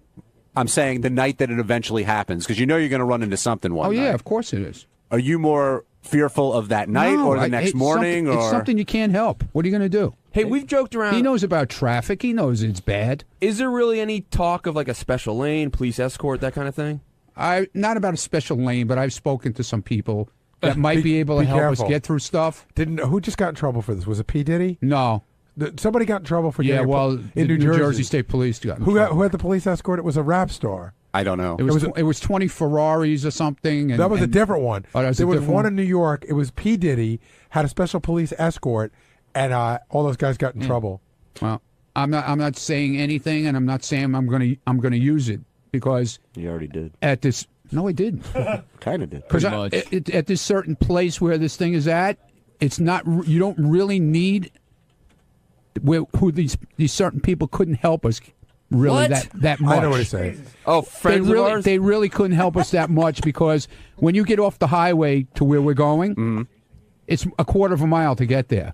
I'm saying the night that it eventually happens, because you're going to run into something one night. Oh, yeah, of course it is. Are you more fearful of that night or the next morning? It's something you can't help. What are you going to do? Hey, we've joked around. He knows about traffic. He knows it's bad. Is there really any talk of like a special lane, police escort, that kind of thing? Not about a special lane, but I've spoken to some people that might be able to help us get through stuff. Who just got in trouble for this? Was it P. Diddy? No. Somebody got in trouble for Yeah, getting in New Jersey State Police got in who trouble. who had the police escort? It was a rap star. I don't know. It was 20 Ferraris or something. And, that was a different one. Oh, that was there a was different one in New York. It was P. Diddy had a special police escort, and all those guys got in trouble. Well, I'm not saying anything, and I'm not saying I'm gonna use it because you already did. At this, no, I didn't. Kind of did. Because at this certain place where this thing is at, it's not. You don't really need who these certain people couldn't help us. Really, that much. I know what he's saying. Oh, friends of ours? They really couldn't help us that much because when you get off the highway to where we're going, it's a quarter of a mile to get there.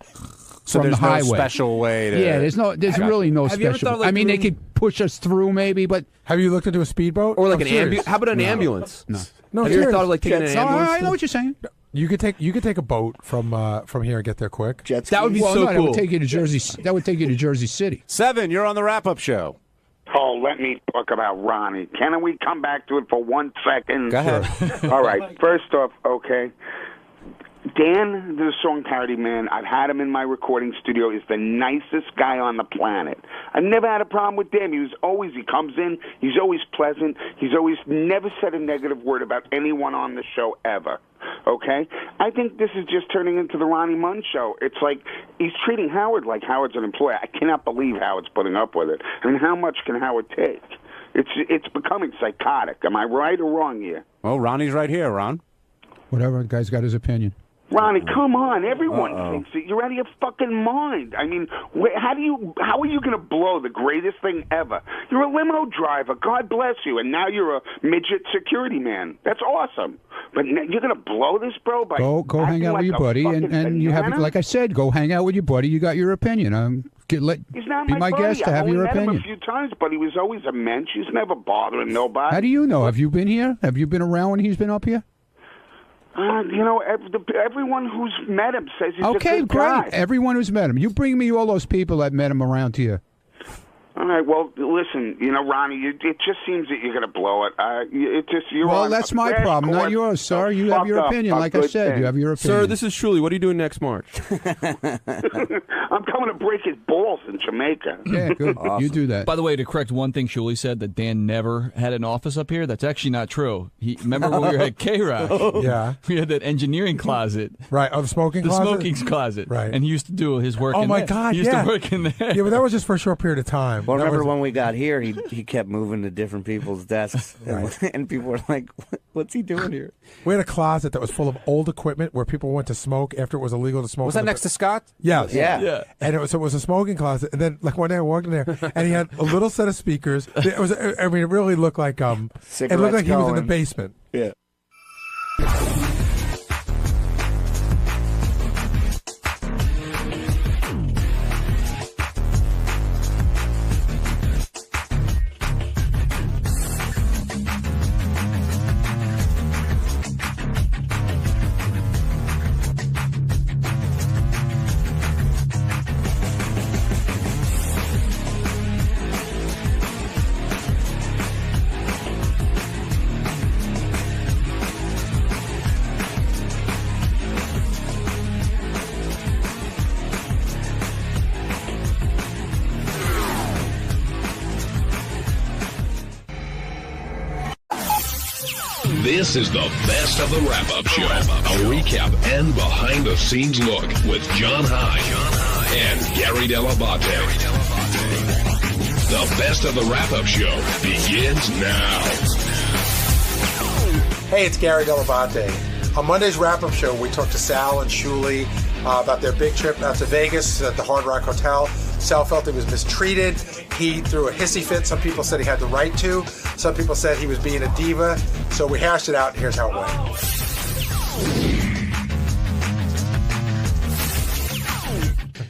So from there's the highway. no special way to... Yeah, there's really no Have you ever special. thought, like, I mean, they doing- could push us through maybe, but have you looked into a speedboat Or like I'm an serious. ambulance? How about an ambulance? No, Have you ever serious. thought of like taking an Jets. ambulance? I know what you're saying. You could take a boat from here and get there quick. That would be so That cool. would take you to Jersey. That would take you to Jersey City. 7, you're on the wrap-up show. Oh, let me talk about Ronnie. Can we come back to it for 1 second? Go ahead. All right. First off, okay. Dan, the song parody man, I've had him in my recording studio, is the nicest guy on the planet. I've never had a problem with Dan. He comes in, he's always pleasant. He's always never said a negative word about anyone on the show ever. Okay? I think this is just turning into the Ronnie Munn show. It's like he's treating Howard like Howard's an employee. I cannot believe Howard's putting up with it. I mean, how much can Howard take? It's becoming psychotic. Am I right or wrong here? Oh, Ronnie's right here, Ron. Whatever, the guy's got his opinion. Ronnie, come on! Everyone thinks it. You're out of your fucking mind. I mean, how are you going to blow the greatest thing ever? You're a limo driver. God bless you, and now you're a midget security man. That's awesome. But you're going to blow this, bro? By Go hang acting out like with your a buddy, fucking and you have, banana? like I said, go hang out with your buddy. You got your opinion. He's not be my buddy. guest to I've have only your met him opinion. a few times, but he was always a mensch. He's never bothering nobody. How do you know? Have you been here? Have you been around when he's been up here? Everyone who's met him says he's a Okay, good great. guy. Everyone who's met him. You bring me all those people that met him around here. All right, well, listen, Ronnie, it just seems that you're going to blow it. You're Well, on that's a my crash problem, not course. yours, sir. You have Fuck your up opinion. a Like I good said, thing. you have your opinion. Sir, this is Shuli. What are you doing next March? I'm coming to break his balls in Jamaica. Yeah, good. You do that. By the way, to correct one thing Shuli said, that Dan never had an office up here, that's actually not true. Remember when we were at K-Rock? Yeah. We had that engineering closet. Right, the smoking The closet? smoking closet. Right. And he used to do his work Oh, in my there. God, He used yeah. to work in there. Yeah, but that was just for a short period of time. Well, That remember was- when we got here, he kept moving to different people's desks, and people were like, "What's he doing here?" We had a closet that was full of old equipment where people went to smoke after it was illegal to smoke. Was that next to Scott? Yes. Yeah. And it was a smoking closet. And then, like, one day I walked in there, and he had a little set of speakers. It was, I mean, it really looked like, it looked Cigarettes like he was in the going. basement. Yeah. This is the best of the wrap-up show. A recap and behind-the-scenes look with John High and Gary Dell'Abate. The best of the wrap-up show begins now. Hey, it's Gary Dell'Abate. On Monday's wrap-up show, we talked to Sal and Shuli about their big trip out to Vegas at the Hard Rock Hotel. Sal felt he was mistreated. He threw a hissy fit. Some people said he had the right to. Some people said he was being a diva. So we hashed it out, and here's how it went.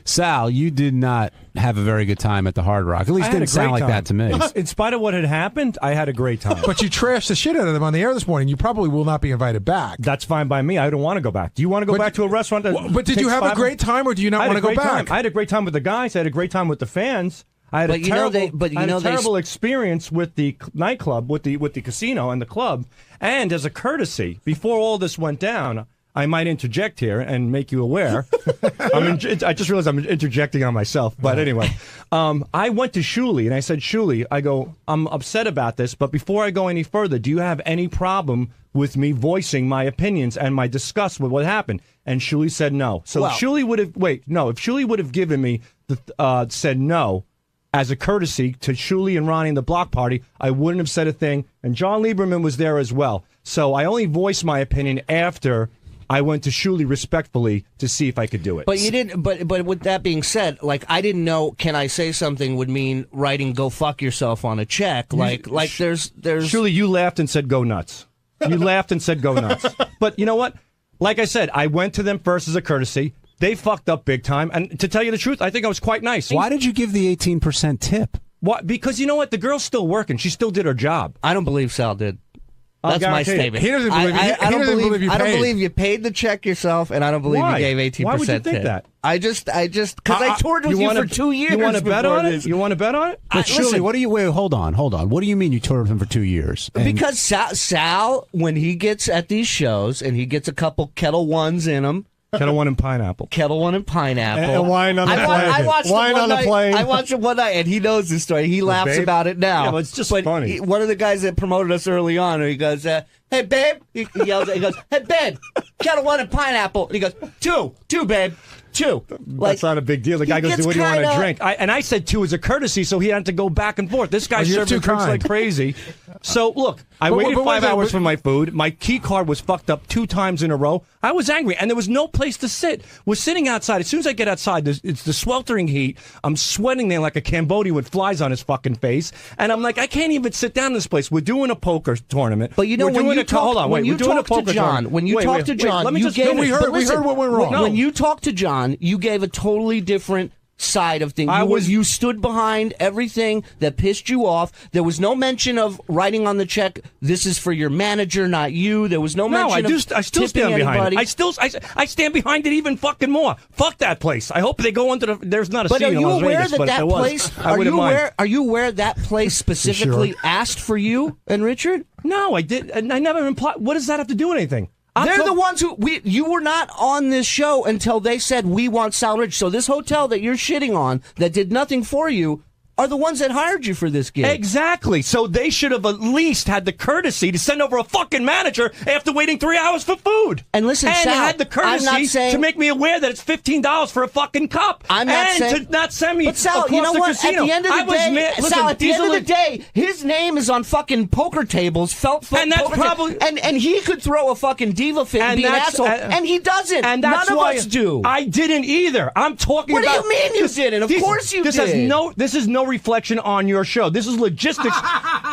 Sal, you did not have a very good time at the Hard Rock. At least I had didn't a sound great like that to me. In spite of what had happened, I had a great time. But you trashed the shit out of them on the air this morning. You probably will not be invited back. That's fine by me. I don't want to go back. Do you want to go back to a restaurant? But did you have a great time, or do you not want to go back? I had a great time with the guys. I had a great time with the fans. I had But a you know terrible, they- but you I had know a they- terrible experience with the nightclub, with the casino and the club. And as a courtesy, before all this went down, I might interject here and make you aware. I just realized I'm interjecting on myself. But anyway, I went to Shuli and I said, Shuli, I go, I'm upset about this, but before I go any further, do you have any problem with me voicing my opinions and my disgust with what happened? And Shuli said no. So Well- if Shuli would have given me said no as a courtesy to Shuli and Ronnie and the block party, I wouldn't have said a thing. And John Lieberman was there as well. So I only voiced my opinion after I went to Shuli respectfully to see if I could do it. But you didn't. But with that being said, like I didn't know. Can I say something would mean writing "go fuck yourself" on a check. Like there's. Shuli, you laughed and said "go nuts." You laughed and said "go nuts." But you know what? Like I said, I went to them first as a courtesy. They fucked up big time, and to tell you the truth, I think I was quite nice. Why did you give the 18% tip? What? Because you know what? The girl's still working. She still did her job. I don't believe Sal did. That's my statement. He doesn't believe. I don't believe you. paid. I don't believe you paid the check yourself, and I don't believe Why? you gave 18%. Why would you think tip. that? I just because I toured with you for 2 years. You want to bet before on this. it? You want to bet on it? But Shuli, listen. what do you? Wait, hold on. What do you mean you toured with him for 2 years? And- Because Sal, when he gets at these shows and he gets a couple Kettle Ones in him. Kettle One and pineapple. Kettle One and pineapple. And wine on the plane. I watched Wine on the plane. I watched it one night, and he knows this story. He laughs babe? about it now. Yeah, but it's just funny. One of the guys that promoted us early on, he goes, "Hey, babe!" He yells. He goes, "Hey, babe! Kettle One and pineapple." And he goes, two, babe, two. That's not a big deal. The guy goes, "What do you want to drink?" And I said two as a courtesy, so he had to go back and forth. This guy you're served too drinks kind. like crazy. So look, I waited 5 hours for my food. My key card was fucked up 2 times in a row. I was angry, and there was no place to sit. We're sitting outside. As soon as I get outside, it's the sweltering heat. I'm sweating there like a Cambodian with flies on his fucking face, and I'm like, I can't even sit down in this place. We're doing a poker tournament. But you know, we're when doing you a hold on, wait, when you we're doing a talk to poker John, tournament. when you Wait, talk wait, to wait, John, let me you just gave finish. we heard what went wrong. When you talked to John, you gave a totally different side of things. You stood behind everything that pissed you off. There was no mention of writing on the check, "This is for your manager, not you." There was no mention I still stand behind it. I stand behind it even fucking more. Fuck that place. I hope they go into the. There's not a But scene are in you Las aware Vegas, that but if that there was, place? I wouldn't mind. Are you aware that place specifically asked for you and Richard? No, I did. And I never implied. What does that have to do with anything? They're the ones who you were not on this show until they said we want Sal Rich. So this hotel that you're shitting on that did nothing for you are the ones that hired you for this gig. Exactly. So they should have at least had the courtesy to send over a fucking manager after waiting 3 hours for food. And listen, and Sal, had the courtesy to make me aware that it's $15 for a fucking cup. I'm not and saying, to not send me but Sal, across you know the what? casino. At the end of the day, Sal, at the end of the day, his name is on fucking poker tables, and that's probably and he could throw a fucking diva fit and be an asshole, and he doesn't. And that's none why of us do. I didn't either. I'm talking what about. What do you mean you didn't? Of course you did. This is no reflection on your show. This is logistics.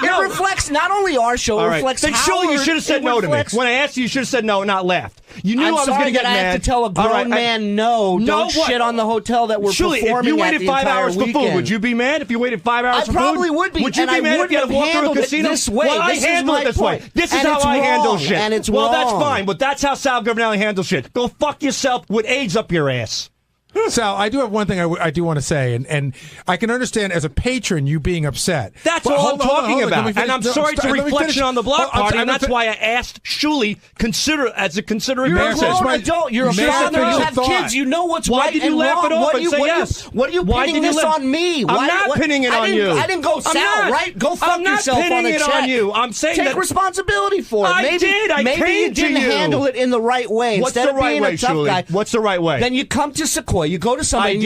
It reflects not only our show. It reflects then surely you should have said no to me. When I asked you, you should have said no, not laughed. You knew I was going to get mad. I have to tell a grown man no. Don't shit on the hotel that we're performing at. If you waited 5 hours for food, would you be mad? If you waited 5 hours for food, I probably would be. Would you be mad if you had to walk through a casino? This way. Well, I handle it this way. This is how I handle shit. And it's well, wrong. that's fine, but that's how Sal Governelli handles shit. Go fuck yourself with AIDS up your ass. Sal, I do have one thing I do want to say, and I can understand as a patron you being upset. That's all I'm talking about. And I'm sorry to reflection on the block party, and that's why I asked Shuli as a considerate person. You're a grown adult. You're a father. You have kids. You know what's right and wrong. Why did you laugh it off and say yes? What are you pinning this on me? I'm not pinning it on you. I didn't go Sal, right? Go fuck yourself on a check. I'm not pinning it on you. I'm saying take responsibility for it. I did. I maybe you didn't handle it in the right way. Instead of being a tough guy, what's the right way? Then you come to Sequoia. You go to somebody.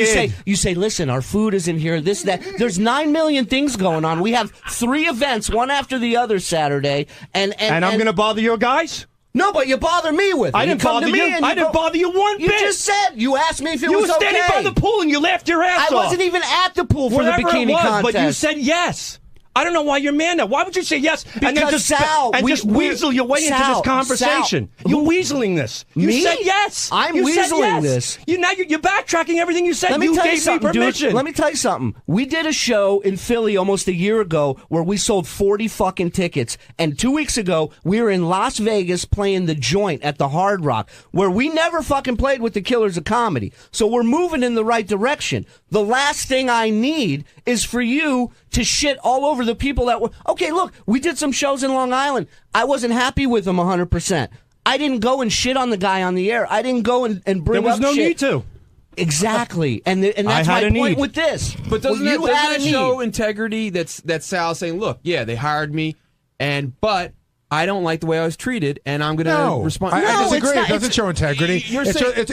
You say, listen, our food isn't here, this, that. There's 9 million things going on. We have 3 events, one after the other Saturday. And I'm going to bother your guys? No, but you bother me with it. I didn't bother you. I didn't bother you one bit. You just said, you asked me if it was okay. You were standing by the pool and you laughed your ass off. I wasn't even at the pool for the bikini contest. But you said yes. I don't know why you're mad now. Why would you say yes and then just weasel your way into this conversation? You're weaseling this. You said yes. I'm you weaseling said yes. this. You're backtracking everything you said. Let me you tell you gave me something, permission. dude. Let me tell you something. We did a show in Philly almost a year ago where we sold 40 fucking tickets. And 2 weeks ago, we were in Las Vegas playing The Joint at the Hard Rock, where we never fucking played with the Killers of Comedy. So we're moving in the right direction. The last thing I need is for you to shit all over the people that were... Okay, look, we did some shows in Long Island. I wasn't happy with them 100%. I didn't go and shit on the guy on the air. I didn't go and bring up shit. There was no need to. Exactly. And that's my point with this. But doesn't that show integrity that's Sal saying, look, yeah, they hired me, but I don't like the way I was treated, and I'm going to respond. I disagree. It doesn't show integrity.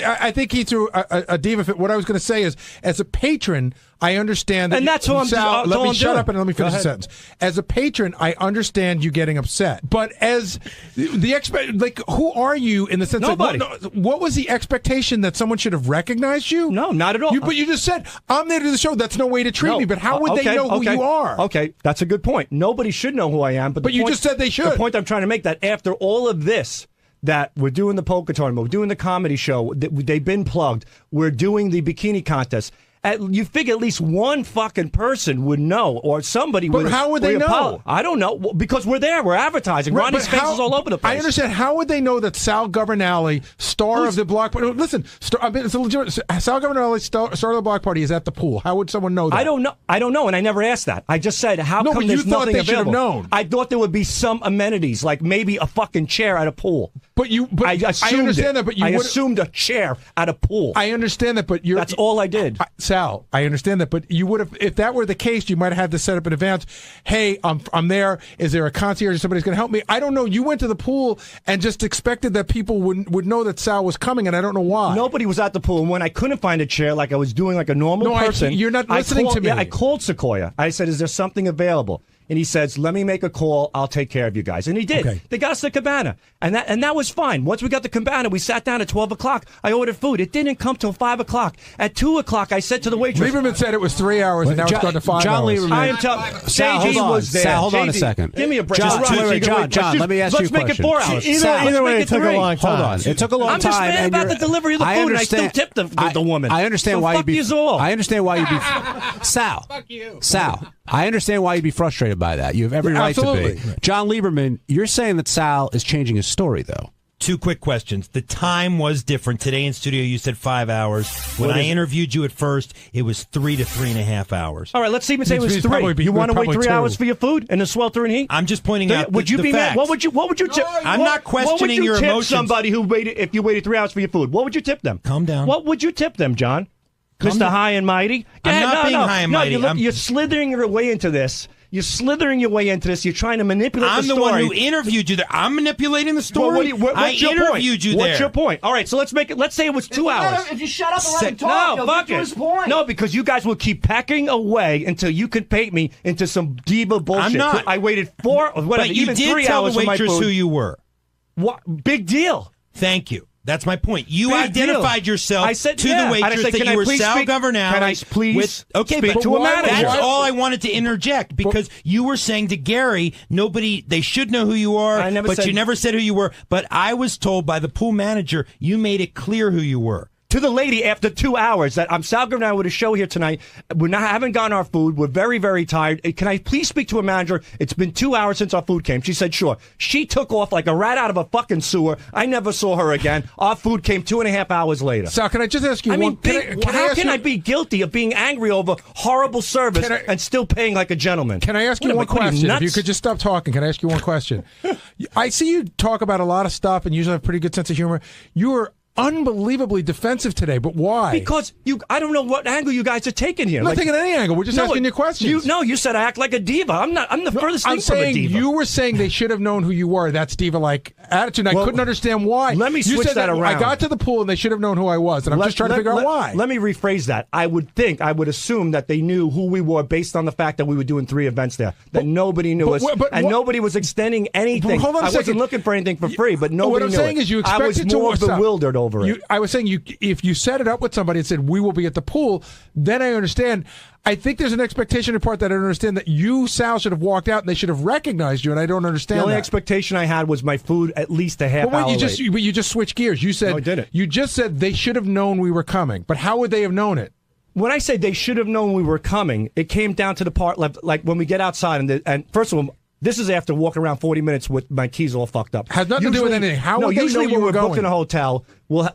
I think he threw a diva fit. What I was going to say is, as a patron, I understand that. And that's what Sal, let me shut up and let me finish the sentence. As a patron, I understand you getting upset. But as who are you in the sense Nobody. What was the expectation that someone should have recognized you? No, not at all. But you just said, I'm there to do the show. That's no way to treat me. But how would they know who you are? Okay, that's a good point. Nobody should know who I am. But you just said they should. The point I'm trying to make that after all of this, that we're doing the poker tournament, we're doing the comedy show, they've been plugged, we're doing the bikini contest. You figure at least one fucking person would know, or somebody would. But how would they know? I don't know, because we're there. We're advertising. Right, Ronnie's face is all over the place. I understand. How would they know that Sal Governale, star of the block party? Listen, it's a legitimate. Sal Governale, star of the block party, is at the pool. How would someone know that? I don't know, and I never asked that. I just said, how come there's nothing available? Should have known. I thought there would be some amenities, like maybe a fucking chair at a pool. I understand that, but I assumed a chair at a pool. I understand that, but that's all I did. Sal, I understand that, but you would have, if that were the case, you might have had to set up in advance. Hey, I'm there. Is there a concierge or somebody's going to help me? I don't know. You went to the pool and just expected that people would know that Sal was coming, and I don't know why. Nobody was at the pool, and when I couldn't find a chair, like I was doing like a normal person, you're not listening to me. Yeah, I called Sequoia. I said, "Is there something available?" And he says, "Let me make a call. I'll take care of you guys." And he did. Okay. They got us the cabana, and that was fine. Once we got the cabana, we sat down at 12 o'clock. I ordered food. It didn't come till 5 o'clock. At 2 o'clock, I said to the waitress, Lieberman said it was 3 hours, and now it's gone to 5 John hours. Lieberman. I am telling Sal, hold on. was there. Sal, hold on a second. Give me a break. John, let me ask you a question. Let's make it 4 hours. Either way, it took a long time. Hold on. It took a long time. I'm just mad about the delivery of the food, and I still tipped the woman. I understand why you'd be. I understand why you'd be. Sal. Fuck you. Sal. I understand why you'd be frustrated by that. You have every right to be. John Lieberman, you're saying that Sal is changing his story, though. 2 quick questions. The time was different. Today in studio, you said 5 hours. When I interviewed you at first, it was 3 to 3.5 hours. All right, let's even say it was 3. You want to wait 3 hours for your food in the sweltering heat? I'm just pointing out would you the be facts. mad? What would you tip? I'm not questioning your emotions. What would you tip somebody who waited, if you waited 3 hours for your food? What would you tip them? Calm down. What would you tip them, John? Mr. High and Mighty? I'm not being high and mighty. You're slithering your way into this. You're slithering your way into this. You're trying to manipulate the story. I'm the one who interviewed you there. I'm manipulating the story. What's your interviewed you there. What's your point? All right, so let's say it was 2 hours. If you shut up and let him talk, he'll get to his point. No, because you guys will keep packing away until you can paint me into some diva bullshit. I'm not. I waited 4 or whatever, but you even did 3 tell hours the for my waitress food. who you were. What? Big deal. Thank you. That's my point. You Big identified deal. yourself I said, to yeah. the waitress said, that you were Sal Governale. Can I please okay, speak but to a manager? That's all I wanted to interject, because you were saying to Gary, they should know who you are, but you never said who you were. But I was told by the pool manager, you made it clear who you were. To the lady after 2 hours that I'm Sal Governale with a show here tonight. Haven't gotten our food. We're very, very tired. Can I please speak to a manager? It's been 2 hours since our food came. She said, sure. She took off like a rat out of a fucking sewer. I never saw her again. Our food came 2.5 hours later. Sal, can I just ask you how can I be guilty of being angry over horrible service and still paying like a gentleman? Can I ask you one question? If you could just stop talking, can I ask you one question? I see you talk about a lot of stuff and usually have a pretty good sense of humor. You are unbelievably defensive today, but why? Because I don't know what angle you guys are taking here. I'm not taking any angle. We're just asking you questions. You said I act like a diva. I'm the furthest thing from a diva. You were saying they should have known who you were. That's diva-like attitude. And I couldn't understand why. Let me switch that around. I got to the pool and they should have known who I was, and I'm just trying to figure out why. Let me rephrase that. I would assume that they knew who we were based on the fact that we were doing 3 events there. That nobody knew us, and nobody was extending anything. Hold on a second. I wasn't looking for anything for free, but nobody knew What I'm saying is you expected I was more bewildered over over it. I was saying if you set it up with somebody and said, we will be at the pool, then I understand. I think there's an expectation in part that I don't understand that you, Sal, should have walked out and they should have recognized you, and I don't understand The only that. expectation I had was my food at least a half hour late. You just switched gears. You said, No, I didn't. You just said they should have known we were coming, but how would they have known it? When I say they should have known we were coming, it came down to the part like when we get outside and first of all, this is after walking around 40 minutes with my keys all fucked up. Has nothing to do with anything. How would they know usually you when were we're booked going? in a hotel,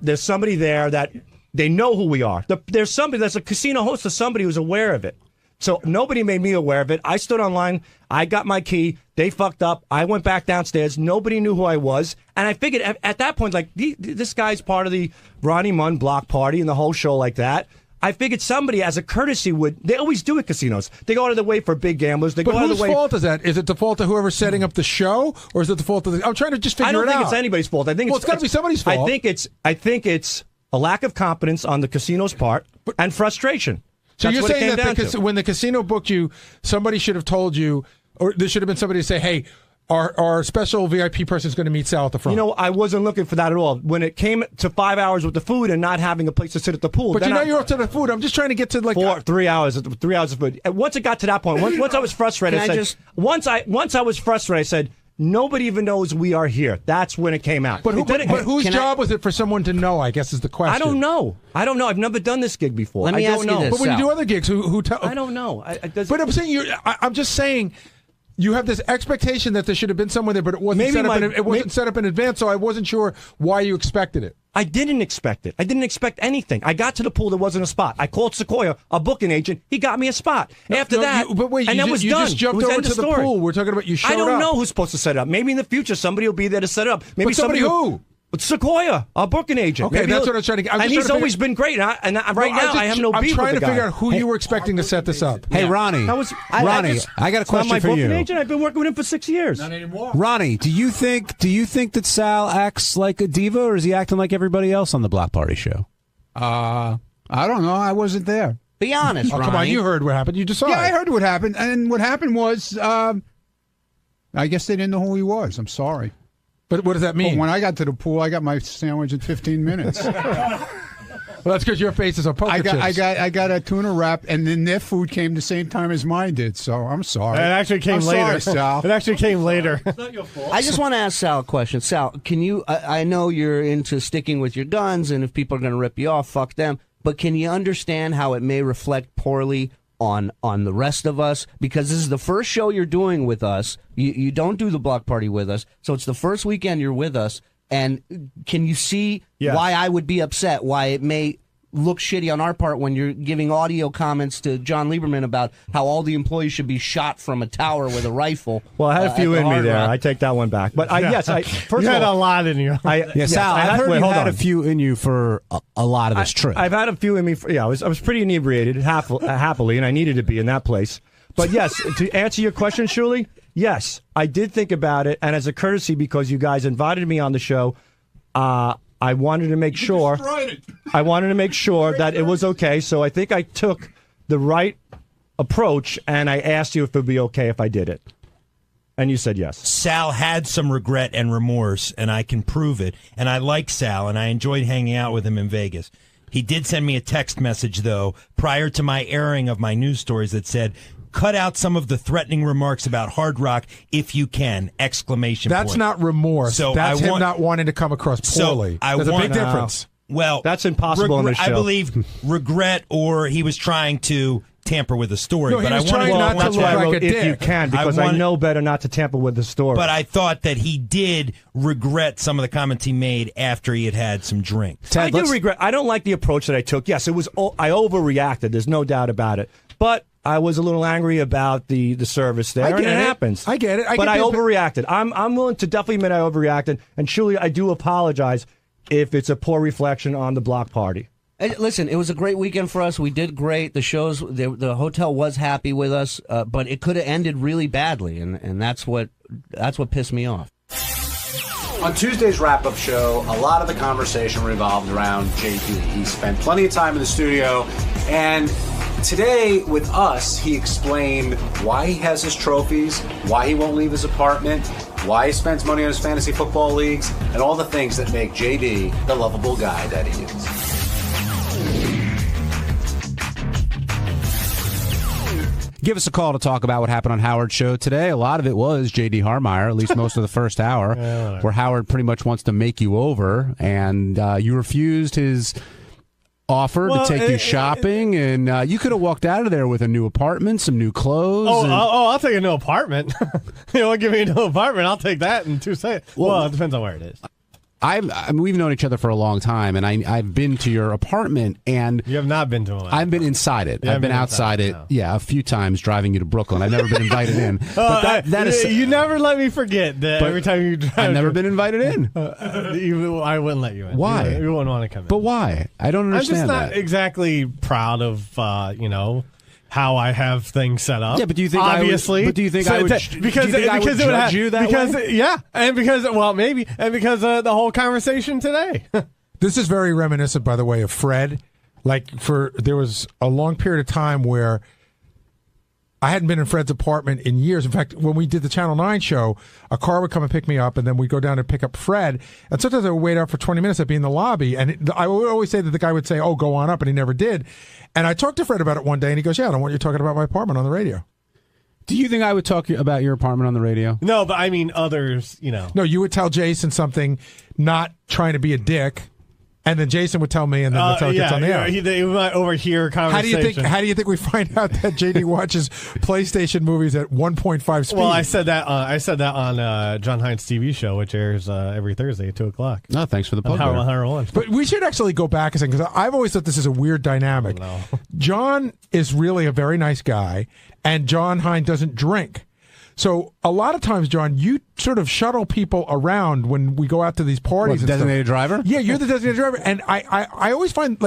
there's somebody there that they know who we are. There's a casino host or somebody who's aware of it. So nobody made me aware of it. I stood online. I got my key. They fucked up. I went back downstairs. Nobody knew who I was. And I figured at that point, like, this guy's part of the Ronnie Munn block party and the whole show like that. I figured somebody, as a courtesy, would. They always do at casinos. They go out of the way for big gamblers. They But go out of whose the way. fault is that? Is it the fault of whoever's setting up the show, or is it the fault of the? I'm trying to just figure it out. I don't think it's anybody's fault. I think it's got to be somebody's fault. I think it's a lack of competence on the casino's part and frustration. So That's you're what it saying came that down to. when the casino booked you, somebody should have told you, or there should have been somebody to say, "Hey, our special VIP person is going to meet Sal at the front." You know, I wasn't looking for that at all. When it came to 5 hours with the food and not having a place to sit at the pool, But then you're up to the food. I'm just trying to get to like 3 hours. 3 hours of food. And once it got to that point, once I was frustrated, once I was frustrated, I said, nobody even knows we are here. That's when it came out. But whose job was it for someone to know? I guess is the question. I don't know. I've never done this gig before. Let me I don't ask know. you this, but when you do other gigs, who tell? I don't know. But I'm saying I'm just saying. You have this expectation that there should have been someone there, but it wasn't set up in advance, so I wasn't sure why you expected it. I didn't expect it. I didn't expect anything. I got to the pool, there wasn't a spot. I called Sequoia, a booking agent. He got me a spot. After that, but wait, and that was done. just jumped It was over end to of the story. pool. We're talking about you showed up. I don't know who's supposed to set it up. Maybe in the future somebody will be there to set it up. Maybe But somebody who? Sequoia, our booking agent. Okay, Maybe that's he'll- what I'm trying to get. And he's always been great. Right now, I have no beef with the guy. I'm trying to figure out who you were expecting to set this up. Hey, Ronnie. Ronnie, I got a question for my you. booking agent. I've been working with him for 6 years. Not anymore. Ronnie, do you think that Sal acts like a diva, or is he acting like everybody else on the Block Party show? I don't know. I wasn't there. Be honest, Oh, come on, you heard what happened. You just saw Yeah, it. I heard what happened, and what happened was, I guess they didn't know who he was. I'm sorry. But what does that mean? But when I got to the pool, I got my sandwich in 15 minutes. Well, that's because your face is a poker chips. I got a tuna wrap, and then their food came the same time as mine did. So I'm sorry. It actually came I'm later. Sorry, Sal. It actually came later. It's not your fault. I just want to ask Sal a question. Sal, can you? I know you're into sticking with your guns, and if people are going to rip you off, fuck them. But can you understand how it may reflect poorly on the rest of us? Because this is the first show you're doing with us. You don't do the block party with us, so it's the first weekend you're with us. And can you see why I would be upset? Why it may look shitty on our part when you're giving audio comments to John Lieberman about how all the employees should be shot from a tower with a rifle. Well, I had a few at the in me Hard there. Rock. I take that one back. But first you of had all, a lot in you. Sal, I heard you had a few in you for a lot of this trip. I've had a few in me. I was pretty inebriated, happily, and I needed to be in that place. But yes, to answer your question, Shuli, yes, I did think about it, and as a courtesy, because you guys invited me on the show, I wanted to make sure. I wanted to make sure that it was okay. So I think I took the right approach, and I asked you if it would be okay if I did it, and you said yes. Sal had some regret and remorse, and I can prove it. And I like Sal, and I enjoyed hanging out with him in Vegas. He did send me a text message, though, prior to my airing of my news stories that said, "Cut out some of the threatening remarks about Hard Rock if you can!" Exclamation That's point. not remorse. So that's I him want- not wanting to come across poorly. There's a big difference. Well, that's impossible in this show. I believe regret, or he was trying to tamper with the story. No, he but was I wanted trying not to That's look why I like wrote a if dick. you can, because I know better not to tamper with the story. But I thought that he did regret some of the comments he made after he had had some drinks. I do regret. I don't like the approach that I took. Yes, it was. I overreacted. There's no doubt about it. But I was a little angry about the service there, I get and it it. happens. I get it. But I overreacted. I'm willing to definitely admit I overreacted. And truly, I do apologize if it's a poor reflection on the block party. Hey, listen, it was a great weekend for us. We did great. The hotel was happy with us, but it could have ended really badly, and that's what pissed me off. On Tuesday's wrap-up show, a lot of the conversation revolved around JD. He spent plenty of time in the studio, and today with us, he explained why he has his trophies, why he won't leave his apartment, why he spends money on his fantasy football leagues, and all the things that make JD the lovable guy that he is. Give us a call to talk about what happened on Howard's show today. A lot of it was J.D. Harmeyer, at least most of the first hour, where Howard pretty much wants to make you over, and you refused his offer to take you shopping, and you could have walked out of there with a new apartment, some new clothes. I'll take a new apartment. You want to give me a new apartment? I'll take that in 2 seconds. Well, it depends on where it is. We've known each other for a long time, and I've been to your apartment, and you have not been to it. I've been inside it. I've been outside it, a few times driving you to Brooklyn. I've never been invited in. But that is you never let me forget that every time you drive. I've never been invited in. I wouldn't let you in. Why? You wouldn't want to come in. But why? I don't understand. I'm just not exactly proud of how I have things set up. Yeah, but do you think obviously? Do you think I would judge you that way? Yeah, and because the whole conversation today. This is very reminiscent, by the way, of Fred. There was a long period of time where I hadn't been in Fred's apartment in years. In fact, when we did the Channel 9 show, a car would come and pick me up, and then we'd go down and pick up Fred. And sometimes I would wait out for 20 minutes. I'd be in the lobby, and I would always say that the guy would say, "Oh, go on up," and he never did. And I talked to Fred about it one day, and he goes, "Yeah, I don't want you talking about my apartment on the radio." Do you think I would talk about your apartment on the radio? No, but I mean others, No, you would tell Jason something, not trying to be a dick. And then Jason would tell me, and then that's how it gets on the air. He might overhear a conversation. How do you think we find out that JD watches PlayStation movies at 1.5 speed? Well, I said that on John Hines' TV show, which airs every Thursday at 2:00. No, thanks for the plug. Power 101. But we should actually go back a second, because I've always thought this is a weird dynamic. No. John is really a very nice guy, and John Hines doesn't drink. So a lot of times, John, you sort of shuttle people around when we go out to these parties. What, designated driver? Yeah, you're the designated driver. And I always find,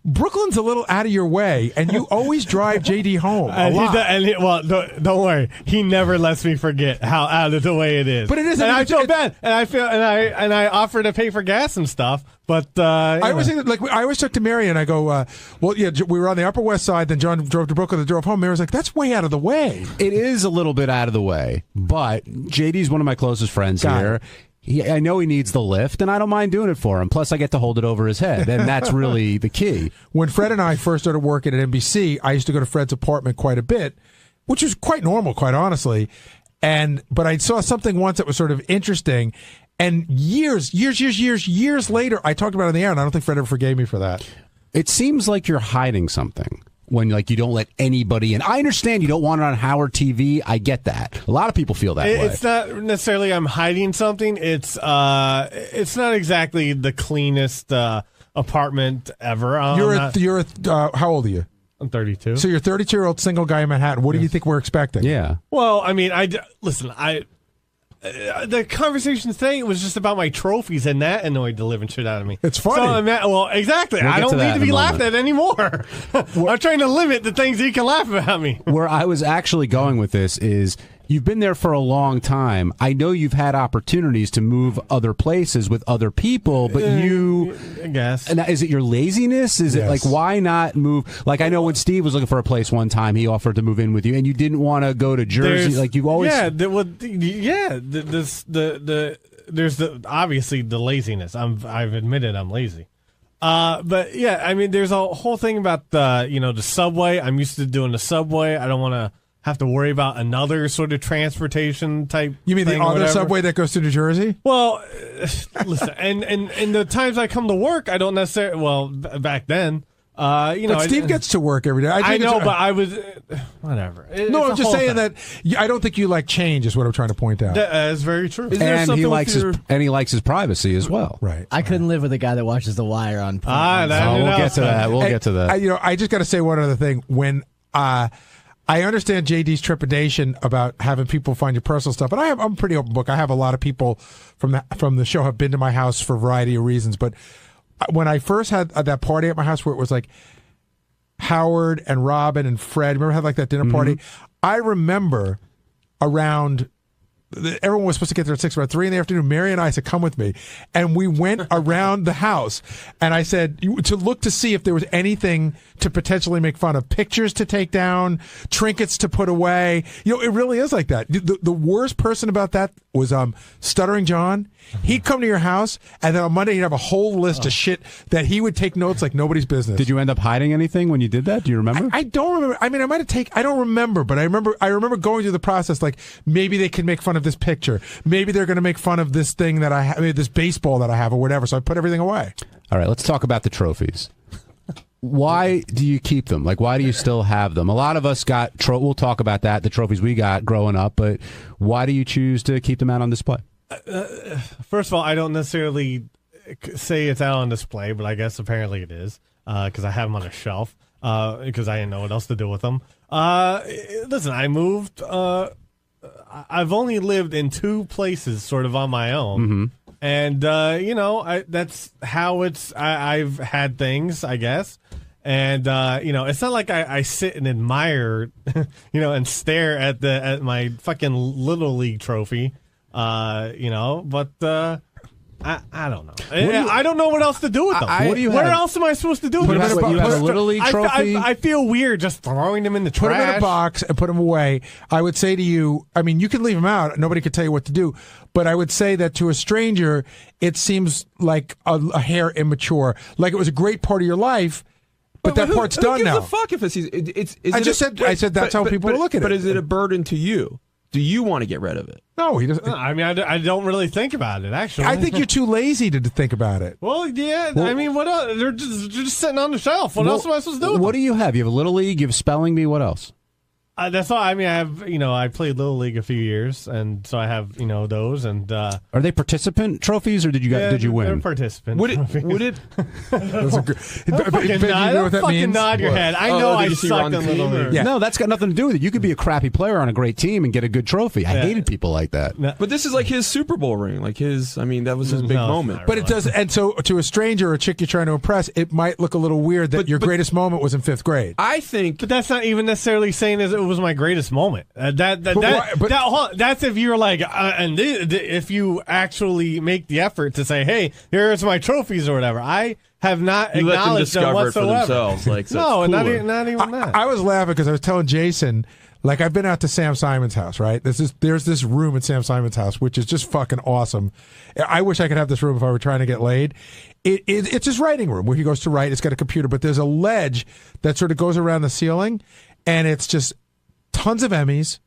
Brooklyn's a little out of your way, and you always drive JD home a lot. Don't worry. He never lets me forget how out of the way it is. But it is. And I feel bad. And I offer to pay for gas and stuff. But I always think that, I always talk to Mary, and I go, we were on the Upper West Side. Then John drove to Brooklyn and drove home. Mary's like, that's way out of the way. It is a little bit out of the way, but JD's one of my closest friends here. I know he needs the lift, and I don't mind doing it for him. Plus, I get to hold it over his head, and that's really the key. When Fred and I first started working at NBC, I used to go to Fred's apartment quite a bit, which was quite normal, quite honestly. But I saw something once that was sort of interesting. And years later, I talked about it on the air, and I don't think Fred ever forgave me for that. It seems like you're hiding something when you don't let anybody in. I understand you don't want it on Howard TV. I get that. A lot of people feel that way. It's not necessarily I'm hiding something. It's not exactly the cleanest apartment ever. How old are you? I'm 32. So you're a 32-year-old single guy in Manhattan. What do you think we're expecting? Yeah. Well, I mean, the conversation today was just about my trophies, and that annoyed the living shit out of me. It's funny. So exactly. I don't need to be laughed at anymore. I'm trying to limit the things you can laugh about me. Where I was actually going with this is, you've been there for a long time. I know you've had opportunities to move other places with other people, but I guess. And is it your laziness? Is it why not move? I know when Steve was looking for a place one time, he offered to move in with you, and you didn't want to go to Jersey. You've always. There's obviously the laziness. I've admitted I'm lazy. But yeah, I mean, there's a whole thing about the subway. I'm used to doing the subway. I don't want to have to worry about another sort of transportation type. You mean the other subway that goes to New Jersey? Well, listen, and the times I come to work, I don't necessarily. Well, back then, but Steve gets to work every day. I know, but I was whatever. I'm just saying that I don't think you like change. Is what I'm trying to point out. That is very true. And he likes his privacy as well. Right. I couldn't live with a guy that watches The Wire on. We'll get to that. We'll get to that. I just got to say one other thing. When I understand JD's trepidation about having people find your personal stuff, and I'm a pretty open book. I have a lot of people from the show have been to my house for a variety of reasons. But when I first had that party at my house where it was like Howard and Robin and Fred, remember I had that dinner party? I remember around everyone was supposed to get there at 6, about 3 in the afternoon. Mary and I said, come with me. And we went around the house, and I said, to look to see if there was anything to potentially make fun of, pictures to take down, trinkets to put away. It really is like that. The worst person about that was Stuttering John. He'd come to your house, and then on Monday he'd have a whole list of shit that he would take notes like nobody's business. Did you end up hiding anything when you did that? Do you remember? I don't remember. I mean, I might have I don't remember, but I remember going through the process. Like, maybe they can make fun of this picture. Maybe they're going to make fun of this thing that I have, this baseball that I have, or whatever. So I put everything away. All right, let's talk about the trophies. Why do you keep them? Like, why do you still have them? A lot of us got. We'll talk about that. The trophies we got growing up, but why do you choose to keep them out on display? First of all, I don't necessarily say it's out on display, but I guess apparently it is because I have them on a shelf because I didn't know what else to do with them. Listen, I moved. I've only lived in 2 places sort of on my own. And, that's how I've had things, I guess. And, it's not like I sit and admire, and stare at my fucking Little League trophy. But I don't know. I don't know what else to do with them. Where else am I supposed to do with them? You have a Little League trophy? I feel weird just throwing them in the trash. Put them in a box and put them away. I would say to you, I mean, you can leave them out. Nobody can tell you what to do. But I would say that to a stranger, it seems like a hair immature. Like it was a great part of your life, but that part's done now. Who gives a fuck if it's I said that's how people look at it. But is it a burden to you? Do you want to get rid of it? No, he doesn't. I mean, I don't really think about it, actually. I think you're too lazy to think about it. Well, yeah. I mean, what else? They're just sitting on the shelf. What else am I supposed to do with What them? do you have? You have a Little League, you have Spelling Bee, what else? That's all. I mean, I have, I played Little League a few years, and so I have, those. And are they participant trophies, or did you win? They're participant. Would it? Fucking nod your head. I know I sucked in Little League. Yeah. No, that's got nothing to do with it. You could be a crappy player on a great team and get a good trophy. I hated people like that. But this is like his Super Bowl ring. Like that was his big moment. But it does, and so to a stranger or a chick you're trying to impress, it might look a little weird that your greatest moment was in 5th grade. I think, but that's not even necessarily saying that it was my greatest moment. That's if you're like, if you actually make the effort to say, "Hey, here's my trophies" or whatever. I have not acknowledged them whatsoever. It for themselves. Like, no, not even that. I was laughing because I was telling Jason. Like, I've been out to Sam Simon's house, right? There's this room at Sam Simon's house, which is just fucking awesome. I wish I could have this room if I were trying to get laid. It's his writing room where he goes to write. It's got a computer, but there's a ledge that sort of goes around the ceiling, and it's just tons of Emmys,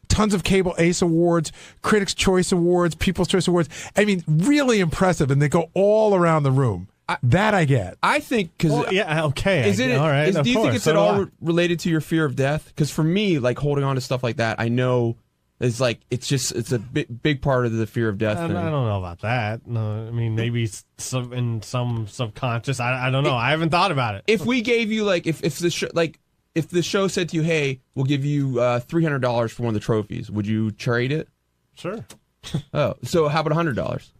tons of Cable Ace Awards, Critics' Choice Awards, People's Choice Awards. I mean, really impressive, and they go all around the room. That I get. I think because all right. Do you think it's at all related to your fear of death? Because for me, like holding on to stuff like that, I know it's it's a big part of the fear of death. I don't know about that. No, I mean maybe in some subconscious. I don't know. I haven't thought about it. If we gave you if the show said to you, "Hey, we'll give you $300 for one of the trophies," would you trade it? Sure. Oh, so how about $100?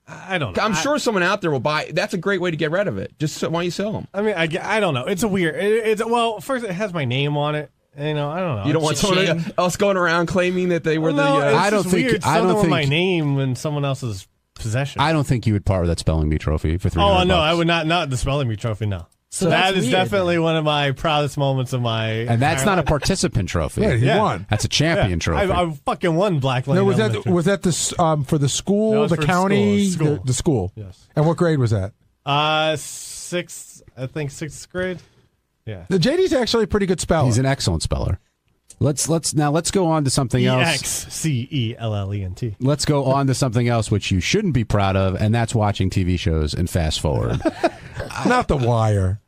I don't know. I'm sure someone out there will buy. That's a great way to get rid of it. Just why don't you sell them? I mean, I don't know. It's a weird. First it has my name on it. I don't know. You don't want someone else going around claiming that they were the. I don't think my name in someone else's possession. I don't think you would part with that Spelling Bee trophy for $300. Oh no, I would not the Spelling Bee trophy. No. So that is definitely one of my proudest moments of my. And that's not a participant trophy. Yeah, he won. That's a champion trophy. I fucking won Black Lane. No, was that this for the school, the county, the school? Yes. And what grade was that? Sixth grade. Yeah. The JD's actually a pretty good speller. He's an excellent speller. Let's go on to something else. EXCELLENT. Let's go on to something else which you shouldn't be proud of, and that's watching TV shows and fast forward. Not The Wire.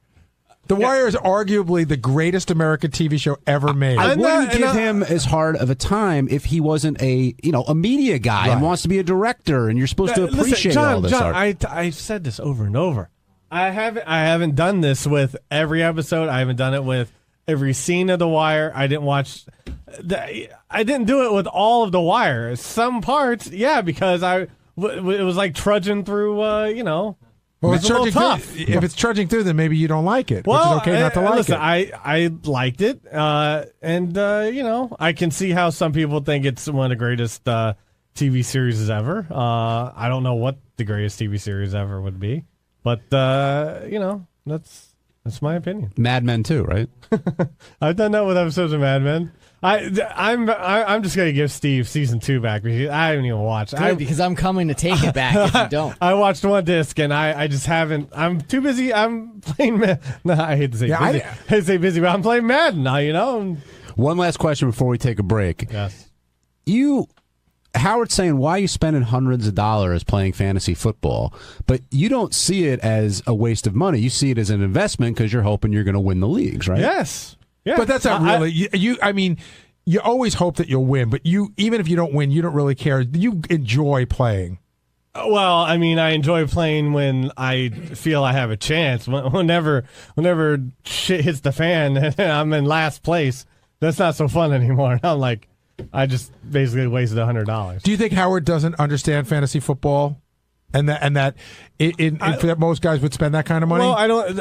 The Wire is arguably the greatest American TV show ever made. I wouldn't give him as hard of a time if he wasn't a media guy and wants to be a director, and you're supposed to appreciate all this art. I've said this over and over. I haven't done this with every episode. I haven't done it with every scene of The Wire. I didn't watch. I didn't do it with all of The Wire. Some parts, yeah, because it was like trudging through, Well, it's a little tough. If it's trudging through, then maybe you don't like it, Well, which is okay not to like listen, it. I liked it, and I can see how some people think it's one of the greatest TV series ever. I don't know what the greatest TV series ever would be, but that's my opinion. Mad Men too, right? I've done that with episodes of Mad Men. I'm just gonna give Steve season 2 back because I haven't even watched. Because I'm coming to take it back if you don't. I watched one disc and I just haven't. I'm too busy. I'm playing. No, I hate to say busy. I hate to say busy, but I'm playing Madden now. One last question before we take a break. Yes. Howard's saying, why are you spending hundreds of dollars playing fantasy football? But you don't see it as a waste of money. You see it as an investment because you're hoping you're going to win the leagues, right? Yes. Yeah. But that's not really. I mean, you always hope that you'll win, but even if you don't win, you don't really care. You enjoy playing. Well, I mean, I enjoy playing when I feel I have a chance. Whenever shit hits the fan and I'm in last place, that's not so fun anymore. I'm like, I just basically wasted $100. Do you think Howard doesn't understand fantasy football, and that most guys would spend that kind of money? Well, I don't.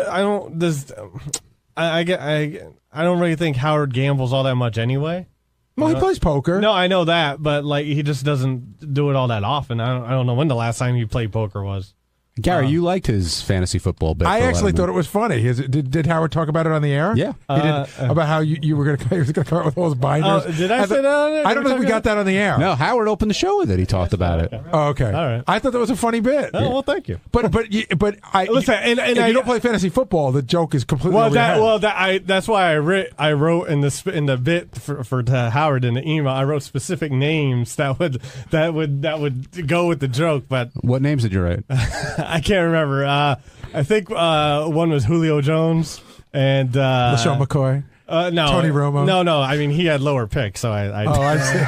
I don't really think Howard gambles all that much anyway. Well, he plays poker. No, I know that, but he just doesn't do it all that often. I don't know when the last time he played poker was. Gary, you liked his fantasy football bit. I actually thought it was funny. Did Howard talk about it on the air? Yeah. He did, about how you were going to come out with all those binders. Did I say that on there? I don't know if we got that on the air. No, Howard opened the show with it. He talked about it. Oh, okay. All right. I thought that was a funny bit. Oh, well, thank you. But listen, if you don't play fantasy football, the joke is completely over your head. That's why I wrote in the bit for Howard in the email. I wrote specific names that would go with the joke. But what names did you write? I can't remember. I think one was Julio Jones and LaShawn McCoy. No, Tony Romo. No. I mean, he had lower picks, so I see.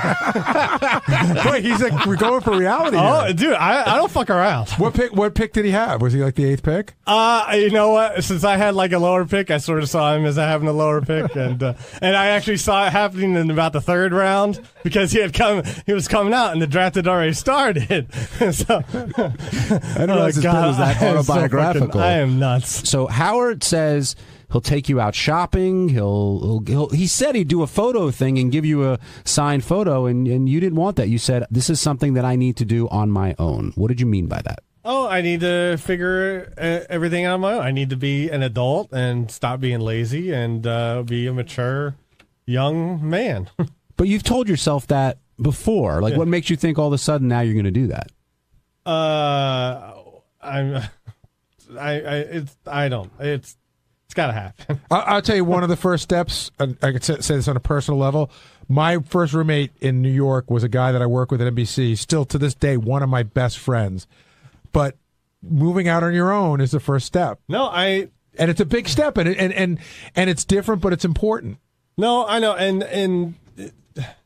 Wait, he's like, we're going for reality. Oh, dude, I don't fuck around. What pick did he have? Was he like the 8th pick? You know what? Since I had like a lower pick, I sort of saw him as having a lower pick, and I actually saw it happening in about the 3rd round because he was coming out, and the draft had already started. So, I don't know if this was that autobiographical. I am nuts. So Howard says he'll take you out shopping. He said he'd do a photo thing and give you a signed photo, and you didn't want that. You said, this is something that I need to do on my own. What did you mean by that? Oh, I need to figure everything out on my own. I need to be an adult and stop being lazy and be a mature young man. But you've told yourself that before. Like, what makes you think all of a sudden now you're going to do that? It's got to happen. I'll tell you one of the first steps. I could say this on a personal level. My first roommate in New York was a guy that I work with at NBC. Still to this day, one of my best friends. But moving out on your own is the first step. And it's a big step, and it's different, but it's important. No, I know, and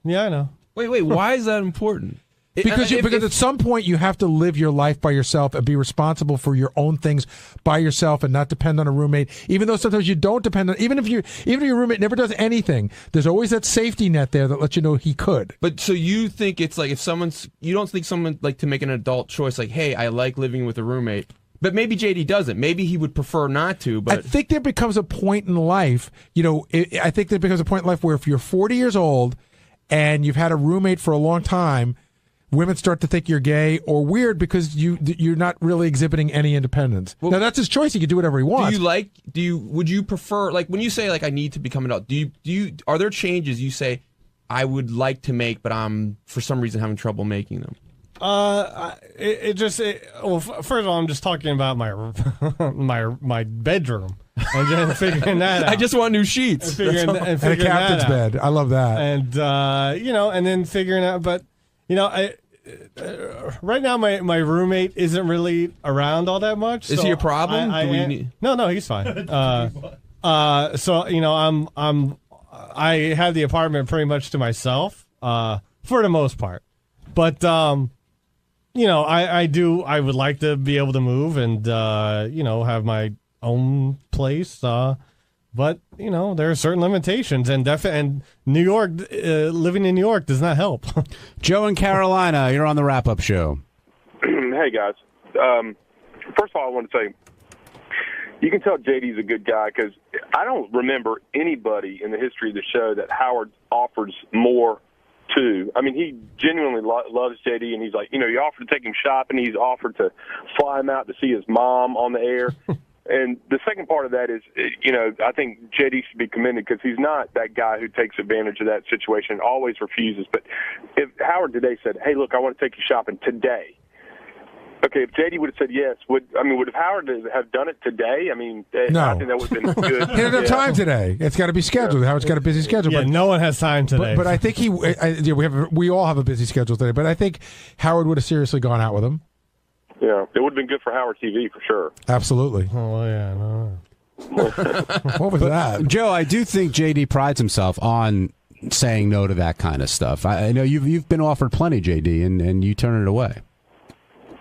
yeah, I know. Wait, why is that important? Because at some point you have to live your life by yourself and be responsible for your own things by yourself and not depend on a roommate. Even though sometimes you don't depend on, even if your roommate never does anything, there's always that safety net there that lets you know he could. But so you think it's like you don't think someone like to make an adult choice like, hey, I like living with a roommate. But maybe JD doesn't. Maybe he would prefer not to. But I think there becomes a point in life, I think there becomes a point in life where if you're 40 years old and you've had a roommate for a long time, women start to think you're gay or weird because you're not really exhibiting any independence. Well, now that's his choice; he can do whatever he wants. Would you prefer, like when you say like I need to become an adult? Are there changes you say I would like to make, but I'm for some reason having trouble making them? Well, first of all, I'm just talking about my bedroom and then figuring that out. I just want new sheets and a captain's bed. I love that. And and then figuring out, but. Right now my roommate isn't really around all that much. Is he a problem? No, he's fine. I have the apartment pretty much to myself for the most part. But I would like to be able to move and have my own place. But there are certain limitations, and New York, living in New York does not help. Joe in Carolina, you're on the wrap-up show. Hey guys, First of all, I want to say, you can tell JD's a good guy because I don't remember anybody in the history of the show that Howard offers more to. I mean, he genuinely loves JD, and he's like, he offered to take him shopping. He's offered to fly him out to see his mom on the air. And the second part of that is, I think JD should be commended because he's not that guy who takes advantage of that situation and always refuses. But if Howard today said, hey, look, I want to take you shopping today. Okay, if JD would have said yes, would Howard have done it today? I mean, No. I think that would have been good. He doesn't have time today. It's got to be scheduled. Howard's got a busy schedule. Yeah, but no one has time today. But I think we all have a busy schedule today. But I think Howard would have seriously gone out with him. Yeah, it would have been good for Howard TV for sure. Absolutely. Oh yeah, no. What was that? Joe, I do think JD prides himself on saying no to that kind of stuff. I know you've been offered plenty, JD, and you turn it away.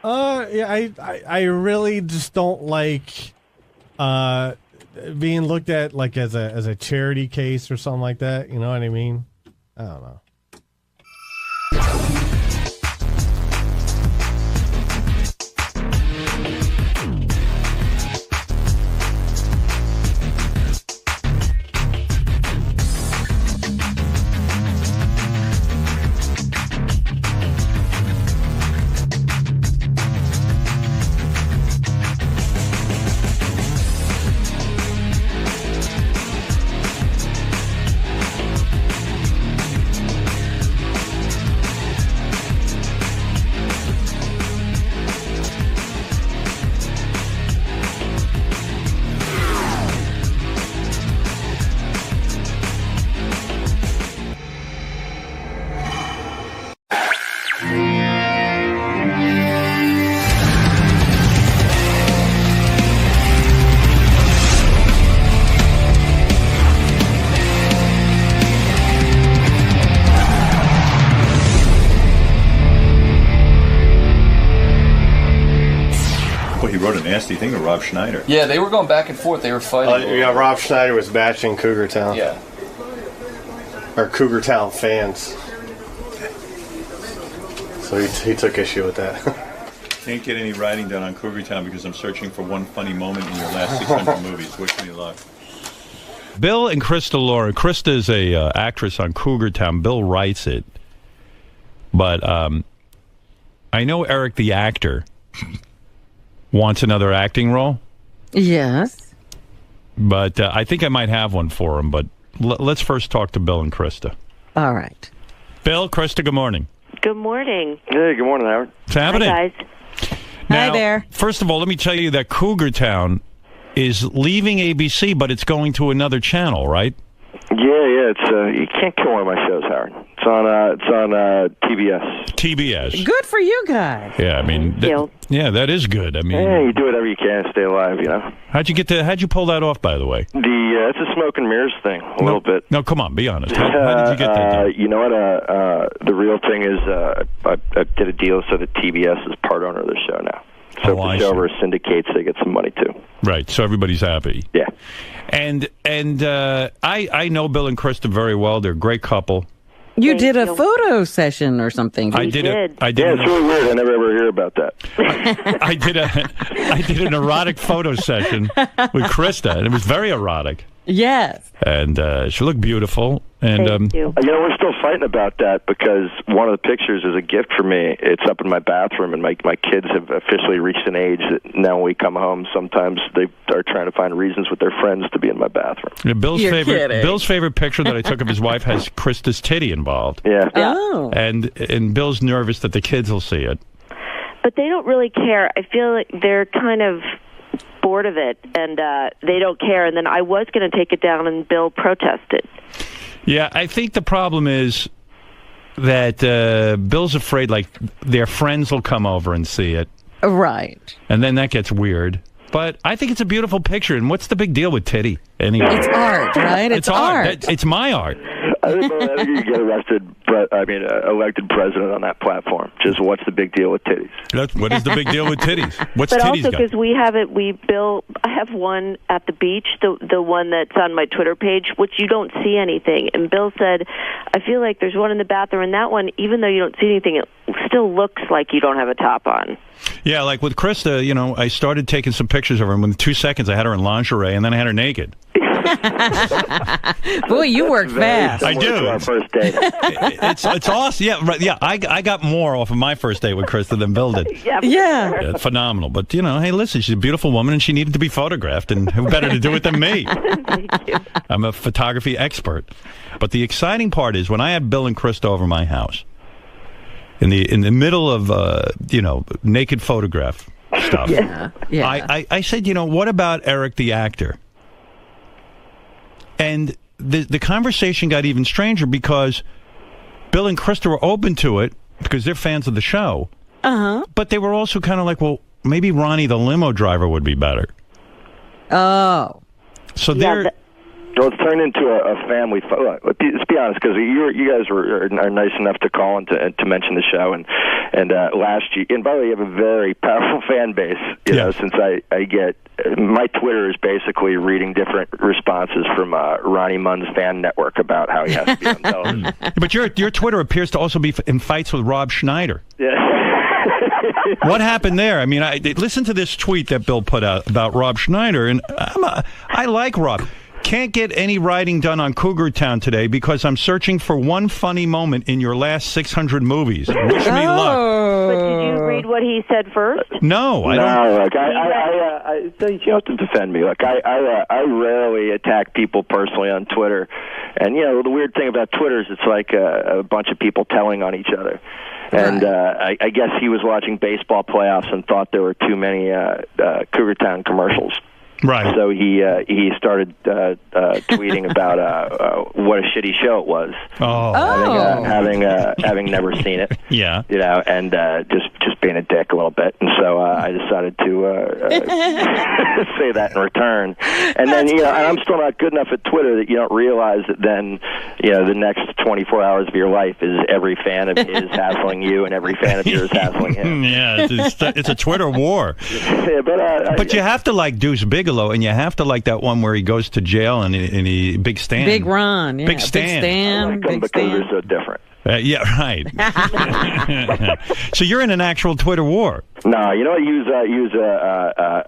Yeah, I really just don't like being looked at like as a charity case or something like that. You know what I mean? I don't know. Nasty thing to Rob Schneider. Yeah, they were going back and forth. They were fighting. Yeah, Rob Schneider was bashing Cougar Town. Yeah. Or Cougar Town fans. So he took issue with that. Can't get any writing done on Cougar Town because I'm searching for one funny moment in your last 600 movies. Wish me luck. Bill and Krista Lauren. Krista is a actress on Cougar Town. Bill writes it. But I know Eric the actor wants another acting role. Yes. But I think I might have one for him. But let's first talk to Bill and Krista. All right. Bill, Krista, good morning. Good morning. Hey, good morning, Howard. What's happening? Hi, guys. Now, Hi there. First of all, let me tell you that Cougar Town is leaving ABC, but it's going to another channel, right? Yeah. It's you can't kill one of my shows, Howard. It's on TBS. TBS. Good for you guys. Yeah, I mean, yeah, that is good. I mean, you do whatever you can to stay alive, you know. How'd you pull that off, by the way? It's a smoke and mirrors thing, a little bit. No, come on, be honest. How did you get that done? You know what? The real thing is, I did a deal so that TBS is part owner of the show now. So if the show ever syndicates, they get some money too. Right. So everybody's happy. Yeah. And I know Bill and Krista very well. They're a great couple. You did a photo session or something. I did. Yeah, it's really weird. I never ever hear about that. I did an erotic photo session with Krista, and it was very erotic. Yes. And she looked beautiful. And Thank you. We're still fighting about that because one of the pictures is a gift for me. It's up in my bathroom, and my kids have officially reached an age that now when we come home, sometimes they are trying to find reasons with their friends to be in my bathroom. Yeah, Bill's favorite picture that I took of his wife has Krista's titty involved. Yeah. Oh. And Bill's nervous that the kids will see it. But they don't really care. I feel like they're kind of bored of it, and they don't care. And then I was going to take it down, and Bill protested. Yeah, I think the problem is that Bill's afraid, like, their friends will come over and see it. Right. And then that gets weird. But I think it's a beautiful picture, and what's the big deal with titty? Anyway. It's art, right? It's art. It's my art. I think you can get elected president on that platform. Just what's the big deal with titties? What is the big deal with titties? What's but titties also got? because we have it, I have one at the beach, the one that's on my Twitter page, which you don't see anything. And Bill said, I feel like there's one in the bathroom, and that one, even though you don't see anything, it still looks like you don't have a top on. Yeah, like with Krista, I started taking some pictures of her, and within 2 seconds I had her in lingerie, and then I had her naked. Boy, you work fast. I do. Our first date. It's awesome. Yeah, right. Yeah, I got more off of my first date with Krista than Bill did. Yeah. Phenomenal. But hey, listen, she's a beautiful woman, and she needed to be photographed, and who better to do it than me? Thank you. I'm a photography expert. But the exciting part is when I had Bill and Krista over my house, in the middle of naked photograph stuff. Yeah. I said, what about Eric the actor? And the conversation got even stranger because Bill and Krista were open to it because they're fans of the show. Uh-huh. But they were also kind of like, well, maybe Ronnie the limo driver would be better. Oh. So Well, it's turned into a family. Let's be honest, because you guys are nice enough to call and to mention the show, and last year. And by the way, you have a very powerful fan base. You know, since I get my Twitter is basically reading different responses from Ronnie Munn's fan network about how he has to be on television. But your Twitter appears to also be in fights with Rob Schneider. Yeah. What happened there? I mean, listen to this tweet that Bill put out about Rob Schneider, and I like Rob. Can't get any writing done on Cougar Town today because I'm searching for one funny moment in your last 600 movies. Wish me luck. But did you read what he said first? No, I don't. No, look, you don't have to defend me. Look, I rarely attack people personally on Twitter, and the weird thing about Twitter is it's like a bunch of people telling on each other. And I guess he was watching baseball playoffs and thought there were too many Cougar Town commercials. Right. So he started tweeting about what a shitty show it was. Oh. Having never seen it. Yeah. And just being a dick a little bit. And so I decided to say that in return. And then and I'm still not good enough at Twitter that you don't realize that then the next 24 hours of your life is every fan of his hassling you and every fan of yours hassling him. Yeah, it's a Twitter war. Yeah, but you have to like Deuce Bigelow, and you have to like that one where he goes to jail and he Big Stan. Big Ron, yeah. Big Stan. I like them because they're so different. Yeah, right. So you're in an actual Twitter war. No, he was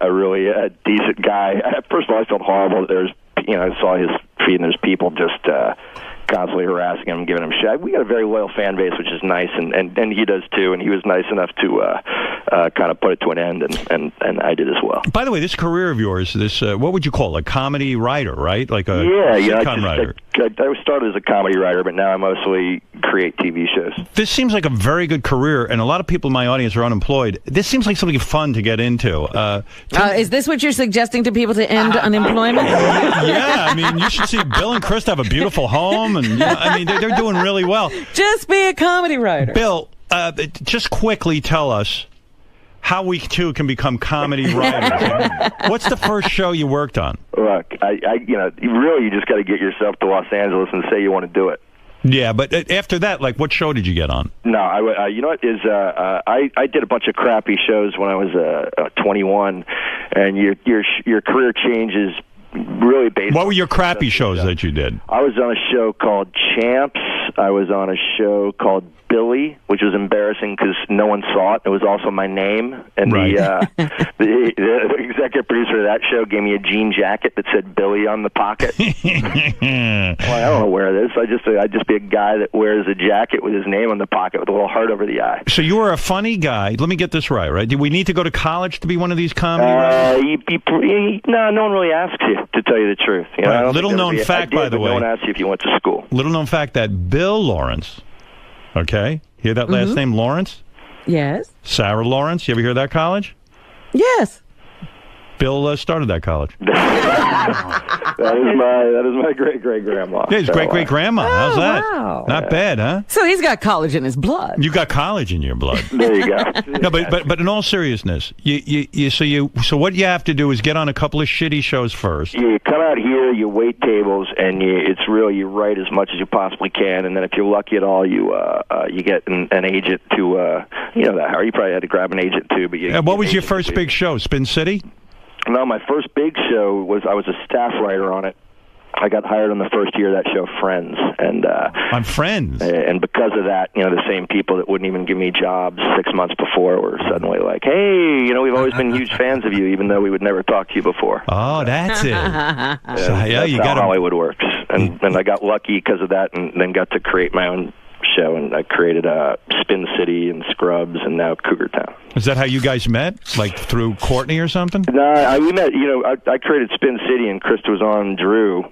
a really decent guy. First of all, I felt horrible. I saw his feed and there's people just constantly harassing him, giving him shit. We got a very loyal fan base, which is nice, and he does too. And he was nice enough to kind of put it to an end, and I did as well. By the way, this career of yours, what would you call it? A comedy writer, right? Like a sitcom writer. I started as a comedy writer, but now I mostly create TV shows. This seems like a very good career, and a lot of people in my audience are unemployed. This seems like something fun to get into. Is this what you're suggesting to people to end unemployment? Yeah, I mean, you should see Bill and Krista have a beautiful home, and they're doing really well. Just be a comedy writer. Bill, just quickly tell us how we too can become comedy writers. What's the first show you worked on? Look, you just got to get yourself to Los Angeles and say you want to do it. Yeah, but after that, like, what show did you get on? No, I did a bunch of crappy shows when I was 21, and your career changes really based. What were your crappy shows that you did? I was on a show called Champs. I was on a show called Billy, which was embarrassing because no one saw it. It was also my name, and the executive producer of that show gave me a jean jacket that said Billy on the pocket. Well, I don't know where it is. I'd just be a guy that wears a jacket with his name on the pocket with a little heart over the eye. So you were a funny guy. Let me get this right? Do we need to go to college to be one of these comedy writers? No one really asks you, to tell you the truth. Little known fact, by the way. No one asks you if you went to school. Little known fact that Bill Lawrence. Okay, hear that last name, Lawrence? Yes. Sarah Lawrence, you ever hear that college? Yes. Bill started that college. That is my great-great-grandma. Yeah, his great-great-grandma. How's that? Wow. Not bad, huh? So he's got college in his blood. You got college in your blood. There you go. No, but in all seriousness, so what you have to do is get on a couple of shitty shows first. You come out here, you wait tables, and you write as much as you possibly can, and then if you're lucky at all, you get an agent to you probably had to grab an agent too. But what was your first big show? Spin City? No, my first big show was I was a staff writer on it. I got hired on the first year of that show, Friends, and on Friends, and because of that, the same people that wouldn't even give me jobs 6 months before were suddenly like, "Hey, we've always been huge fans of you, even though we would never talk to you before." Oh, that's it. That's you how Hollywood works, and I got lucky because of that, and then got to create my own show, and I created Spin City and Scrubs, and now Cougar Town. Is that how you guys met? Like through Courtney or something? No, we met. I created Spin City, and Krista was on Drew.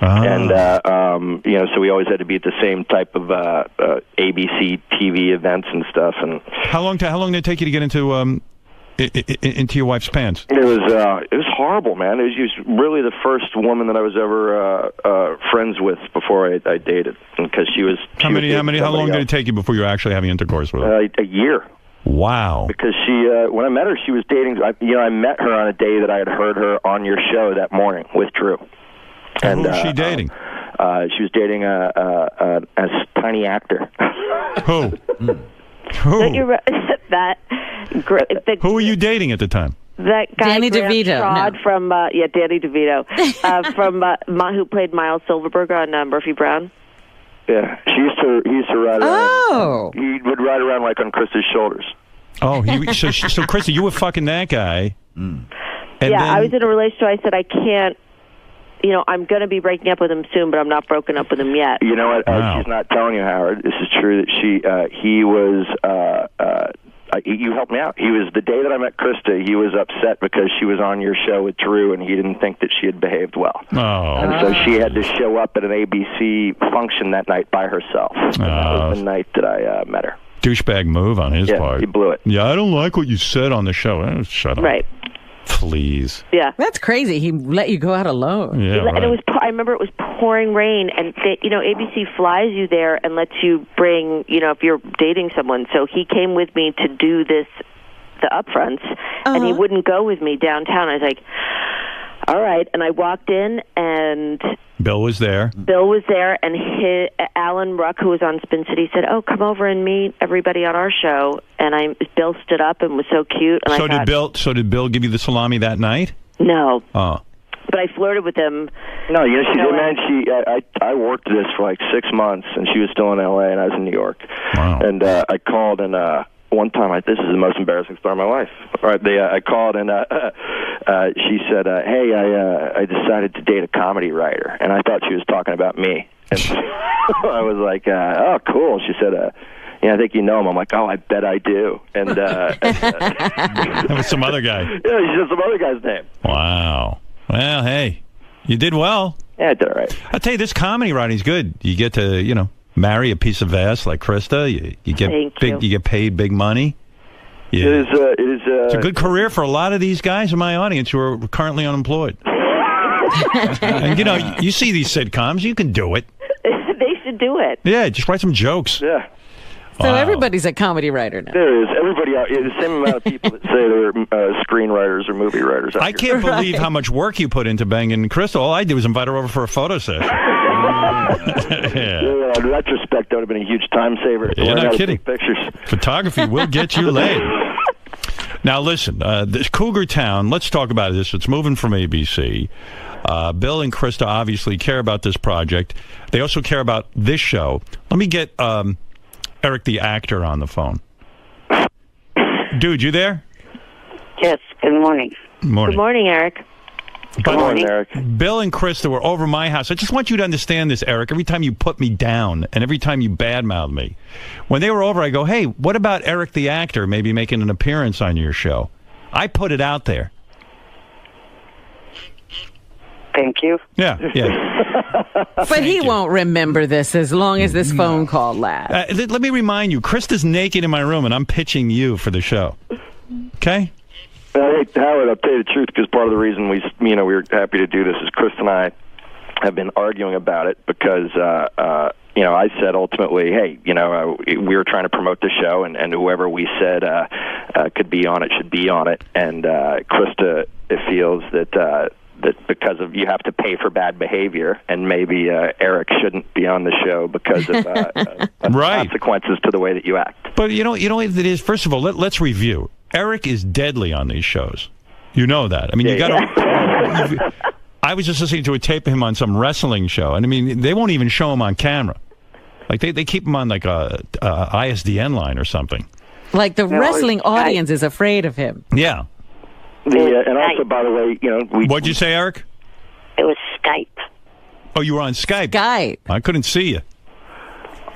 And so we always had to be at the same type of ABC TV events and stuff. And how long did it take you to get into your wife's pants? It was horrible, man. She was really the first woman that I was ever friends with before I dated, because she was. How long did it take you before you were actually having intercourse with her? A year. Wow. Because when I met her, she was dating. I met her on a day that I had heard her on your show that morning with Drew. And who was she dating? She was dating a tiny actor. Who? Who were you dating at the time? That guy, Danny DeVito. From Danny DeVito, from who played Miles Silverberg on Murphy Brown. Yeah, he used to ride around. Oh, he would ride around like on Krista's shoulders. Oh, so Krista, you were fucking that guy. And I was in a relationship. I said I can't. I'm going to be breaking up with him soon, but I'm not broken up with him yet. You know what? Wow. She's not telling you, Howard. This is true that he was. You helped me out. He was the day that I met Krista. He was upset because she was on your show with Drew, and he didn't think that she had behaved well. Oh. And so she had to show up at an ABC function that night by herself. And that was the night that I met her. Douchebag move on his part. He blew it. Yeah, I don't like what you said on the show. Shut up. Right. Please. Yeah. That's crazy. He let you go out alone. Yeah, right. And I remember it was pouring rain, and ABC flies you there and lets you bring, if you're dating someone. So he came with me to do the upfronts, and he wouldn't go with me downtown. I was like, all right. And I walked in, and Bill was there. And Alan Ruck, who was on Spin City, said, "Oh, come over and meet everybody on our show." And Bill stood up and was so cute. And did Bill give you the salami that night? No. Oh. But I flirted with him. No, she did, man. I worked this for like 6 months, and she was still in L.A. and I was in New York. Wow. And I called, and one time, this is the most embarrassing story of my life. Right, I called, and she said, "Hey, I decided to date a comedy writer," and I thought she was talking about me. And I was like, "Oh, cool." She said, "Yeah, I think you know him." I'm like, "Oh, I bet I do." And that was some other guy. Yeah, she said some other guy's name. Wow. Well, hey, you did well. Yeah, I did all right. I'll tell you, this comedy writing's good. You get to, marry a piece of ass like Krista. You get you get paid big money. Yeah. It's a good career for a lot of these guys in my audience who are currently unemployed. And you see these sitcoms, you can do it. They should do it. Yeah, just write some jokes. Yeah. So everybody's a comedy writer now. There is. Everybody out the same amount of people that say they're screenwriters or movie writers. I can't believe how much work you put into banging Krista. All I did was invite her over for a photo session. Yeah, in retrospect, that would have been a huge time saver. You're not kidding. Pictures. Photography will get you laid. Now, listen, this Cougar Town, let's talk about this. It's moving from ABC. Bill and Krista obviously care about this project. They also care about this show. Let me get Eric the actor on the phone. Dude, you there? Yes, good morning. Morning. Good morning, Eric. Good morning, Eric. Bill and Krista were over my house. I just want you to understand this, Eric. Every time you put me down and every time you badmouth me, when they were over, I go, "Hey, what about Eric the actor maybe making an appearance on your show?" I put it out there. Thank you. Yeah. But he won't remember this as long as this phone call lasts. Let me remind you, Krista's naked in my room, and I'm pitching you for the show. Okay? Hey, Howard, I'll tell you the truth, because part of the reason we were happy to do this is Chris and I have been arguing about it because I said ultimately, hey, we were trying to promote the show, and whoever we said could be on it should be on it. And Krista feels that because of you have to pay for bad behavior, and maybe Eric shouldn't be on the show because of consequences to the way that you act. But you know what it is. First of all, let's review. Eric is deadly on these shows. You know that. I mean, you got to. I was just listening to a tape of him on some wrestling show, and I mean, they won't even show him on camera. Like they keep him on like a ISDN line or something. Like the wrestling audience is afraid of him. Yeah. And also, by the way, what'd you say, Eric? It was Skype. Oh, you were on Skype. Skype. I couldn't see you.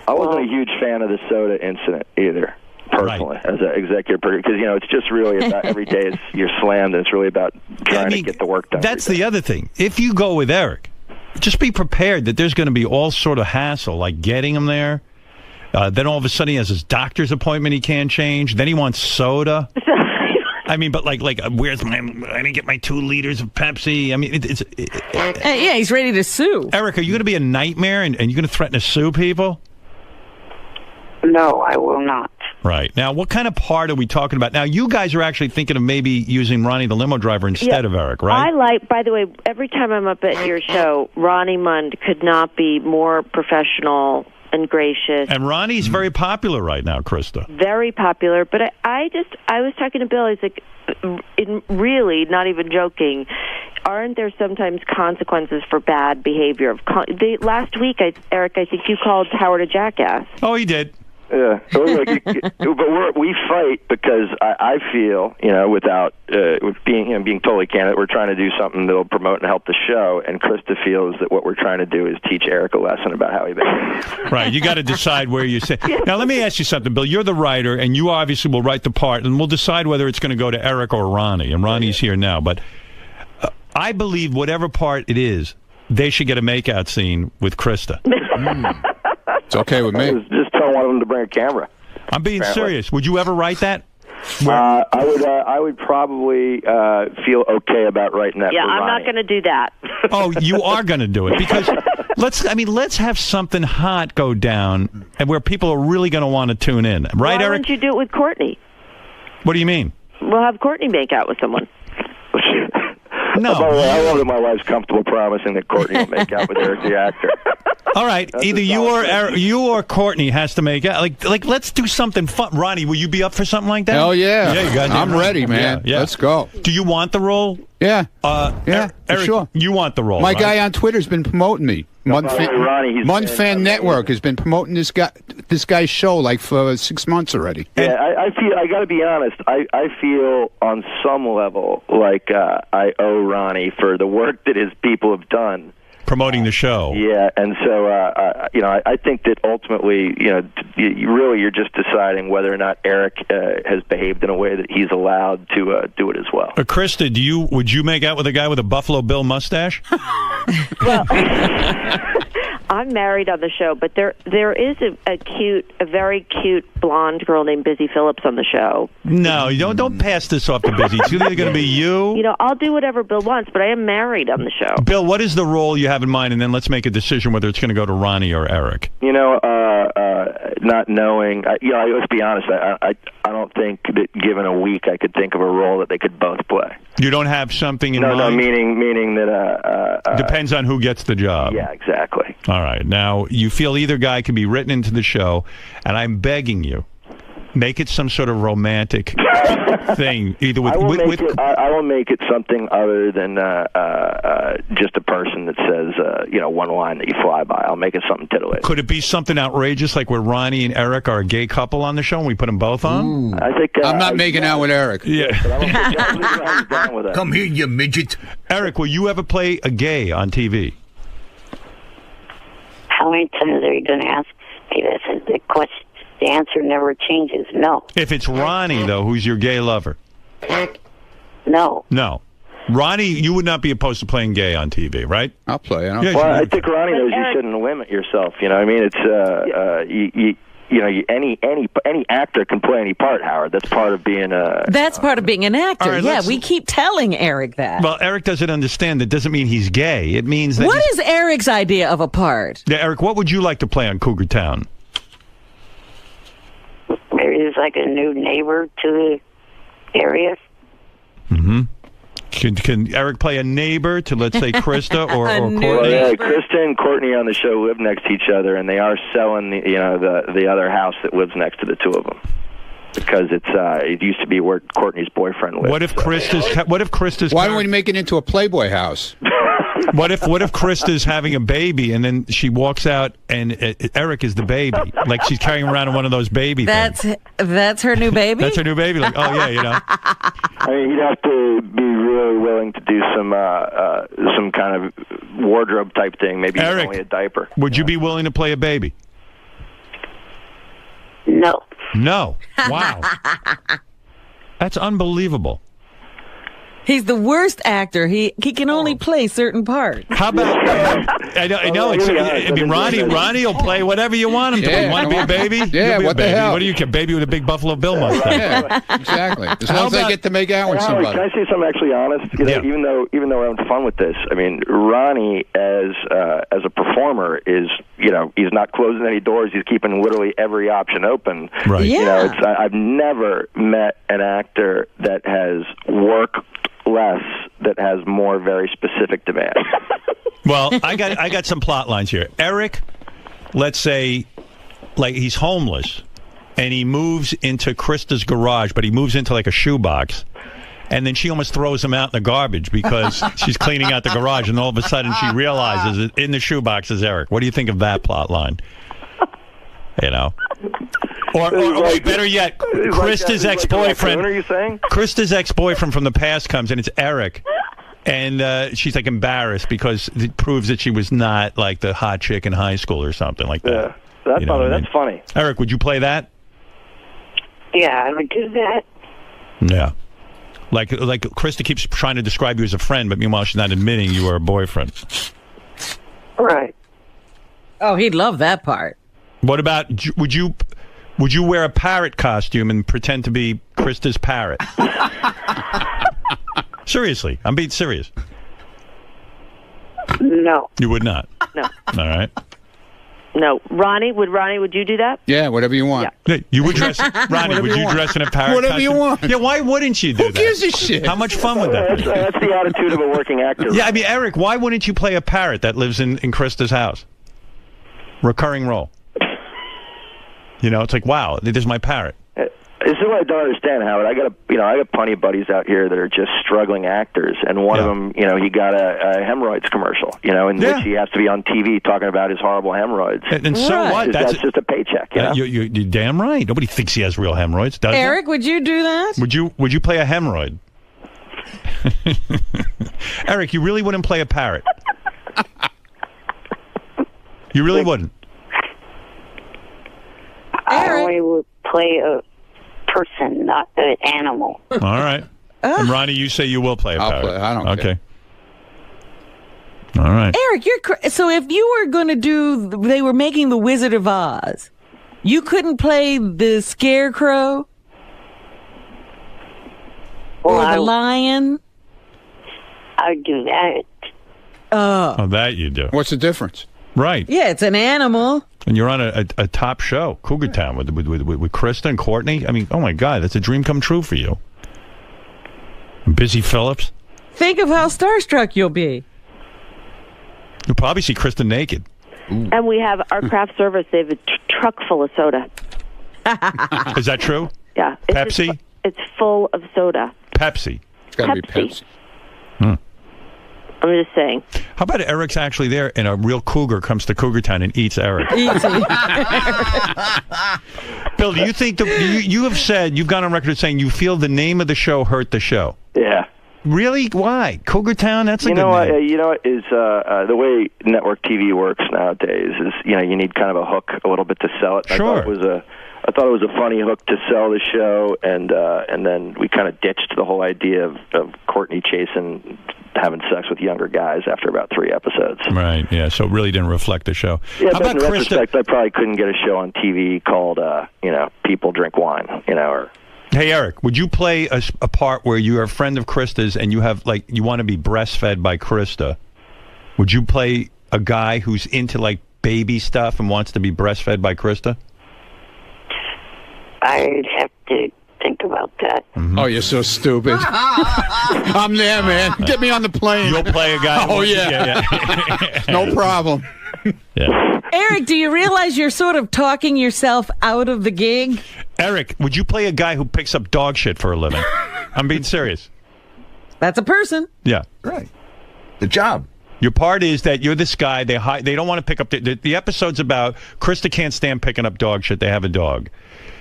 I wasn't a huge fan of the soda incident either, personally, as an executive producer, because it's just really about every day you're slammed, and it's really about trying to get the work done. That's the other thing. If you go with Eric, just be prepared that there's going to be all sort of hassle, like getting him there. Then all of a sudden he has his doctor's appointment he can't change. Then he wants soda. I mean, but like, where's I didn't get my 2 liters of Pepsi. I mean, yeah, he's ready to sue. Eric, are you going to be a nightmare and you're going to threaten to sue people? No, I will not. Right. Now, what kind of part are we talking about? Now, you guys are actually thinking of maybe using Ronnie the limo driver instead of Eric, right? By the way, every time I'm up at your show, Ronnie Mund could not be more professional and gracious. And Ronnie's very popular right now, Krista. Very popular. But I was talking to Bill. He's like, really, not even joking, aren't there sometimes consequences for bad behavior? Last week, Eric, I think you called Howard a jackass. Oh, he did. Yeah, but we fight because I feel, without with being totally candid, we're trying to do something that'll promote and help the show, and Krista feels that what we're trying to do is teach Eric a lesson about how he behaves. Right, you got to decide where you sit. Now, let me ask you something, Bill. You're the writer, and you obviously will write the part, and we'll decide whether it's going to go to Eric or Ronnie, and Ronnie's here now, but I believe whatever part it is, they should get a makeout scene with Krista. It's okay with me. Just tell one of them to bring a camera. I'm being serious. Would you ever write that? I would probably feel okay about writing that. Yeah, for I'm Ronnie. not going to do that. Oh, you are going to do it because let's have something hot go down and where people are really going to want to tune in, right, Why Eric? wouldn't you do it with Courtney? What do you mean? We'll have Courtney make out with someone. No. By the way, I love that my wife's comfortable promising that Courtney will make out with Eric the actor. All right, either you or Courtney has to make out. Like let's do something fun. Ronnie, will you be up for something like that? Hell yeah. Yeah, you got I'm ready, man. Yeah. Let's go. Do you want the role? Yeah. Eric, sure. You want the role? My right? guy on Twitter's been promoting me. Mund Fan Network has been promoting this guy's show like for 6 months already. Yeah, I feel. I got to be honest. I feel on some level like I owe Ronnie for the work that his people have done promoting the show. Yeah, and so I think that ultimately, you're just deciding whether or not Eric has behaved in a way that he's allowed to do it as well. Krista, would you make out with a guy with a Buffalo Bill mustache? Well, I'm married on the show, but there is a very cute blonde girl named Busy Phillips on the show. No, you don't pass this off to Busy. It's either going to be you. I'll do whatever Bill wants, but I am married on the show. Bill, what is the role you have in mind, and then let's make a decision whether it's going to go to Ronnie or Eric. Not knowing, let's be honest. I don't think that given a week I could think of a role that they could both play. You don't have something in mind? No, meaning that... depends on who gets the job. Yeah, exactly. All right. Now, you feel either guy can be written into the show, and I'm begging you, make it some sort of romantic thing. Either with I will make it something other than just a person that says one line that you fly by. I'll make it something titillating. Could it be something outrageous like where Ronnie and Eric are a gay couple on the show and we put them both on? Ooh. I think I'm not making out with Eric. Yeah. Come here, you midget. Eric, will you ever play a gay on TV? How many times are you going to ask me this? And the question, the answer never changes. No. If it's Ronnie, though, who's your gay lover? No. No. Ronnie, you would not be opposed to playing gay on TV, right? I'll play. I think Ronnie knows you shouldn't limit yourself. You know what I mean? It's any actor can play any part, Howard. That's part of being That's part of being an actor. Right, yeah, we keep telling Eric that. Well, Eric doesn't understand. That doesn't mean he's gay. It means that. What is Eric's idea of a part? Yeah, Eric, what would you like to play on Cougar Town? Maybe there's like a new neighbor to the area. Mm-hmm. Can Eric play a neighbor to, let's say, Krista or Courtney? Well, yeah, Krista and Courtney on the show live next to each other, and they are selling the other house that lives next to the two of them because it used to be where Courtney's boyfriend lived. What if Krista's? Why don't we make it into a Playboy house? What if Krista's having a baby and then she walks out and Eric is the baby, like she's carrying around one of those baby things? That's her new baby. That's her new baby. Like, oh yeah, I mean, he'd have to be really willing to do some kind of wardrobe type thing. Maybe Eric, only a diaper. Would you be willing to play a baby? No. No. Wow. That's unbelievable. He's the worst actor. He can only play certain parts. How about? I know. I mean, Ronnie will play whatever you want him to. Yeah, you want to be a baby? Yeah, what the hell? What do you care? Baby with a big Buffalo Bill mustache. Yeah, exactly. As long as I get to make out with Howard, somebody. can I say something actually honest? Even though we're having fun with this, I mean, Ronnie as a performer is, he's not closing any doors. He's keeping literally every option open. Right. Yeah. I've never met an actor that has worked less, that has more very specific demands. Well, I got some plot lines here. Eric, let's say, like he's homeless, and he moves into Krista's garage, but he moves into like a shoebox, and then she almost throws him out in the garbage because she's cleaning out the garage, and all of a sudden she realizes that in the shoebox is Eric. What do you think of that plot line? Or wait, better yet, Krista's ex-boyfriend. What are you saying? Krista's ex-boyfriend from the past comes, and it's Eric. And she's like embarrassed because it proves that she was not like the hot chick in high school or something like that. Yeah, that's funny. Eric, would you play that? Yeah, I would do that. Yeah. Like Krista keeps trying to describe you as a friend, but meanwhile she's not admitting you are a boyfriend. Right. Oh, he'd love that part. What about, would you wear a parrot costume and pretend to be Krista's parrot? Seriously, I'm being serious. No. You would not? No. All right. No. Ronnie, would you do that? Yeah, whatever you want. Yeah. You would dress, Ronnie, would you dress in a parrot Whatever costume? you want. Yeah, why wouldn't you do Who that? Who gives a shit? How much fun would that be? That's the attitude of a working actor. Yeah, I mean, Eric, why wouldn't you play a parrot that lives in Krista's house? Recurring role. You know, it's like, wow, this is my parrot. This is what I don't understand, Howard. I got plenty of buddies out here that are just struggling actors, and one of them, he got a hemorrhoids commercial, in which he has to be on TV talking about his horrible hemorrhoids. And so what? That's just a paycheck. You're damn right. Nobody thinks he has real hemorrhoids, does Eric, would you do that? Would you play a hemorrhoid? Eric, you really wouldn't play a parrot. You really wouldn't. I only would play a person, not an animal. All right. And Ronnie, you say you will play a parrot. I don't care. Okay. All right. Eric, so if you were going to they were making The Wizard of Oz, you couldn't play the Scarecrow? Or the lion? I'd do that. Oh, that you do. What's the difference? Right. Yeah, it's an animal. And you're on a top show, Cougar Town, with Krista and Courtney. I mean, oh my God, that's a dream come true for you. And Busy Phillips. Think of how starstruck you'll be. You'll probably see Krista naked. Ooh. And we have our craft service. They have a truck full of soda. Is that true? Yeah. Pepsi? It's full of soda. Pepsi. It's got to be Pepsi. I'm just saying. How about Eric's actually there and a real cougar comes to Cougar Town and eats Eric? Bill, do you think you have said, you've gone on record as saying you feel the name of the show hurt the show? Yeah. Really? Why? Cougar Town? That's a good name. You know what is the way network TV works nowadays is you need kind of a hook a little bit to sell it. Sure. I thought it was a funny hook to sell the show, and then we kind of ditched the whole idea of Courtney chasing having sex with younger guys after about 3 episodes. Right. Yeah. So it really didn't reflect the show. Yeah, How but about in Krista? retrospect, I probably couldn't get a show on TV called, People Drink Wine, or... Hey, Eric, would you play a part where you're a friend of Krista's and you have, you want to be breastfed by Krista? Would you play a guy who's into, baby stuff and wants to be breastfed by Krista? I'd have to think about that. Mm-hmm. Oh, you're so stupid. I'm there, man. Get me on the plane. You'll play a guy. Oh, yeah. No problem. Yeah. Eric, do you realize you're sort of talking yourself out of the gig? Eric, would you play a guy who picks up dog shit for a living? I'm being serious. That's a person. Yeah. Right. The job. Your part is that you're this guy. They don't want to pick up the episode's about Krista can't stand picking up dog shit. They have a dog.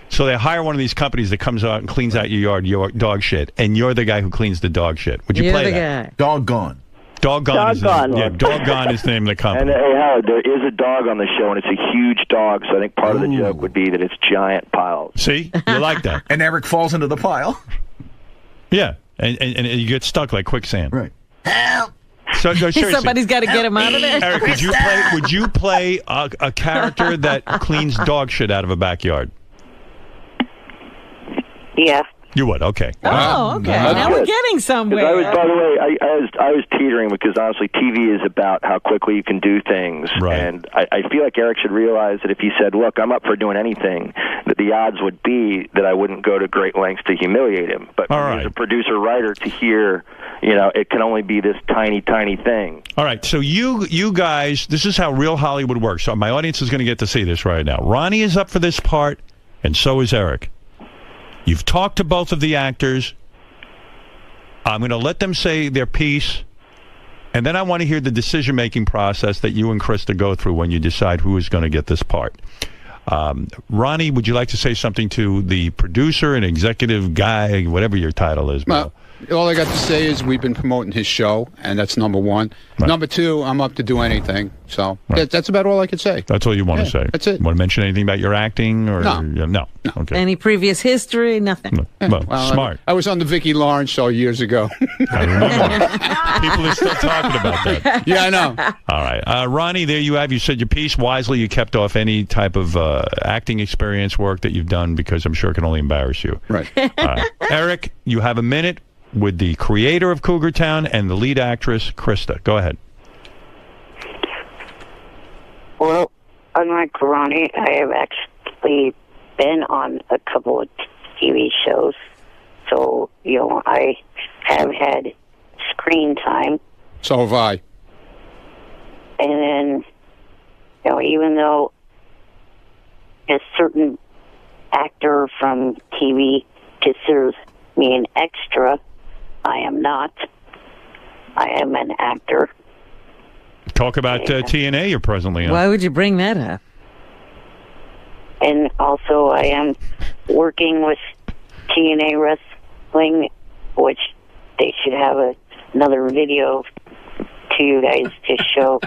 So they hire one of these companies that comes out and cleans out your yard, your dog shit, and you're the guy who cleans the dog shit. Would you play that? Doggone. Doggone is the name of the company. And hey, Howard, there is a dog on the show, and it's a huge dog, so I think part of the joke would be that it's giant piles. See? You like that. And Eric falls into the pile. Yeah, and you get stuck like quicksand. Right. Help! So, no, seriously. Somebody's got to get him out of there. Eric, would you play a character that cleans dog shit out of a backyard? Yeah. You would, okay. Oh, okay. Now we're getting somewhere. By the way, I was teetering because honestly, TV is about how quickly you can do things, and I feel like Eric should realize that if he said, "Look, I'm up for doing anything," that the odds would be that I wouldn't go to great lengths to humiliate him. But as a producer writer, to hear, it can only be this tiny, tiny thing. All right, so you guys, this is how real Hollywood works. So my audience is going to get to see this right now. Ronnie is up for this part, and so is Eric. You've talked to both of the actors. I'm going to let them say their piece, and then I want to hear the decision-making process that you and Krista go through when you decide who is going to get this part. Ronnie, would you like to say something to the producer and executive guy, whatever your title is? All I got to say is we've been promoting his show, and that's number one. Right. Number two, I'm up to do anything. So that's about all I could say. That's all you want to say? That's it. Want to mention anything about your acting? Or No. Okay. Any previous history? Nothing. Well, smart. I was on the Vicki Lawrence show years ago. I remember. People are still talking about that. Yeah, I know. All right. Ronnie, there you have. You said your piece. Wisely, you kept off any type of acting experience work that you've done because I'm sure it can only embarrass you. Right. All right. Eric, you have a minute with the creator of Cougar Town and the lead actress, Krista. Go ahead. Well, unlike Ronnie, I have actually been on a couple of TV shows. So, I have had screen time. So have I. And then, even though a certain actor from TV considers me an extra, I am not. I am an actor. Talk about TNA you're presently on. Why would you bring that up? And also, I am working with TNA Wrestling, which they should have another video to you guys to show.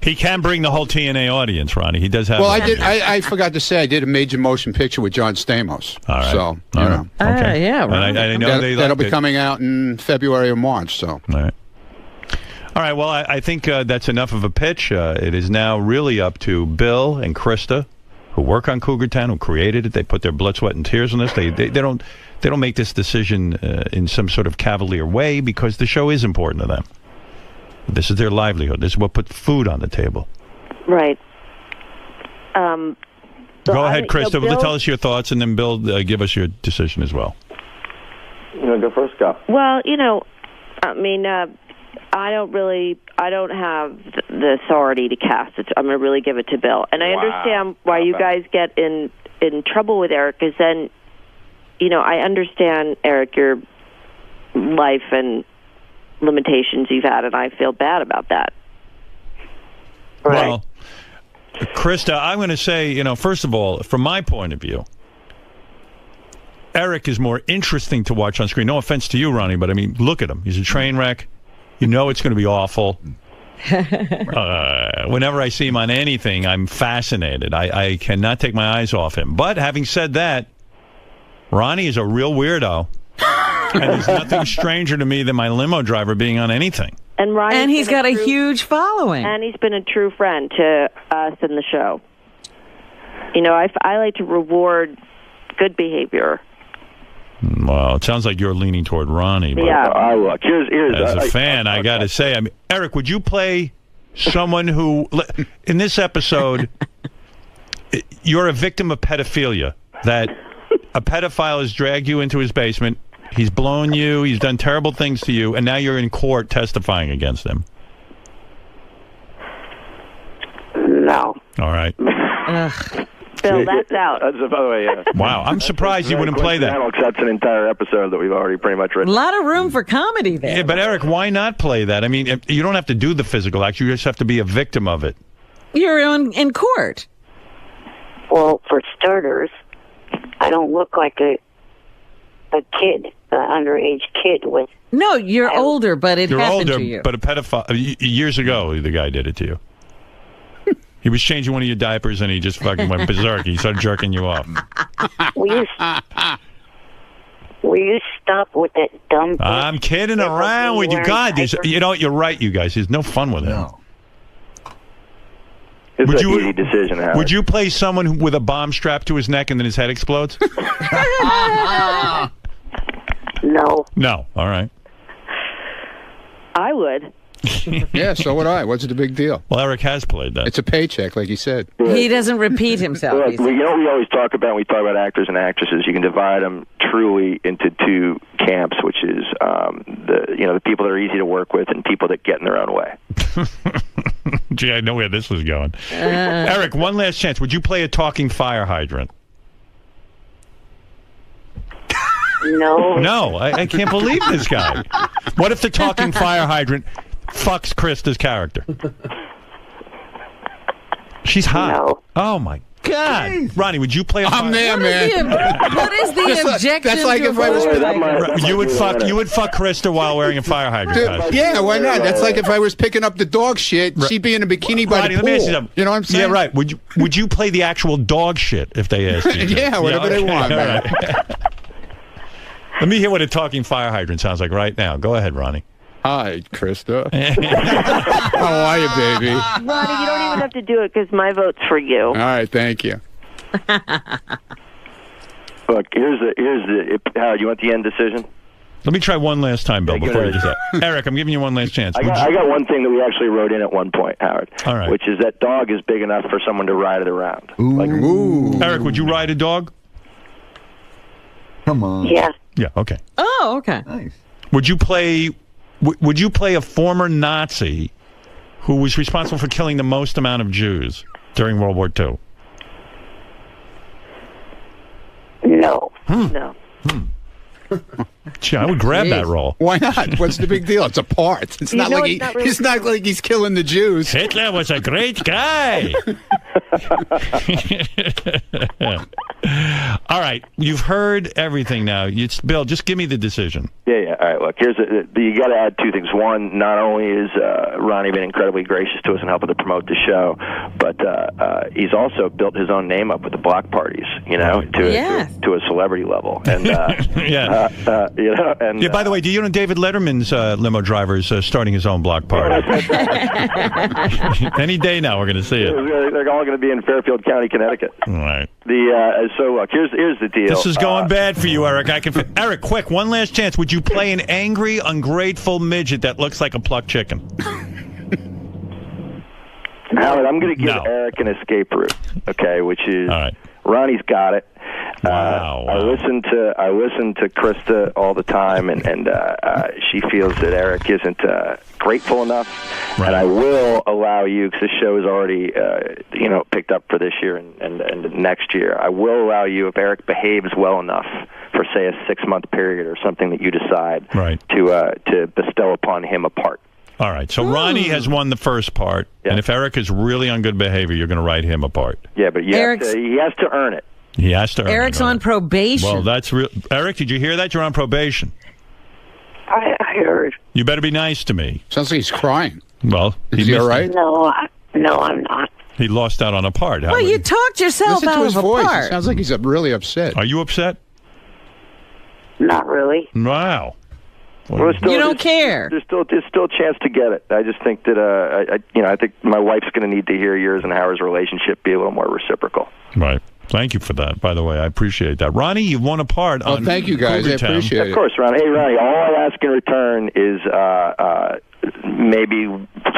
He can bring the whole TNA audience, Ronnie. He does have. Well, I forgot to say I did a major motion picture with John Stamos. All right. So Okay. Yeah. Right. And I know that'll be coming out in February or March. So. All right. All right. Well, I think that's enough of a pitch. It is now really up to Bill and Krista, who work on Cougar Town, who created it. They put their blood, sweat, and tears on this. They don't make this decision in some sort of cavalier way because the show is important to them. This is their livelihood. This is what puts food on the table. Right. Go ahead, Krista. Bill, tell us your thoughts, and then Bill, give us your decision as well. Go first, go. Well, I don't have the authority to cast it. I'm going to really give it to Bill. And I understand why you guys get in trouble with Eric, because then, I understand, Eric, your life and limitations you've had, and I feel bad about that. Right. Well, Krista, I'm going to say, first of all, from my point of view, Eric is more interesting to watch on screen. No offense to you, Ronnie, but look at him. He's a train wreck. It's going to be awful. Whenever I see him on anything, I'm fascinated. I cannot take my eyes off him. But having said that, Ronnie is a real weirdo. And there's nothing stranger to me than my limo driver being on anything. And he's got a huge following. And he's been a true friend to us in the show. You know, I like to reward good behavior. Well, it sounds like you're leaning toward Ronnie. But Yeah. Look, here's as a fan, I got to say, I mean, Eric, would you play someone who, in this episode, you're a victim of pedophilia, that a pedophile has dragged you into his basement, he's blown you, he's done terrible things to you, and now you're in court testifying against him? No. All right. Bill, that's out. By the way, yeah. Wow, I'm surprised you wouldn't play that. That's an entire episode that we've already pretty much A written. lot of room for comedy there. Yeah, but Eric, why not play that? I mean, you don't have to do the physical act. You just have to be a victim of it. You're in court. Well, for starters, I don't look like a kid, an underage kid with. No, you're older, but it You're happened older, to you. but a pedophile. Years ago, the guy did it to you. He was changing one of your diapers, and he just fucking went berserk. He started jerking you off. Will you stop with that dumb? I'm kidding around with you. God, you know what? You're right, you guys. There's no fun with him. It's an easy decision, Howard. Would you play someone with a bomb strapped to his neck and then his head explodes? No. No. All right. I would. Yeah, so would I. What's the big deal? Well, Eric has played that. It's a paycheck, like you said. He doesn't repeat himself. Look, you know what we always talk about when we talk about actors and actresses? You can divide them truly into two camps, which is the people that are easy to work with and people that get in their own way. Gee, I know where this was going. Eric, one last chance. Would you play a talking fire hydrant? No. No, I can't believe this guy. What if the talking fire hydrant fucks Krista's character? She's hot. No. Oh, my God. Jeez. Ronnie, would you play a fire? I'm there, man. What is the objection? That's like if I was. You would fuck Krista while wearing a fire hydrant costume. Yeah, why not? That's like if I was picking up the dog shit, she'd be in a bikini by Ronnie, the pool. let me ask you something. You know what I'm saying? Yeah, right. Would you play the actual dog shit if they asked you? Yeah, whatever they want, man. Right. Let me hear what a talking fire hydrant sounds like right now. Go ahead, Ronnie. Hi, Krista. How are you, baby? Ronnie, you don't even have to do it because my vote's for you. All right, thank you. Look, here's the Howard, you want the end decision? Let me try one last time, Bill, before you decide. Eric, I'm giving you one last chance. I got one thing that we actually wrote in at one point, Howard. All right. Which is that dog is big enough for someone to ride it around. Ooh. Eric, would you ride a dog? Come on. Yeah. Yeah, okay. Oh, okay. Nice. Would you play a former Nazi who was responsible for killing the most amount of Jews during World War II? No. No. Gee, I would grab that role. Why not? What's the big deal? It's a part. It's not like it's not like he's killing the Jews. Hitler was a great guy. All right, you've heard everything now. Bill, just give me the decision. Yeah. All right, look, you got to add two things. One, not only is Ronnie been incredibly gracious to us and helping to promote the show, but he's also built his own name up with the block parties, to a celebrity level. And by the way, do you know David Letterman's limo driver is starting his own block party? Any day now, we're going to see it. They're all going to be in Fairfield County, Connecticut. All right. So look, here's the deal. This is going bad for you, Eric. Eric, quick, one last chance. Would you play an angry, ungrateful midget that looks like a plucked chicken? Howard, I'm going to give Eric an escape route, okay? Which is Ronnie's got it. Wow. I listen to Krista all the time, and she feels that Eric isn't grateful enough. Right. And I will allow you, because this show is already picked up for this year and next year. I will allow you, if Eric behaves well enough for, say, a 6-month period or something that you decide, to bestow upon him a part. All right, so Ronnie has won the first part, and if Eric is really on good behavior, you're going to write him a part. Yeah, but he has to earn it. He has to earn Eric's it. on probation. Well, that's real. Eric, did you hear that? You're on probation. I heard. You better be nice to me. Sounds like he's crying. Well, is he all right? No, I'm not. He lost out on a part. Well, you talked yourself Listen out to his of a voice. part. It sounds like he's really upset. Are you upset? Not really. Wow. Well, you don't care. There's still a chance to get it. I just think that I think my wife's going to need to hear yours and Howard's relationship be a little more reciprocal. Right. Thank you for that, by the way. I appreciate that. Ronnie, you've won a part on thank you, guys. Cougar I Town. appreciate it. Of course, Ronnie. Hey, Ronnie, all I ask in return is maybe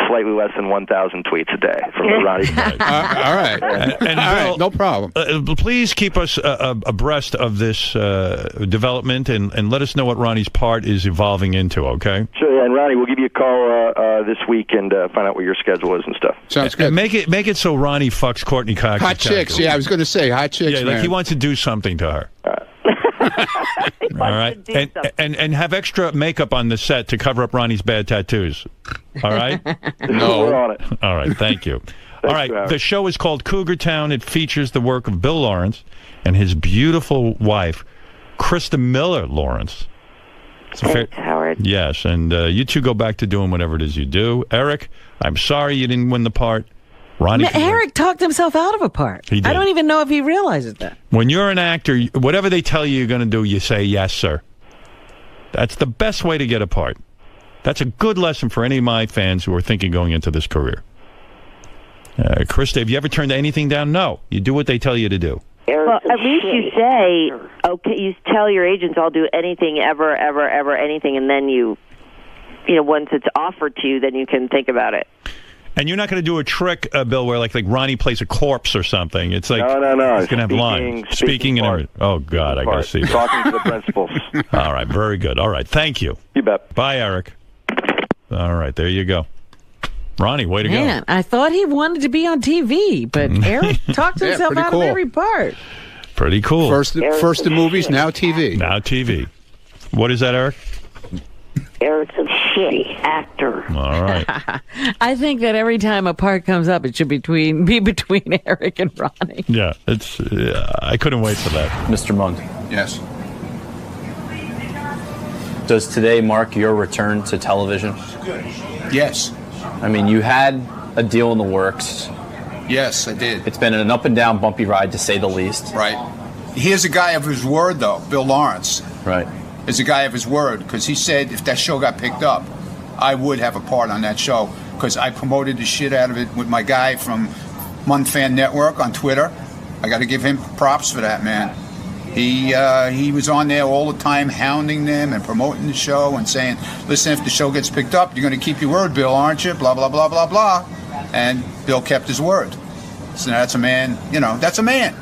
slightly less than 1,000 tweets a day from Ronnie. All right. And All Bill, right, no problem. Please keep us abreast of this development and let us know what Ronnie's part is evolving into, okay? Sure, yeah, and Ronnie, we'll give you a call this week and find out what your schedule is and stuff. Sounds good. And make it so Ronnie fucks Courtney Cox. Hot chicks. Yeah, I was going to say hot chicks. Yeah, like he wants to do something to her. All right, and have extra makeup on the set to cover up Ronnie's bad tattoos. All right? No, we're on it. All right, thank you. All right, the show is called Cougar Town. It features the work of Bill Lawrence and his beautiful wife, Krista Miller Lawrence. Thanks, Howard. Yes, and you two go back to doing whatever it is you do. Eric, I'm sorry you didn't win the part. Ronnie, Eric talked himself out of a part. He did. I don't even know if he realizes that. When you're an actor, whatever they tell you you're going to do, you say, yes, sir. That's the best way to get a part. That's a good lesson for any of my fans who are thinking going into this career. Krista, have you ever turned anything down? No. You do what they tell you to do. Well, at least you say, okay, you tell your agents, I'll do anything, ever, anything, and then you once it's offered to you, then you can think about it. And you're not going to do a trick, Bill, where like Ronnie plays a corpse or something. It's like no. He's going to have lines, speaking and everything. Oh God, I got to see that. Talking to the principals. All right, very good. All right, thank you. You bet. Bye, Eric. All right, there you go. Ronnie, way to Man, go. I thought he wanted to be on TV, but Eric talked himself out of every part. Pretty cool. First the movies, now TV. Now TV. What is that, Eric? Eric's a shitty actor. All right. I think that every time a part comes up, it should be between Eric and Ronnie. Yeah, it's. I couldn't wait for that. Mr. Mund. Yes. Does today mark your return to television? Yes. I mean, you had a deal in the works. Yes, I did. It's been an up and down, bumpy ride, to say the least. Right. He is a guy of his word, though. Bill Lawrence. Right. Is a guy of his word, because he said if that show got picked up, I would have a part on that show, because I promoted the shit out of it with my guy from Mun Fan Network on Twitter. I got to give him props for that, man. He was on there all the time hounding them and promoting the show and saying, listen, if the show gets picked up, you're going to keep your word, Bill, aren't you? Blah, blah, blah, blah, blah. And Bill kept his word. So that's a man, that's a man.